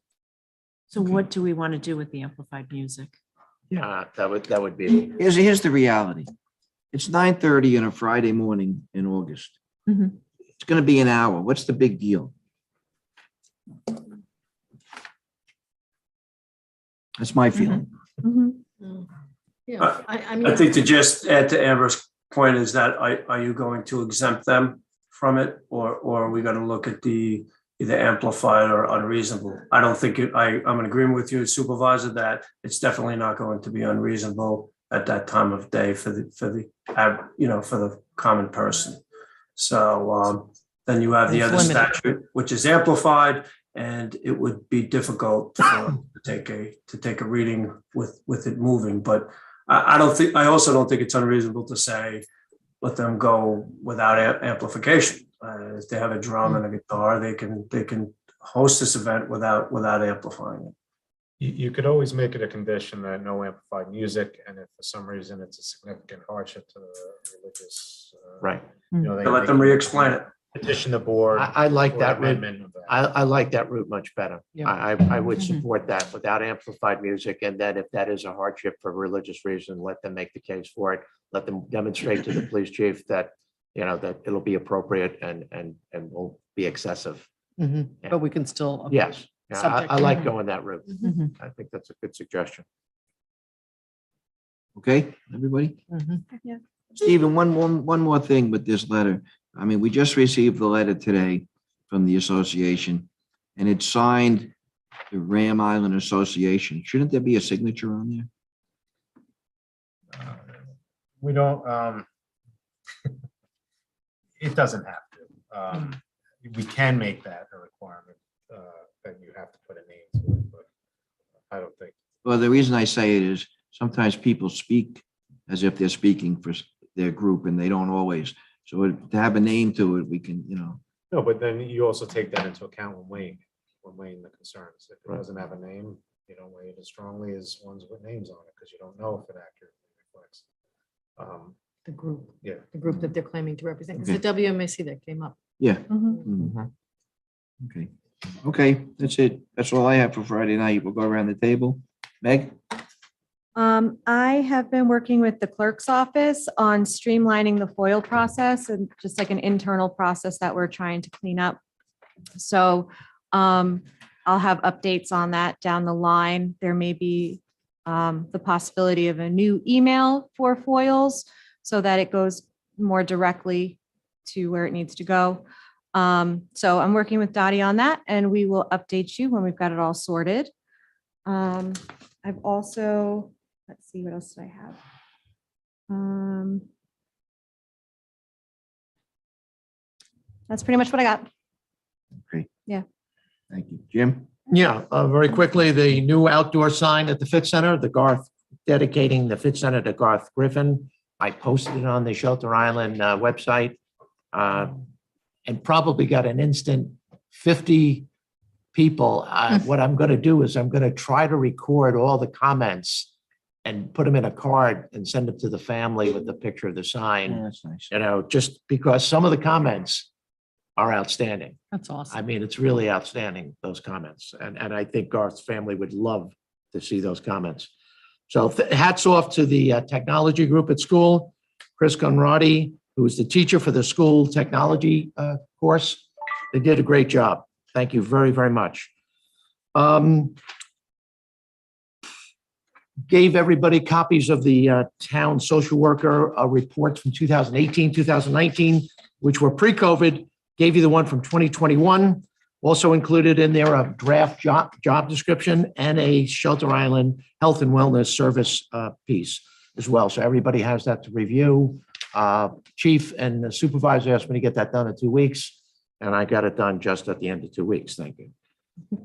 S3: So what do we want to do with the amplified music?
S2: Yeah, that would be,
S13: Here's the reality. It's 9:30 on a Friday morning in August.
S3: Mhm.
S13: It's going to be an hour. What's the big deal? That's my feeling.
S4: Yeah, I
S21: I
S4: mean,
S21: think to just add to Amber's point is that are you going to exempt them from it? Or are we going to look at the either amplified or unreasonable? I don't think I'm in agreement with you, Supervisor, that it's definitely not going to be unreasonable at that time of day for the common person. So then you have the
S4: It's
S21: other
S4: limited.
S21: statute, which is amplified, and it would be difficult to take a reading with it moving. But I also don't think it's unreasonable to say, let them go without amplification. If they have a drum and a guitar, they can host this event without amplifying it.
S8: You could always make it a condition that no amplified music, and if for some reason it's a significant hardship to the religious.
S2: right.
S21: To let them re-explain it.
S8: Petition the board.
S2: I like
S8: for
S2: that route.
S8: amendment of that.
S2: I like that route much better.
S4: Yeah.
S2: I would
S3: Mhm.
S2: support that without amplified music. And then if that is a hardship for religious reason, let them make the case for it. Let them demonstrate to the police chief that, that it'll be appropriate and won't be excessive.
S4: Mhm.
S2: Yeah.
S4: But we can still.
S2: Yes, yeah,
S4: Subject
S2: I
S4: to-
S2: like going that route.
S3: Mhm.
S2: I think that's a good suggestion.
S13: Okay, everybody?
S4: Mhm.
S13: Stephen, one more thing with this letter. I mean, we just received the letter today from the association, and it's signed the Ram Island Association. Shouldn't there be a signature on there?
S8: We don't, it doesn't have to. We can make that a requirement, that you have to put a name to it, but I don't think.
S13: Well, the reason I say it is sometimes people speak as if they're speaking for their group, and they don't always. So to have a name to it, we can,
S8: No, but then you also take that into account when weighing the concerns. If it doesn't have a name, You don't weigh it as strongly as ones with names on it, because you don't know if it accurately reflects.
S4: The group,
S8: Yeah.
S4: the group that they're claiming to represent, because the WMAC that came up.
S13: Yeah.
S4: Mhm.
S13: Mhm. Okay. Okay, that's it. That's all I have for Friday night. We'll go around the table. Meg?
S14: I have been working with the clerk's office on streamlining the FOIL process and just like an internal process that we're trying to clean up. So I'll have updates on that down the line. There may be the possibility of a new email for FOILs so that it goes more directly to where it needs to go. So I'm working with Dottie on that, and we will update you when we've got it all sorted. I've also, let's see, what else did I have? That's pretty much what I got.
S13: Great.
S14: Yeah.
S13: Thank you. Jim?
S2: Yeah, very quickly, the new outdoor sign at the Fit Center, the Garth, dedicating the Fit Center to Garth Griffin. I posted it on the Shelter Island website and probably got an instant 50 people. What I'm going to do is I'm going to try to record all the comments and put them in a card and send them to the family with the picture of the sign.
S13: Yeah, that's nice.
S2: You know, just because some of the comments are outstanding.
S4: That's awesome.
S2: I mean, it's really outstanding, those comments. And I think Garth's family would love to see those comments. So hats off to the technology group at school, Chris Conradi, who is the teacher for the school technology course. They did a great job. Thank you very, very much. Gave everybody copies of the town social worker reports from 2018, 2019, which were pre-COVID. Gave you the one from 2021. Also included in there a draft job description and a Shelter Island health and wellness service piece as well. So everybody has that to review. Chief and the supervisor asked me to get that done in 2 weeks, and I got it done just at the end of 2 weeks. Thank you.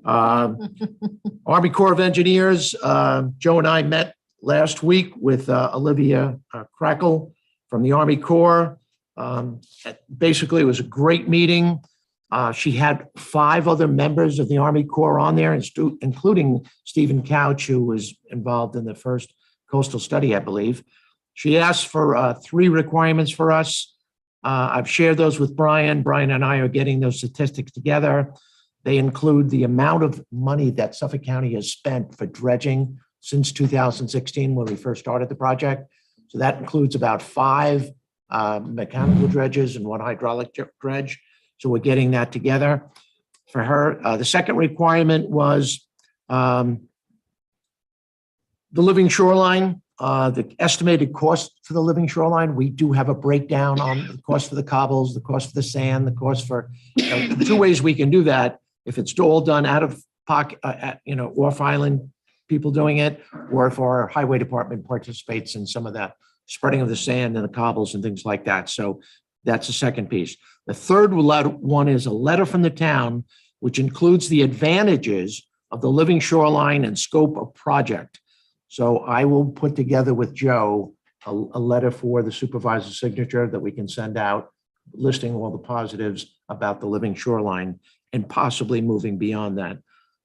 S2: Army Corps of Engineers, Joe and I met last week with Olivia Crackle from the Army Corps. Basically, it was a great meeting. She had 5 other members of the Army Corps on there, including Stephen Couch, who was involved in the first coastal study, I believe. She asked for 3 requirements for us. I've shared those with Brian. Brian and I are getting those statistics together. They include the amount of money that Suffolk County has spent for dredging since 2016, when we first started the project. So that includes about 5 mechanical dredges and 1 hydraulic dredge. So we're getting that together for her. The second requirement was the living shoreline, the estimated cost for the living shoreline. We do have a breakdown on the cost for the cobbles, the cost for the sand, the cost for, 2 ways we can do that. If it's all done out of pocket, off island people doing it, or if our highway department participates in some of that spreading of the sand and the cobbles and things like that. So that's the second piece. The third one is a letter from the town, which includes the advantages of the living shoreline and scope of project. So I will put together with Joe a letter for the supervisor's signature that we can send out, listing all the positives about the living shoreline and possibly moving beyond that.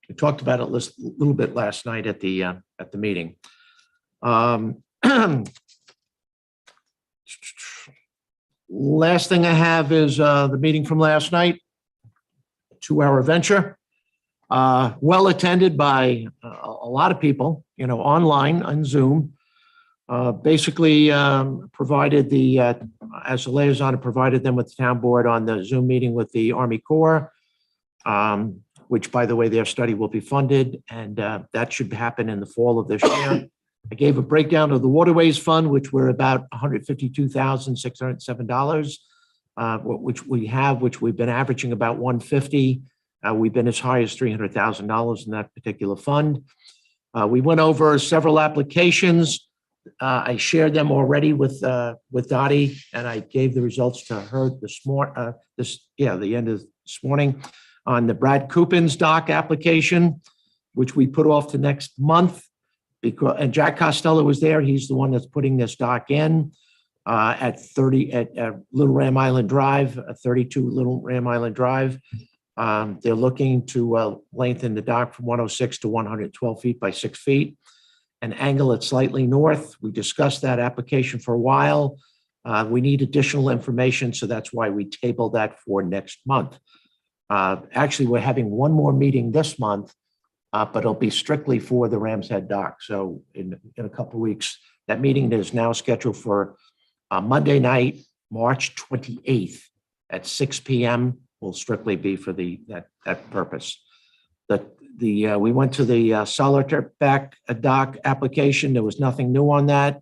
S2: We talked about it a little bit last night at the meeting. Last thing I have is the meeting from last night, 2-hour venture. Well attended by a lot of people, online on Zoom. Basically provided as a liaison, provided them with the town board on the Zoom meeting with the Army Corps, which, by the way, their study will be funded, and that should happen in the fall of this year. I gave a breakdown of the Waterways Fund, which were about $152,607, which we've been averaging about $150. We've been as high as $300,000 in that particular fund. We went over several applications. I shared them already with Dottie, and I gave the results to her the end of this morning on the Brad Coopins dock application, which we put off to next month. And Jack Costello was there. He's the one that's putting this dock in at Little Ram Island Drive, 32 Little Ram Island Drive. They're looking to lengthen the dock from 106 to 112 feet by 6 feet and angle it slightly north. We discussed that application for a while. We need additional information, so that's why we tabled that for next month. Actually, we're having one more meeting this month, but it'll be strictly for the Rams Head dock. So in a couple of weeks, that meeting is now scheduled for Monday night, March 28th at 6 p.m. Will strictly be for that purpose. We went to the Solitaire back dock application. There was nothing new on that.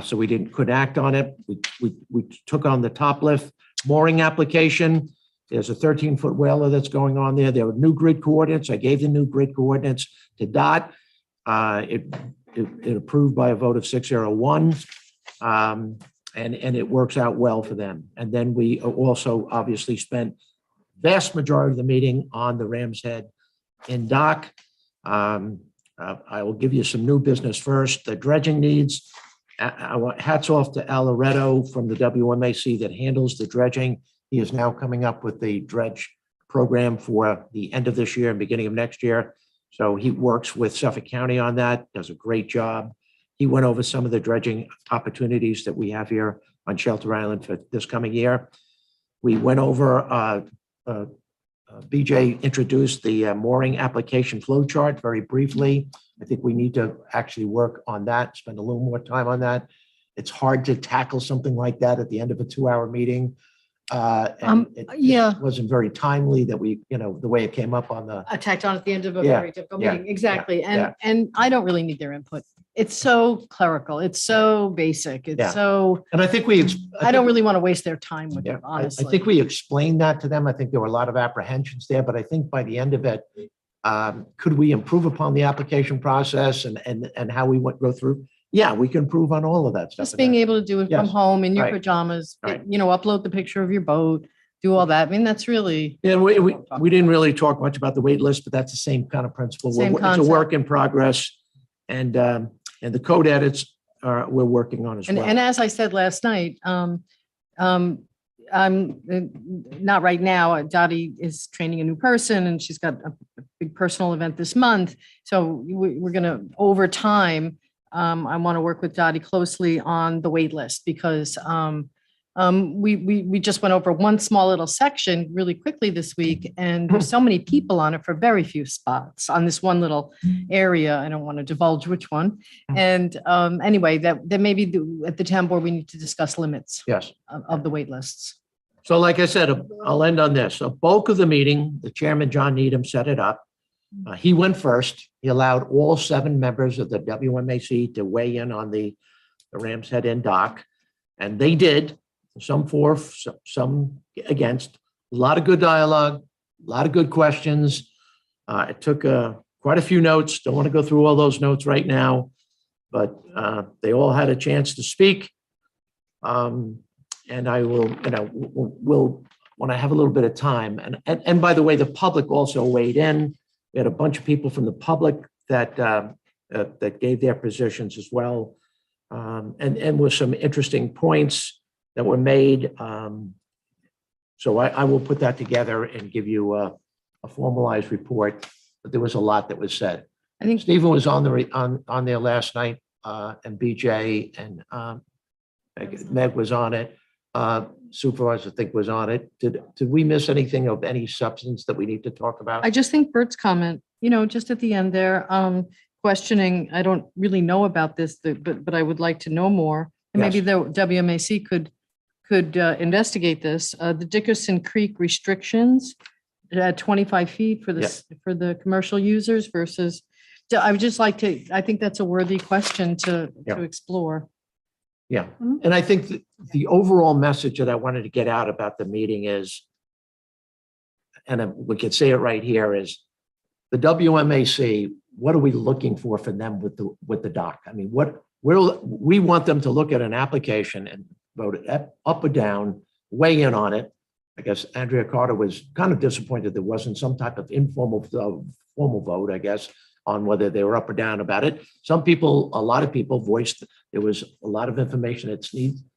S2: So we couldn't act on it. We took on the top lift mooring application. There's a 13-foot whaler that's going on there. There were new grid coordinates. I gave the new grid coordinates to DOT. It approved by a vote of 601. And it works out well for them. And then we also obviously spent vast majority of the meeting on the Rams Head in dock. I will give you some new business first. The dredging needs. Hats off to Al Loretto from the WMAC that handles the dredging. He is now coming up with the dredge program for the end of this year and beginning of next year. So he works with Suffolk County on that, does a great job. He went over some of the dredging opportunities that we have here on Shelter Island for this coming year. We went over, BJ introduced the mooring application flow chart very briefly. I think we need to actually work on that, spend a little more time on that. It's hard to tackle something like that at the end of a 2-hour meeting. And it wasn't very timely that we, the way it came up on the.
S4: Attacked on at the end of a
S2: Yeah,
S4: very difficult
S2: yeah,
S4: meeting. Exactly.
S2: yeah.
S4: And I don't really need their input. It's so clerical. It's so basic.
S2: Yeah.
S4: It's so,
S2: And I think we.
S4: I don't really want to waste their time with
S2: Yeah,
S4: it, honestly.
S2: I think we explained that to them. I think there were a lot of apprehensions there, but I think by the end of it, could we improve upon the application process and how we go through? Yeah, we can improve on all of that stuff.
S4: Just being able to do it from
S2: Yes.
S4: home in your
S2: Right.
S4: pajamas,
S2: Right.
S4: Upload the picture of your boat, do all that. I mean, that's really.
S2: Yeah, we didn't really talk much about the wait list, but that's the same kind of principle.
S4: Same
S2: It's a
S4: concept.
S2: work in progress. And the code edits we're working on as well.
S4: And as I said last night, I'm not right now. Dottie is training a new person and she's got a big personal event this month. So we're going to, over time, I want to work with Dottie closely on the wait list because we just went over one small little section really quickly this week, and there's so many people on it for very few spots on this one little area. I don't want to divulge which one. And anyway, that maybe at the town board, we need to discuss limits
S2: Yes.
S4: of the wait lists.
S2: So like I said, I'll end on this. A bulk of the meeting, the chairman, John Needham, set it up. He went first. He allowed all 7 members of the WMAC to weigh in on the Rams Head End dock. And they did, some for, some against. A lot of good dialogue, a lot of good questions. It took quite a few notes. Don't want to go through all those notes right now, but they all had a chance to speak. And I will, we'll when I have a little bit of time. And by the way, the public also weighed in. We had a bunch of people from the public that that gave their positions as well, and with some interesting points that were made. So I will put that together and give you a formalized report. But there was a lot that was said.
S4: I think
S2: Stephen was on there last night, and BJ and Meg was on it. Supervisor, I think, was on it. Did we miss anything of any substance that we need to talk about?
S4: I just think Bert's comment, just at the end there, questioning, I don't really know about this, but I would like to know more. And maybe
S2: Yes.
S4: the WMAC could investigate this. The Dickerson Creek restrictions at 25 feet for for the commercial users versus, I would just like to, I think that's a worthy question to explore.
S2: Yeah, and I think the overall message that I wanted to get out about the meeting is, and we could say it right here, is the WMAC, what are we looking for them with the doc? I mean, we want them to look at an application and vote it up or down, weigh in on it. I guess Andrea Carter was kind of disappointed there wasn't some type of formal vote, I guess, on whether they were up or down about it. A lot of people voiced there was a lot of information that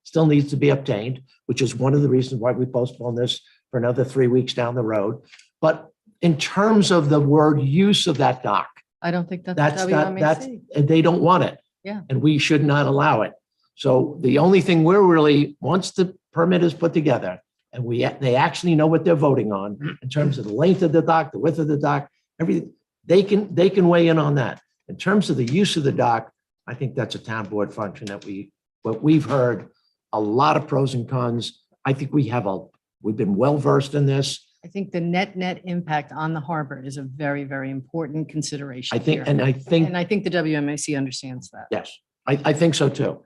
S2: still needs to be obtained, which is one of the reasons why we postponed this for another 3 weeks down the road. But in terms of the word use of that dock,
S4: I don't think that's
S2: that's,
S4: WMAC.
S2: they don't want it.
S4: Yeah.
S2: And we should not allow it. So the only thing we're really, once the permit is put together and they actually know what they're voting on in terms of the length of the dock, the width of the dock, everything, they can weigh in on that. In terms of the use of the dock, I think that's a town board function but we've heard a lot of pros and cons. I think we've been well versed in this.
S4: I think the net impact on the harbor is a very, very important consideration
S2: I think,
S4: here.
S2: and I think,
S4: And I think the WMAC understands that.
S2: yes, I think so too.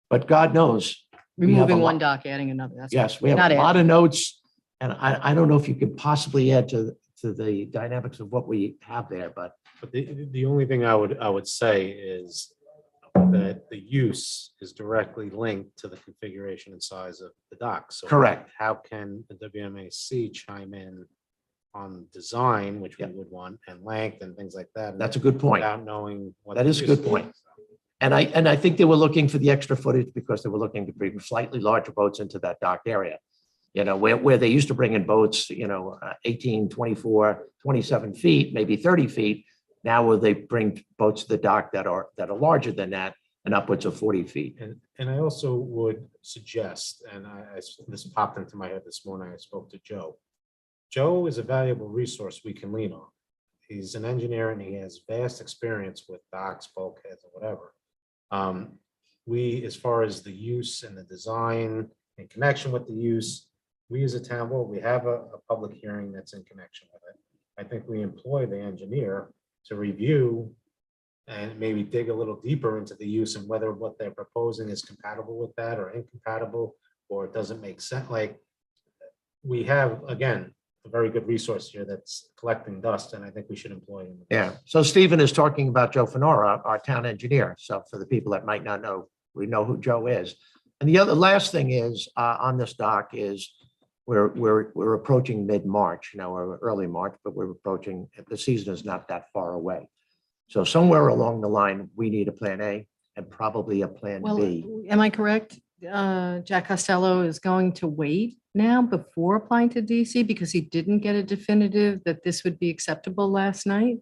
S2: But God knows. we have a
S4: Removing
S2: lot-
S4: one dock, adding another. That's
S2: Yes, we have
S4: not
S2: a lot
S4: adding.
S2: of notes, and I don't know if you could possibly add to the dynamics of what we have there, but
S8: But the only thing I would say is that the use is directly linked to the configuration and size of the dock. So
S2: Correct.
S8: how can the WMAC chime in on design, which we would want, and length and things like that?
S2: that's a good point.
S8: Without knowing what.
S2: That
S8: the
S2: is a
S8: use
S2: good point. And I think they were looking for the extra footage because they were looking to bring slightly larger boats into that dock area. You know, where they used to bring in boats, 18, 24, 27 feet, maybe 30 feet. Now will they bring boats to the dock that are larger than that and upwards of 40 feet?
S8: And I also would suggest, and this popped into my head this morning, I spoke to Joe. Joe is a valuable resource we can lean on. He's an engineer and he has vast experience with docks, bulkheads, and whatever. We, as far as the use and the design in connection with the use, we as a town board, we have a public hearing that's in connection with it. I think we employ the engineer to review and maybe dig a little deeper into the use and whether what they're proposing is compatible with that or incompatible, or it doesn't make sense. Like, we have, again, a very good resource here that's collecting dust, and I think we should employ him.
S2: Yeah. So Stephen is talking about Joe Fenora, our town engineer. So for the people that might not know, we know who Joe is. And the last thing is on this dock is we're approaching mid-March, or early March, but we're approaching, the season is not that far away. So somewhere along the line, we need a plan A and probably a plan
S4: Well,
S2: B.
S4: am I correct? Jack Costello is going to wait now before applying to DC because he didn't get a definitive that this would be acceptable last night.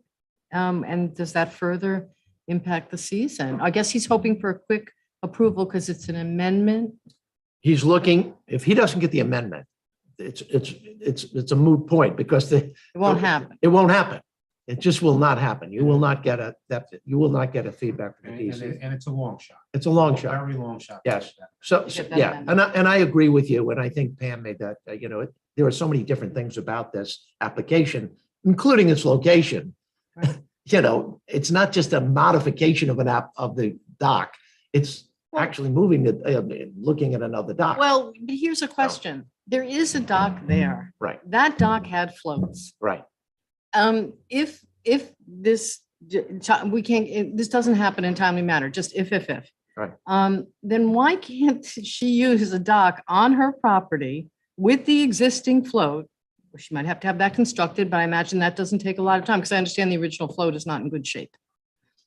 S4: And does that further impact the season? I guess he's hoping for a quick approval because it's an amendment.
S2: He's looking, if he doesn't get the amendment, it's a moot point because
S4: It won't happen.
S2: it won't happen. It just will not happen. You will not get a feedback from the DC.
S8: And it's a long shot.
S2: It's a long shot.
S8: Very long shot.
S2: Yes. So, yeah, and I agree with you. And I think Pam made that, there are so many different things about this application, including its location. It's not just a modification of of the dock. It's actually moving looking at another dock.
S4: Well, but here's a question. There is a dock there.
S2: Right,
S4: That dock had floats.
S2: right.
S4: If this, we can't, this doesn't happen in timely manner, just if.
S2: Right.
S4: Then why can't she use a dock on her property with the existing float? Well, she might have to have that constructed, but I imagine that doesn't take a lot of time because I understand the original float is not in good shape.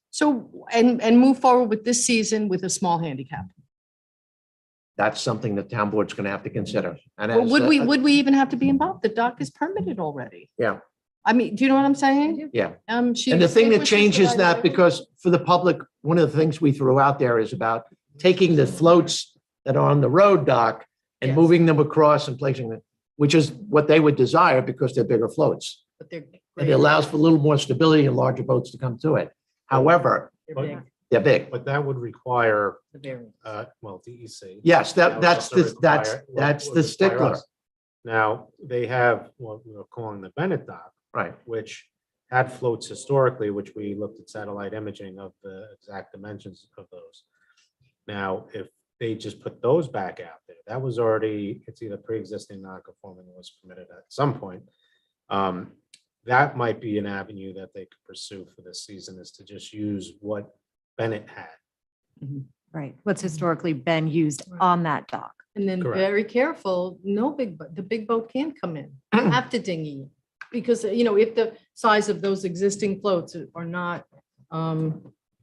S4: So, and move forward with this season with a small handicap.
S2: That's something the town board's going to have to consider. And
S4: Well,
S2: as,
S4: would we even have to be involved? The dock is permitted already.
S2: Yeah.
S4: I mean, do you know what I'm saying?
S2: Yeah.
S4: She
S2: And the thing that
S4: extinguishes
S2: changes
S4: the
S2: that,
S4: liability.
S2: because for the public, one of the things we threw out there is about taking the floats that are on the road dock and moving them across and placing them, which is what they would desire because they're bigger floats.
S4: But they're
S2: And it allows for a little more stability and larger boats to come to it. However,
S4: big.
S2: they're big.
S8: But that would require,
S4: The variance.
S8: DEC.
S2: Yes,
S8: That would
S2: that's
S8: also
S2: the, that's,
S8: require-
S2: that's
S8: would
S2: the
S8: require
S2: stickler.
S8: us. Now, they have what we're calling the Bennett dock,
S2: Right.
S8: which had floats historically, which we looked at satellite imaging of the exact dimensions of those. Now, if they just put those back out there, that was already, it's either pre-existing non-conforming or was permitted at some point. That might be an avenue that they could pursue for this season, is to just use what Bennett had.
S14: Right, what's historically been used on that dock.
S4: And then
S8: Correct.
S4: very careful, no big, the big boat can't come in, have to dinghy. Because, if the size of those existing floats are not,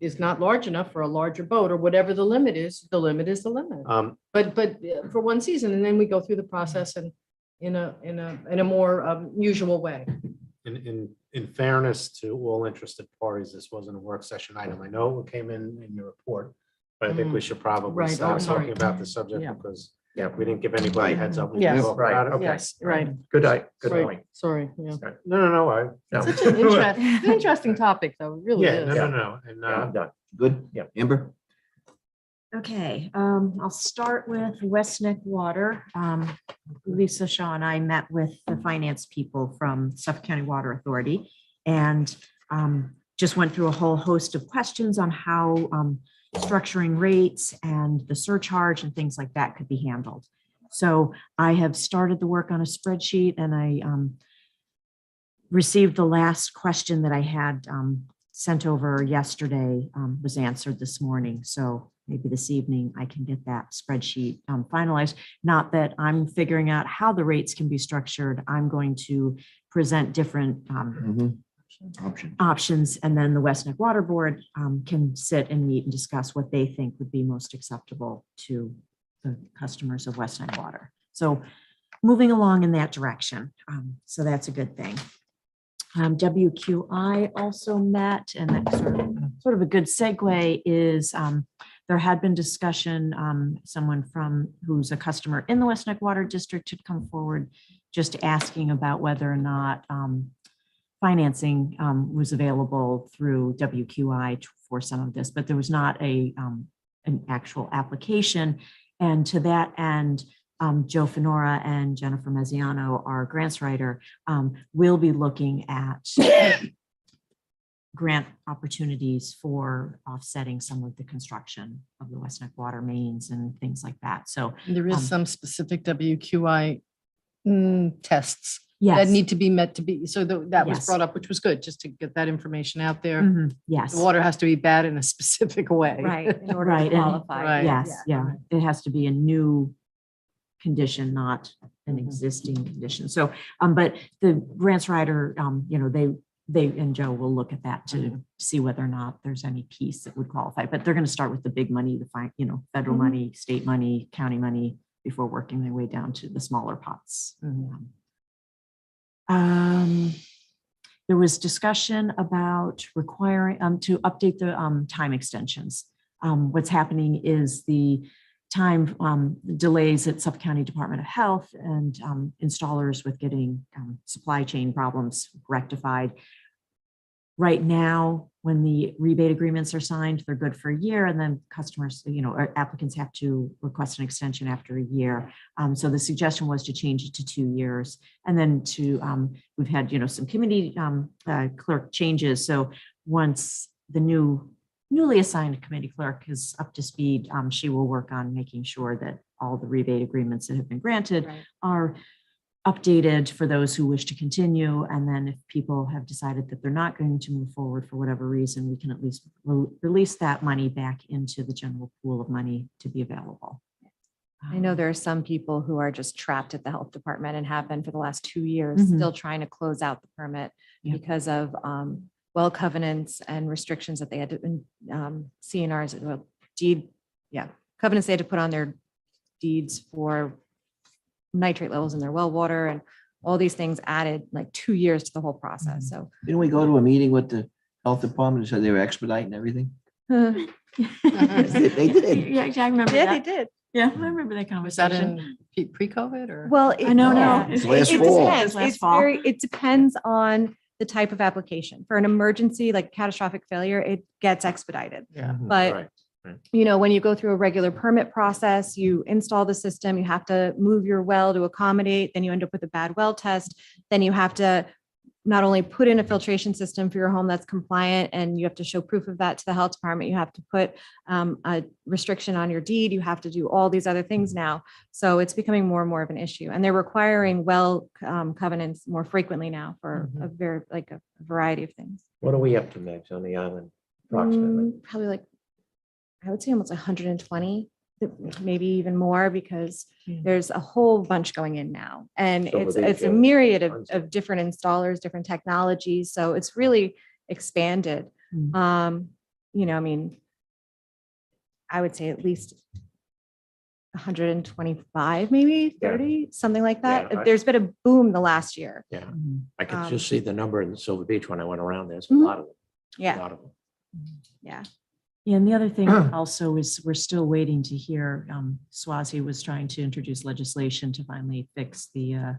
S4: is not large enough for a larger boat or whatever the limit is the limit is the limit. But for one season, and then we go through the process and, in a more usual way.
S8: In fairness to all interested parties, this wasn't a work session item. I know it came in your report, but I think we should probably
S4: Right. Oh,
S8: stop
S4: sorry.
S8: talking about the subject
S4: Yeah.
S8: because
S2: Yeah.
S8: we didn't give anybody a heads up. We
S4: Yes.
S8: can talk
S2: Right,
S8: about it.
S2: okay.
S4: Yes, right.
S2: Good
S4: Right.
S2: point.
S4: Sorry, yeah.
S8: No, I.
S2: No.
S4: Such an it's an interesting topic, though, it really
S8: Yeah,
S4: is.
S8: no. And,
S2: Yeah, I'm done.
S13: Good?
S2: Yeah.
S13: Amber?
S3: Okay, I'll start with West Neck Water. Lisa Shaw and I met with the finance people from Suffolk County Water Authority and just went through a whole host of questions on how structuring rates and the surcharge and things like that could be handled. So I have started the work on a spreadsheet and I received the last question that I had sent over yesterday was answered this morning. So maybe this evening I can get that spreadsheet finalized. Not that I'm figuring out how the rates can be structured. I'm going to present different options, and then the West Neck Water Board can sit and meet and discuss what they think would be most acceptable to the customers of West Neck Water. So moving along in that direction. So that's a good thing. WQI also met, and that's sort of a good segue is there had been discussion, someone who's a customer in the West Neck Water District had come forward just asking about whether or not financing was available through WQI for some of this, but there was not an actual application. And to that end, Joe Fenora and Jennifer Mezziano, our grants writer, will be looking at grant opportunities for offsetting some of the construction of the West Neck water mains and things like that. So
S4: There is some specific WQI tests
S3: yes,
S4: that need to be met to be, so that was
S3: Yes.
S4: brought up, which was good, just to get that information out there.
S3: Mhm, yes.
S4: The water has to be bad in a specific way.
S14: Right, in order
S3: Right,
S14: to
S3: and-
S14: qualify.
S4: Right.
S3: Yes, yeah, it has to be a new condition, not an existing condition. So, but the grants writer, they and Joe will look at that to see whether or not there's any piece that would qualify. But they're going to start with the big money, federal money, state money, county money, before working their way down to the smaller pots. There was discussion about requiring to update the time extensions. What's happening is the time delays at Suffolk County Department of Health and installers with getting supply chain problems rectified. Right now, when the rebate agreements are signed, they're good for a year, and then customers, or applicants have to request an extension after a year. So the suggestion was to change it to 2 years, and then we've had, some committee clerk changes. So once the newly assigned committee clerk is up to speed, she will work on making sure that all the rebate agreements that have been granted are updated for those who wish to continue. And then if people have decided that they're not going to move forward for whatever reason, we can at least release that money back into the general pool of money to be available.
S14: I know there are some people who are just trapped at the health department and have been for the last 2 years,
S3: Mhm.
S14: still trying to close out the permit
S3: Yeah.
S14: because of well covenants and restrictions that they had to, CNRs, well, covenants they had to put on their deeds for nitrate levels in their well water, and all these things added like 2 years to the whole process. So
S13: Didn't we go to a meeting with the health department and said they were expediting everything?
S14: they
S13: They did.
S3: Yeah, I remember
S14: Yeah,
S3: that.
S14: they did.
S3: Yeah, I remember that
S4: Was that
S3: conversation.
S4: in pre-COVID or?
S14: Well,
S3: I know,
S14: yeah.
S3: no.
S13: It's last fall.
S14: Depends.
S3: Last
S14: It's
S3: fall.
S14: it depends on the type of application. For an emergency, like catastrophic failure, it gets expedited.
S4: Yeah.
S14: But
S8: Right.
S14: when you go through a regular permit process, you install the system, you have to move your well to accommodate, then you end up with a bad well test. Then you have to not only put in a filtration system for your home that's compliant, and you have to show proof of that to the health department. You have to put a restriction on your deed. You have to do all these other things now. So it's becoming more and more of an issue. And they're requiring well covenants more frequently now for a variety of things.
S2: What are we up to, Megs, on the island approximately?
S14: Probably like, I would say almost 120, maybe even more, because there's a whole bunch going in now. And
S2: So
S14: it's
S2: with
S14: it's a
S2: each,
S14: myriad
S2: tons
S14: of different installers, different technologies. So it's really expanded. I mean, I would say at least 125, maybe
S2: Yeah.
S14: 30, something like
S2: Yeah,
S14: that.
S2: I-
S14: There's been a boom the last year.
S2: Yeah, I could
S14: Um,
S2: just see the number in Silver Beach when I went around. There's a
S14: Mhm.
S2: lot of them. A
S14: Yeah,
S2: lot of them.
S14: yeah.
S3: Yeah, and the other thing also is we're still waiting to hear, Swazi was trying to introduce legislation to finally fix the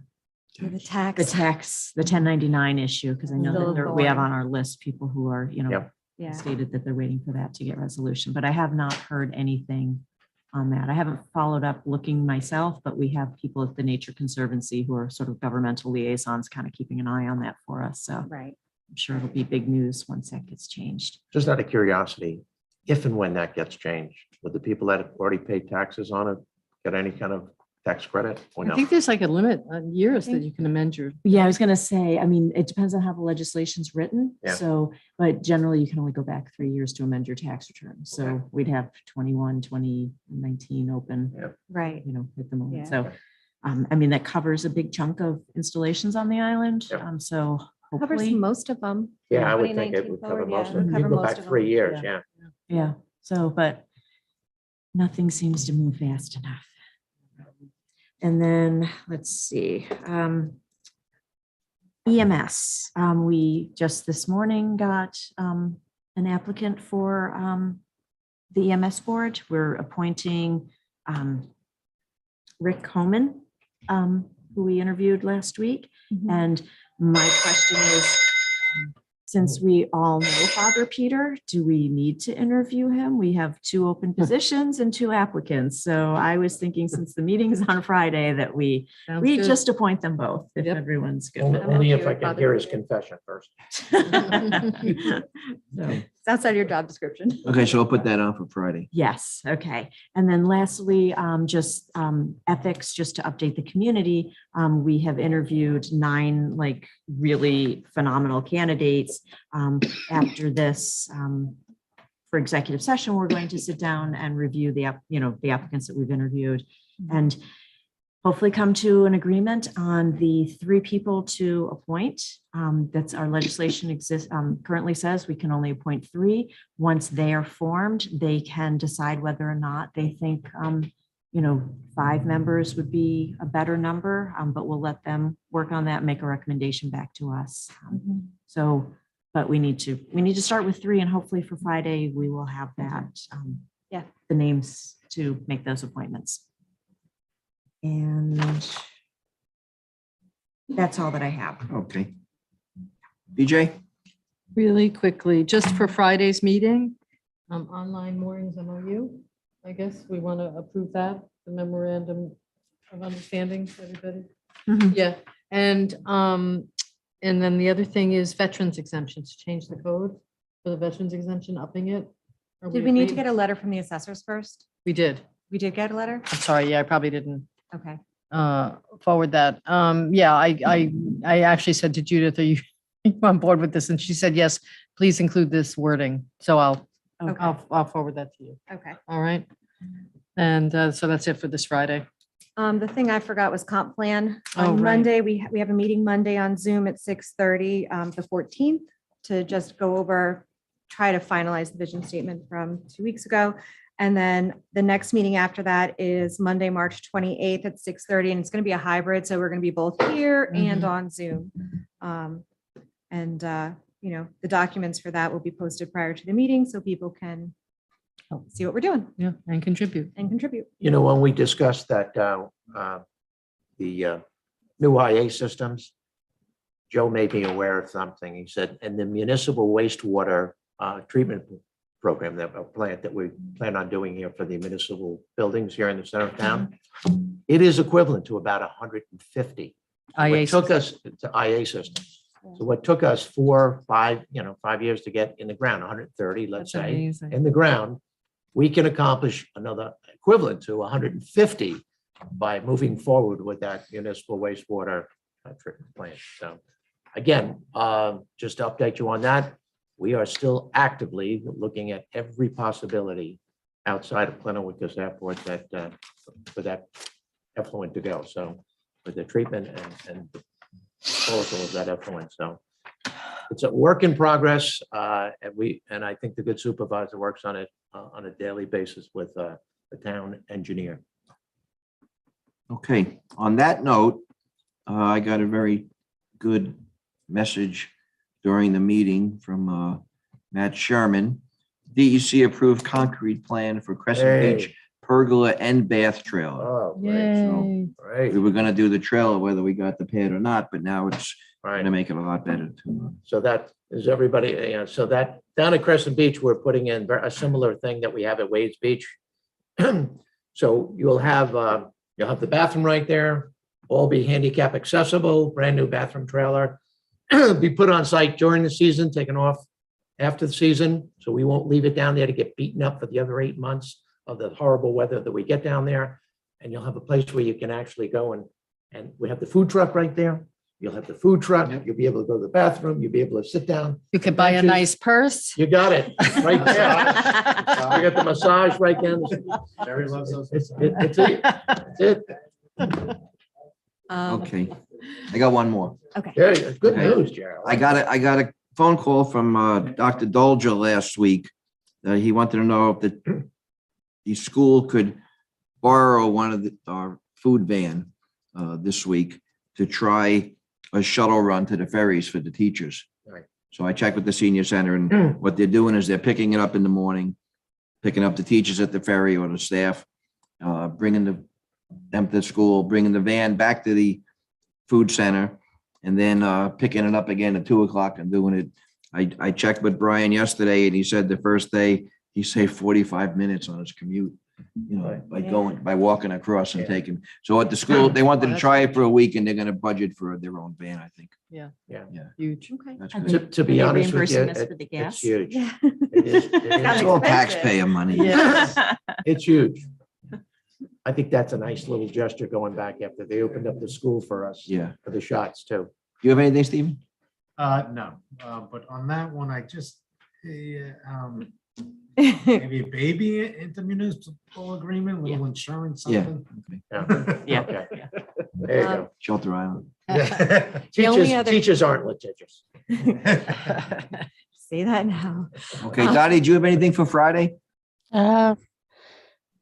S14: The tax.
S3: the 1099 issue, because I know
S14: Still
S3: that we have
S14: thorn.
S3: on our list people who are,
S2: Yep.
S14: Yeah.
S3: stated that they're waiting for that to get resolution, but I have not heard anything on that. I haven't followed up looking myself, but we have people at the Nature Conservancy who are sort of governmental liaisons, kind of keeping an eye on that for us. So
S14: Right.
S3: I'm sure it'll be big news once that gets changed.
S2: Just out of curiosity, if and when that gets changed, would the people that have already paid taxes on it get any kind of tax credit or
S4: I
S2: no?
S4: think there's like a limit on years that you can amend your.
S3: Yeah, I was gonna say, I mean, it depends on how the legislation's written.
S2: Yeah.
S3: So, but generally you can only go back 3 years to amend your tax return. So
S2: Okay.
S3: we'd have 21, 2019 open,
S14: Right.
S3: at the moment.
S14: Yeah.
S3: So, I mean, that covers a big chunk of installations on the island.
S2: Yep.
S3: So
S14: Covers
S3: hopefully,
S14: most of them.
S2: Yeah, I would think it
S14: 2019
S2: would cover
S14: forward,
S2: most
S14: yeah,
S2: of it. You
S14: cover
S2: can go
S14: most
S2: back
S14: of
S2: 3
S14: them.
S2: years,
S3: Yeah.
S2: yeah.
S3: yeah. So, but nothing seems to move fast enough. And then, let's see, EMS. We just this morning got an applicant for the EMS board. We're appointing Rick Homan, who we interviewed last week. And my question is, since we all know Father Peter, do we need to interview him? We have 2 open positions and 2 applicants. So I was thinking, since the meeting is on Friday, that we
S4: Sounds good.
S3: just appoint them both, if
S4: Yep.
S3: everyone's good.
S2: Only
S3: with
S2: only
S14: okay
S2: if I
S14: with
S2: can
S14: Father
S2: hear his
S14: Peter.
S2: confession first.
S3: it. So,
S14: It's outside your job description.
S13: Okay, so I'll put that on for Friday.
S3: yes, okay. And then lastly, just ethics, just to update the community. We have interviewed 9 like really phenomenal candidates. After this, for executive session, we're going to sit down and review the applicants that we've interviewed and hopefully come to an agreement on the 3 people to appoint. That's our legislation exists, currently says we can only appoint 3. Once they are formed, they can decide whether or not they think, 5 members would be a better number, but we'll let them work on that and make a recommendation back to us. So, but we need to start with 3, and hopefully for Friday, we will have that, the names to make those appointments. And that's all that I have.
S13: Okay. BJ?
S4: Really quickly, just for Friday's meeting, online moorings MOU. I guess we want to approve that, the memorandum of understanding, everybody.
S3: Mhm.
S4: Yeah, and then the other thing is veterans exemptions, change the code for the veterans exemption, upping it. Are
S14: Did we need to
S4: agreed?
S14: get a letter from the assessors first?
S4: We did.
S14: We did get a letter?
S4: I'm sorry, yeah, I probably didn't
S14: Okay.
S4: forward that. Yeah, I actually said to Judith, are you on board with this? And she said, yes, please include this wording. So I'll forward that to you.
S14: Okay.
S4: All right. And so that's it for this Friday.
S14: The thing I forgot was comp plan.
S4: Oh,
S14: On
S4: right.
S14: Monday, we have a meeting Monday on Zoom at 6:30, the 14th, to just go over, try to finalize the vision statement from 2 weeks ago. And then the next meeting after that is Monday, March 28th at 6:30, and it's going to be a hybrid, so we're going to be both here and on Zoom. The documents for that will be posted prior to the meeting, so people can see what we're doing
S4: Yeah, and contribute.
S14: and contribute.
S2: When we discussed that, the new IA systems, Joe made me aware of something. He said, in the municipal wastewater treatment program, that plant that we plan on doing here for the municipal buildings here in the center of town, it is equivalent to about 150. So
S4: IA
S2: What took us to IA systems. So what took us 5 years to get in the ground, 130, let's
S4: That's
S2: say,
S4: amazing.
S2: in the ground, we can accomplish another equivalent to 150 by moving forward with that municipal wastewater treatment plant. So again, just to update you on that, we are still actively looking at every possibility outside of Plenowickus Airport that for that effluent to go. So for the treatment and the disposal of that effluent. So it's a work in progress, and I think the good supervisor works on it on a daily basis with the town engineer.
S13: Okay, on that note, I got a very good message during the meeting from Matt Sherman. DEC approved concrete plan for Crescent Beach
S2: Hey.
S13: pergola and bath trailer.
S2: Oh, great.
S4: Yay.
S2: Great.
S13: We were gonna do the trailer whether we got the pad or not, but now it's
S2: Right.
S13: gonna make it a lot better too.
S2: So that is everybody, so that down at Crescent Beach, we're putting in a similar thing that we have at Wade's Beach. So you'll have the bathroom right there, all be handicap accessible, brand new bathroom trailer. Be put on site during the season, taken off after the season, so we won't leave it down there to get beaten up for the other 8 months of the horrible weather that we get down there. And you'll have a place where you can actually go and we have the food truck right there. You'll have the food truck, you'll be able to go to the bathroom, you'll be able to sit down.
S4: You could buy a
S2: benches.
S4: nice purse.
S2: You got it, right there. I got the massage right down.
S8: Jerry loves those.
S2: It's it.
S13: Okay, I got one more.
S7: Okay.
S2: Yeah, good
S13: Okay.
S2: news, Gerald.
S13: I got a phone call from Dr. Dolger last week. He wanted to know if the school could borrow one of our food van this week to try a shuttle run to the ferries for the teachers.
S2: Right.
S13: So I checked with the senior center, and what they're doing is they're picking it up in the morning, picking up the teachers at the ferry or the staff, bringing them to school, bringing the van back to the food center, and then picking it up again at 2:00 and doing it. I checked with Brian yesterday, and he said the first day he saved 45 minutes on his commute, by walking across and
S2: Yeah.
S13: taking. So at the school, they wanted to try it for a week, and they're gonna budget for their own van, I think.
S4: Yeah.
S2: Yeah.
S4: Huge.
S3: Okay.
S13: That's
S3: Are
S13: good.
S3: they-
S2: To be
S3: are they
S2: honest with you,
S3: reimbursing us for the
S2: it's
S3: gas?
S2: huge.
S7: Yeah.
S2: It is- it
S13: It's
S2: is-
S13: all taxpayer money.
S4: Yeah.
S2: It's huge. I think that's a nice little gesture going back after they opened up the school for us.
S13: Yeah.
S2: For the shots too.
S13: Do you have anything, Stephen?
S8: No, but on that one, I just, maybe a baby intermunicipal agreement, little insurance,
S13: Yeah.
S8: something.
S2: Yeah. Okay. There you go.
S13: Shelter Island.
S7: The only other-
S2: Teachers aren't litigious.
S7: Say that now.
S13: Okay, Dottie, do you have anything for Friday?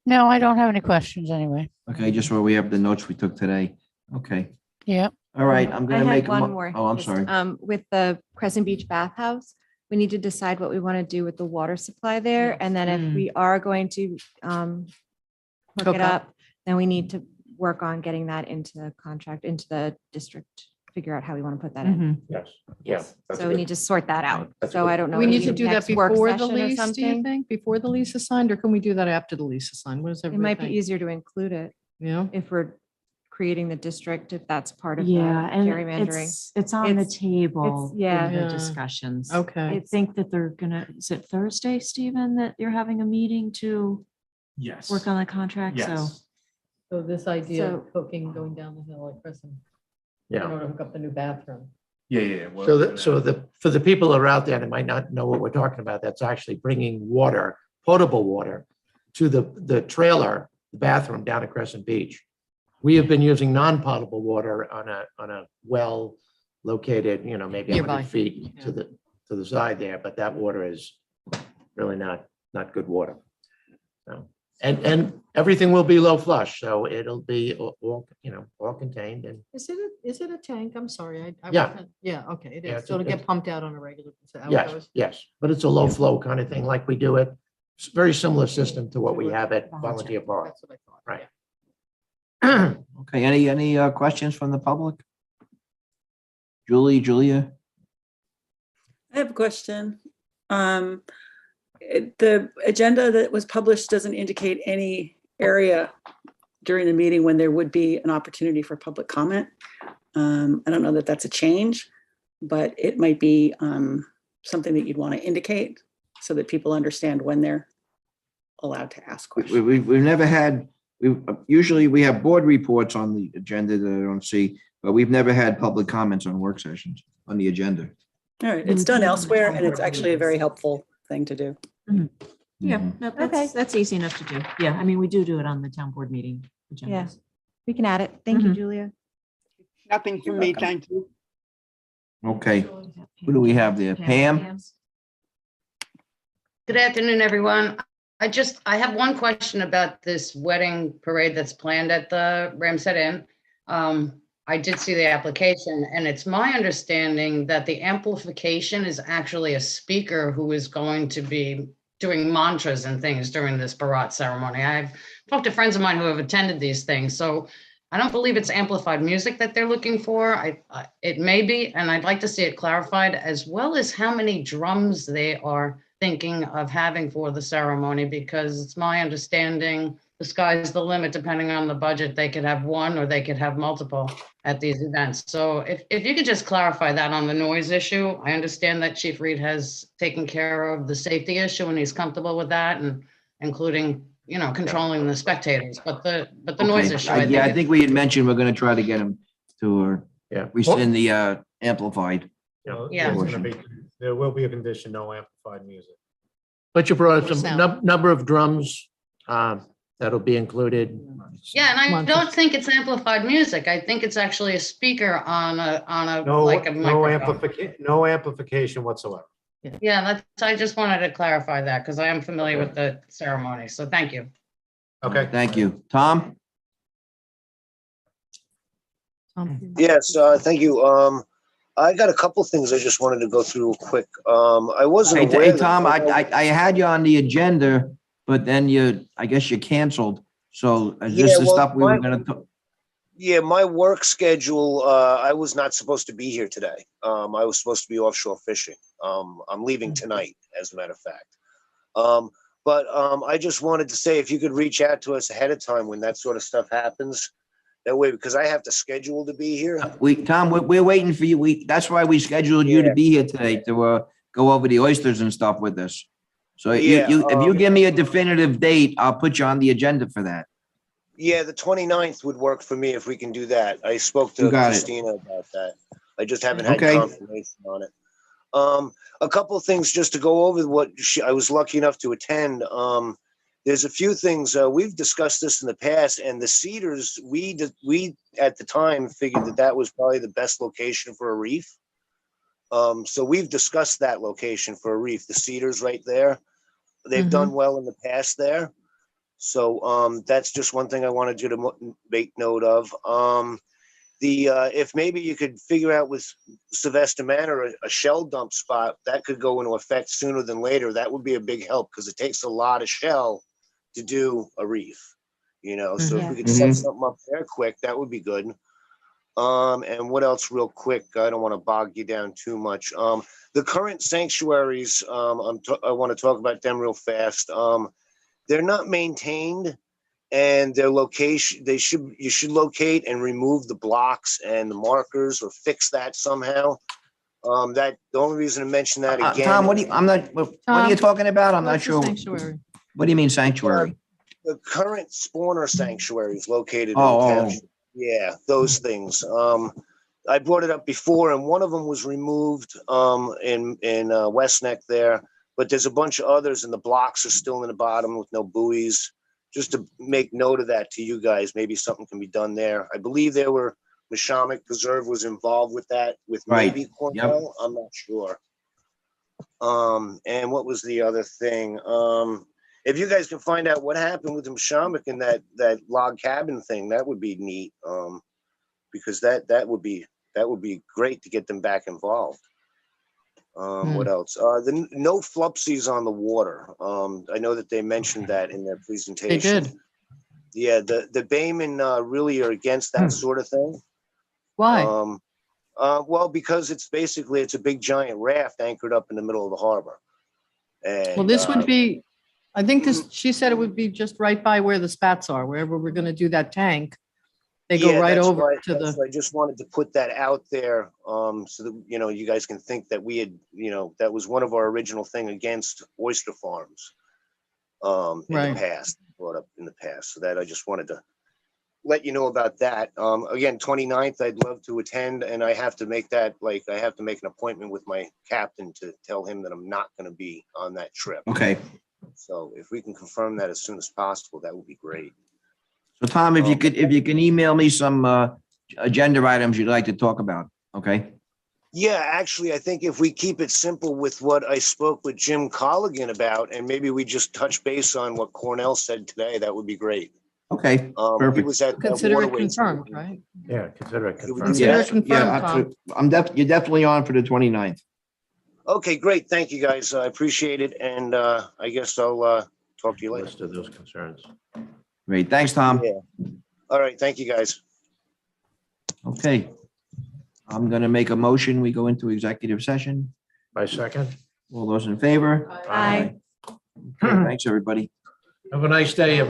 S17: No, I don't have any questions anyway.
S13: Okay, just where we have the notes we took today. Okay,
S17: Yeah.
S13: all right, I'm
S7: I
S13: gonna make.
S7: had
S13: a
S7: one
S13: mo-
S7: more.
S13: Oh, I'm
S7: just,
S13: sorry.
S7: With the Crescent Beach bathhouse, we need to decide what we want to do with the water supply there. And then if we are going to hook
S4: Hook
S7: it
S4: up.
S7: up, then we need to work on getting that into the contract, into the district, figure out how we want to put that in.
S2: Yes. Yeah. that's
S7: So we
S2: good.
S7: need to sort that out.
S2: That's
S7: So
S2: good.
S7: I don't know.
S4: We need
S7: maybe
S4: to do that
S7: next work
S4: before the
S7: session or
S4: lease, do you
S7: something.
S4: think? Before the lease is signed, or can we do that after the lease is signed? What does
S7: It
S4: everybody
S7: might be
S4: think?
S7: easier to include it
S4: Yeah.
S7: if we're creating the district, if that's part of the
S3: Yeah, and
S7: gerrymandering.
S3: it's on the
S7: It's-
S3: table. in
S7: yeah.
S3: the
S4: Yeah.
S3: discussions.
S4: Okay.
S3: I think that they're gonna, is it Thursday, Stephen, that you're having a meeting to
S8: Yes.
S3: work on the contract? So
S8: Yes.
S4: So this idea of
S7: So-
S4: hooking, going down the hill like Crescent, in
S2: Yeah.
S4: order to hook up the new bathroom.
S8: Yeah.
S2: For the people that are out there that might not know what we're talking about, that's actually bringing water, potable water to the trailer, the bathroom down at Crescent Beach. We have been using non-potable water on a well located, maybe
S4: Nearby.
S2: 100 feet to the side there, but that water is really not good water. So, and everything will be low flush, so it'll be all contained and
S4: Is it a tank? I'm sorry. I
S2: Yeah.
S4: wasn't- Yeah, okay, it
S2: Yeah,
S4: is.
S2: it's
S4: So
S2: a-
S4: it'll get
S2: it's-
S4: pumped out on a regular. is that how it
S2: yes,
S4: goes?
S2: yes, but it's a low flow kind of thing like we do it. It's very similar system to what we have at Volunteer Park.
S4: That's what I thought.
S2: Right.
S13: Okay, any questions from the public? Julia?
S5: I have a question. The agenda that was published doesn't indicate any area during the meeting when there would be an opportunity for public comment. I don't know that that's a change, but it might be something that you'd want to indicate so that people understand when they're allowed to ask questions.
S13: We've never had, usually we have board reports on the agenda that I don't see, but we've never had public comments on work sessions on the agenda.
S5: All right, it's done elsewhere and it's actually a very helpful thing to do.
S3: yeah,
S13: Mhm.
S3: no, that's easy enough to do. Yeah, I mean, we do it on the town board meeting
S7: Yeah,
S3: agendas.
S7: we can add it. Thank you,
S3: Mhm.
S7: Julia.
S22: Nothing from me, thank you.
S13: Okay, who do we have there? Pam?
S23: Good afternoon, everyone.
S6: I have one question about this wedding parade that's planned at the Ramshead Inn. I did see the application, and it's my understanding that the amplification is actually a speaker who is going to be doing mantras and things during this Bharat ceremony. I've talked to friends of mine who have attended these things, so I don't believe it's amplified music that they're looking for. It may be, and I'd like to see it clarified, as well as how many drums they are thinking of having for the ceremony, because it's my understanding the sky's the limit. Depending on the budget, they could have one or they could have multiple at these events. So if you could just clarify that on the noise issue. I understand that Chief Reed has taken care of the safety issue and he's comfortable with that, and including, you know, controlling the spectators, but the noise
S13: Okay.
S6: issue.
S13: I think we had mentioned we're gonna try to get him to rescind the amplified.
S8: There's gonna be- There will be a condition, no amplified music.
S2: But you brought up some
S4: Sound.
S2: number of drums that'll be included.
S6: Yeah, and I don't think it's amplified music. I think it's actually a speaker on a
S8: No,
S6: like a microphone.
S8: no amplification whatsoever.
S6: Yeah, I just wanted to clarify that because I am familiar with the ceremony. So thank you.
S8: Okay.
S13: Thank you. Tom?
S12: Yes, thank you. I got a couple things I just wanted to go through real quick. I wasn't
S13: Hey,
S12: aware. that-
S13: Tom, I had you on the agenda, but then I guess you canceled. So is this
S12: Yeah,
S13: the
S12: well,
S13: stuff we were gonna talk?
S12: Yeah, my work schedule, I was not supposed to be here today. I was supposed to be offshore fishing. I'm leaving tonight, as a matter of fact. But I just wanted to say, if you could reach out to us ahead of time when that sort of stuff happens, that way, because I have to schedule to be here.
S13: Tom, we're waiting for you. That's why we scheduled you to be here today to go over the oysters and stuff with us. So if you give me a definitive date, I'll put you on the agenda for that.
S12: Yeah, the 29th would work for me if we can do that. I spoke to
S13: You got it.
S12: Christina about that. I just haven't had
S13: Okay.
S12: confirmation on it. A couple of things just to go over what I was lucky enough to attend. There's a few things, we've discussed this in the past, and the Cedars, we at the time figured that was probably the best location for a reef. So we've discussed that location for a reef, the Cedars right there. They've done well in the past there. So that's just one thing I wanted you to make note of. If maybe you could figure out with Sylvester Manor a shell dump spot that could go into effect sooner than later, that would be a big help because it takes a lot of shell to do a reef, you know. So if we could set something up there quick, that would be good. And what else real quick? I don't want to bog you down too much. The current sanctuaries, I want to talk about them real fast. They're not maintained, and their location, you should locate and remove the blocks and the markers or fix that somehow. The only reason to mention that again.
S13: Tom, what are you talking about? I'm not sure.
S4: Sanctuary.
S13: What do you mean sanctuary?
S12: The current spawner sanctuaries located in
S13: Oh.
S12: township. Yeah, those things. I brought it up before, and one of them was removed in West Neck there, but there's a bunch of others, and the blocks are still in the bottom with no buoys. Just to make note of that to you guys, maybe something can be done there. I believe Neshamik Preserve was involved with that, with
S13: Right.
S12: maybe Cornell. I'm not sure. And what was the other thing? If you guys can find out what happened with Neshamik and that log cabin thing, that would be neat. Because that would be great to get them back involved. What else? The no flupsies on the water. I know that they mentioned that in their presentation.
S4: They did.
S12: Yeah, the Baymen really are against that sort of thing.
S4: Why?
S12: Well, because it's a big giant raft anchored up in the middle of the harbor. And,
S4: Well, this would be, I think she said it would be just right by where the spats are, wherever we're going to do that tank. They go
S12: Yeah,
S4: right
S12: that's
S4: over
S12: why-
S4: to
S12: that's why I just wanted to put that out there, so that, you guys can think that we had, that was one of our original thing against oyster farms. In
S4: Right.
S12: the past, brought up in the past, so that I just wanted to let you know about that. Again, 29th, I'd love to attend, and I have to make that, I have to make an appointment with my captain to tell him that I'm not gonna be on that trip.
S13: Okay.
S12: So if we can confirm that as soon as possible, that would be great.
S13: So Tom, if you can email me some agenda items you'd like to talk about, okay?
S12: Yeah, actually, I think if we keep it simple with what I spoke with Jim Colligan about, and maybe we just touch base on what Cornell said today, that would be great.
S13: Okay,
S12: He
S13: perfect.
S12: was at
S4: Consider it
S12: Waterways.
S4: confirmed, right?
S8: Yeah, consider it confirmed.
S4: Consider
S13: Yeah,
S4: it confirmed,
S13: yeah,
S4: Tom.
S13: absolutely. You're definitely on for the 29th.
S12: Okay, great. Thank you, guys. I appreciate it. And I guess I'll talk to you later.
S8: List of those concerns.
S13: Great. Thanks, Tom.
S12: Yeah. All right. Thank you, guys.
S13: Okay. I'm going to make a motion. We go into executive session.
S8: By second.
S13: All those in favor?
S3: Aye.
S13: Okay, thanks, everybody.
S8: Have a nice day, everyone.